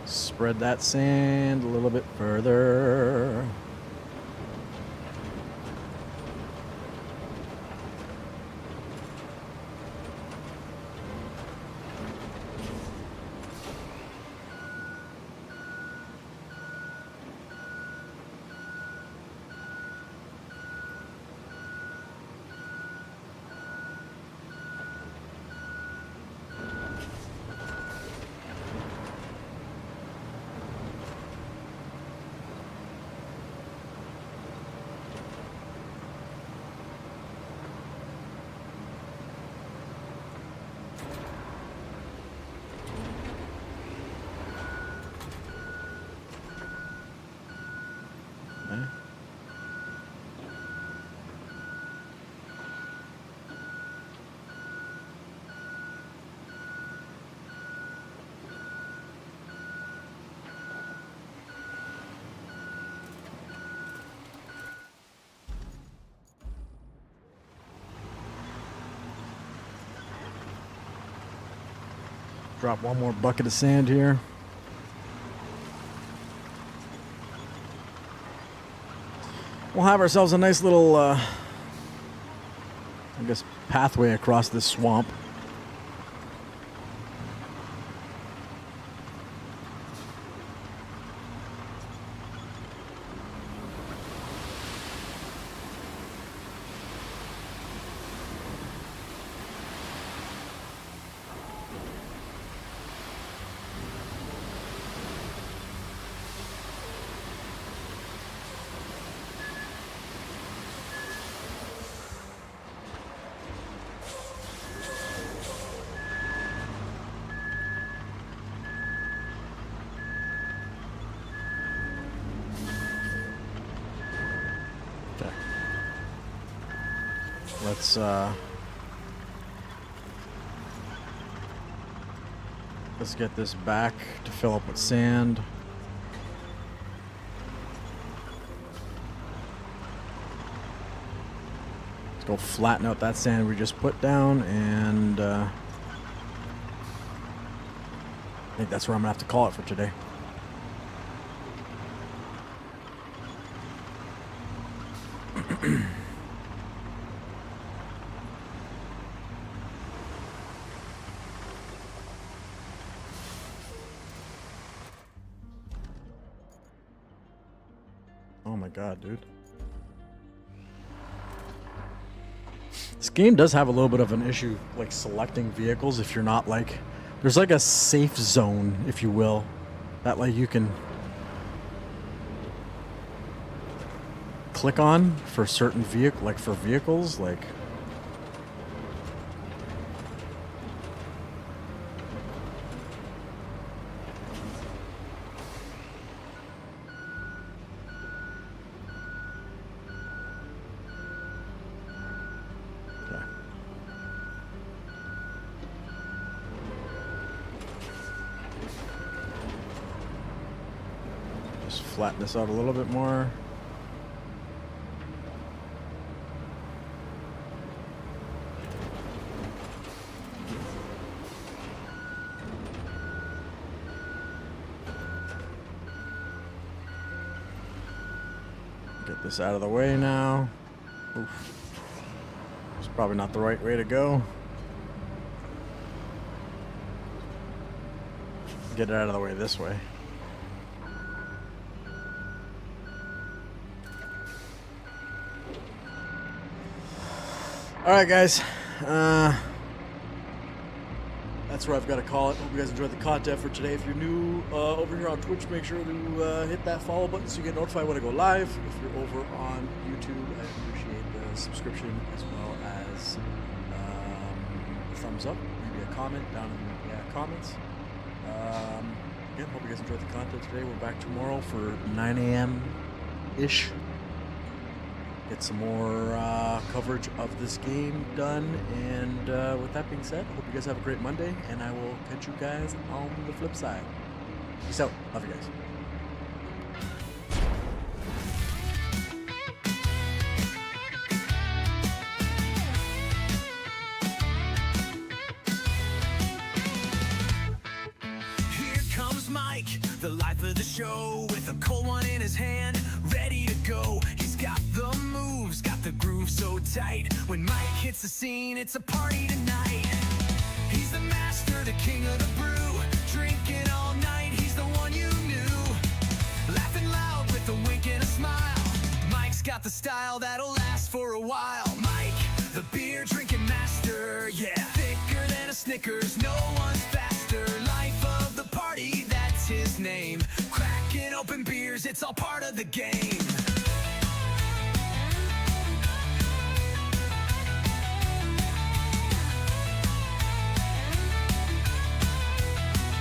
Spread that sand a little bit further. Drop one more bucket of sand here. We'll have ourselves a nice little, I guess, pathway across this swamp. let's get this back to fill up with sand. Let's go flatten out that sand we just put down, and I think that's where I'm gonna have to call it for today. Oh my god, dude. This game does have a little bit of an issue, like, selecting vehicles if you're not, like... There's, like, a safe zone, if you will, that, like, you can click on for certain vehicle, like, for vehicles, like... Just flatten this out a little bit more. Get this out of the way now. Oof. It's probably not the right way to go. Get it out of the way this way. Alright guys, that's where I've got to call it. Hope you guys enjoyed the content for today. If you're new over here on Twitch, make sure to hit that follow button so you get notified when I go live. If you're over on YouTube, I appreciate the subscription as well as a thumbs up, maybe a comment down in the comments. Again, hope you guys enjoyed the content today. We're back tomorrow for 9 a.m.-ish. Get some more coverage of this game done, and with that being said, hope you guys have a great Monday, and I will catch you guys on the flip side. Peace out. Love you guys. Here comes Mike, the life of the show, with a cold one in his hand, ready to go. He's got the moves, got the groove so tight. When Mike hits the scene, it's a party tonight. He's the master, the king of the brew, drinking all night, he's the one you knew. Laughing loud with a wink and a smile. Mike's got the style that'll last for a while. Mike, the beer drinking master, yeah. Thicker than a Snickers, no one's faster. Life of the party, that's his name. Cracking open beers, it's all part of the game.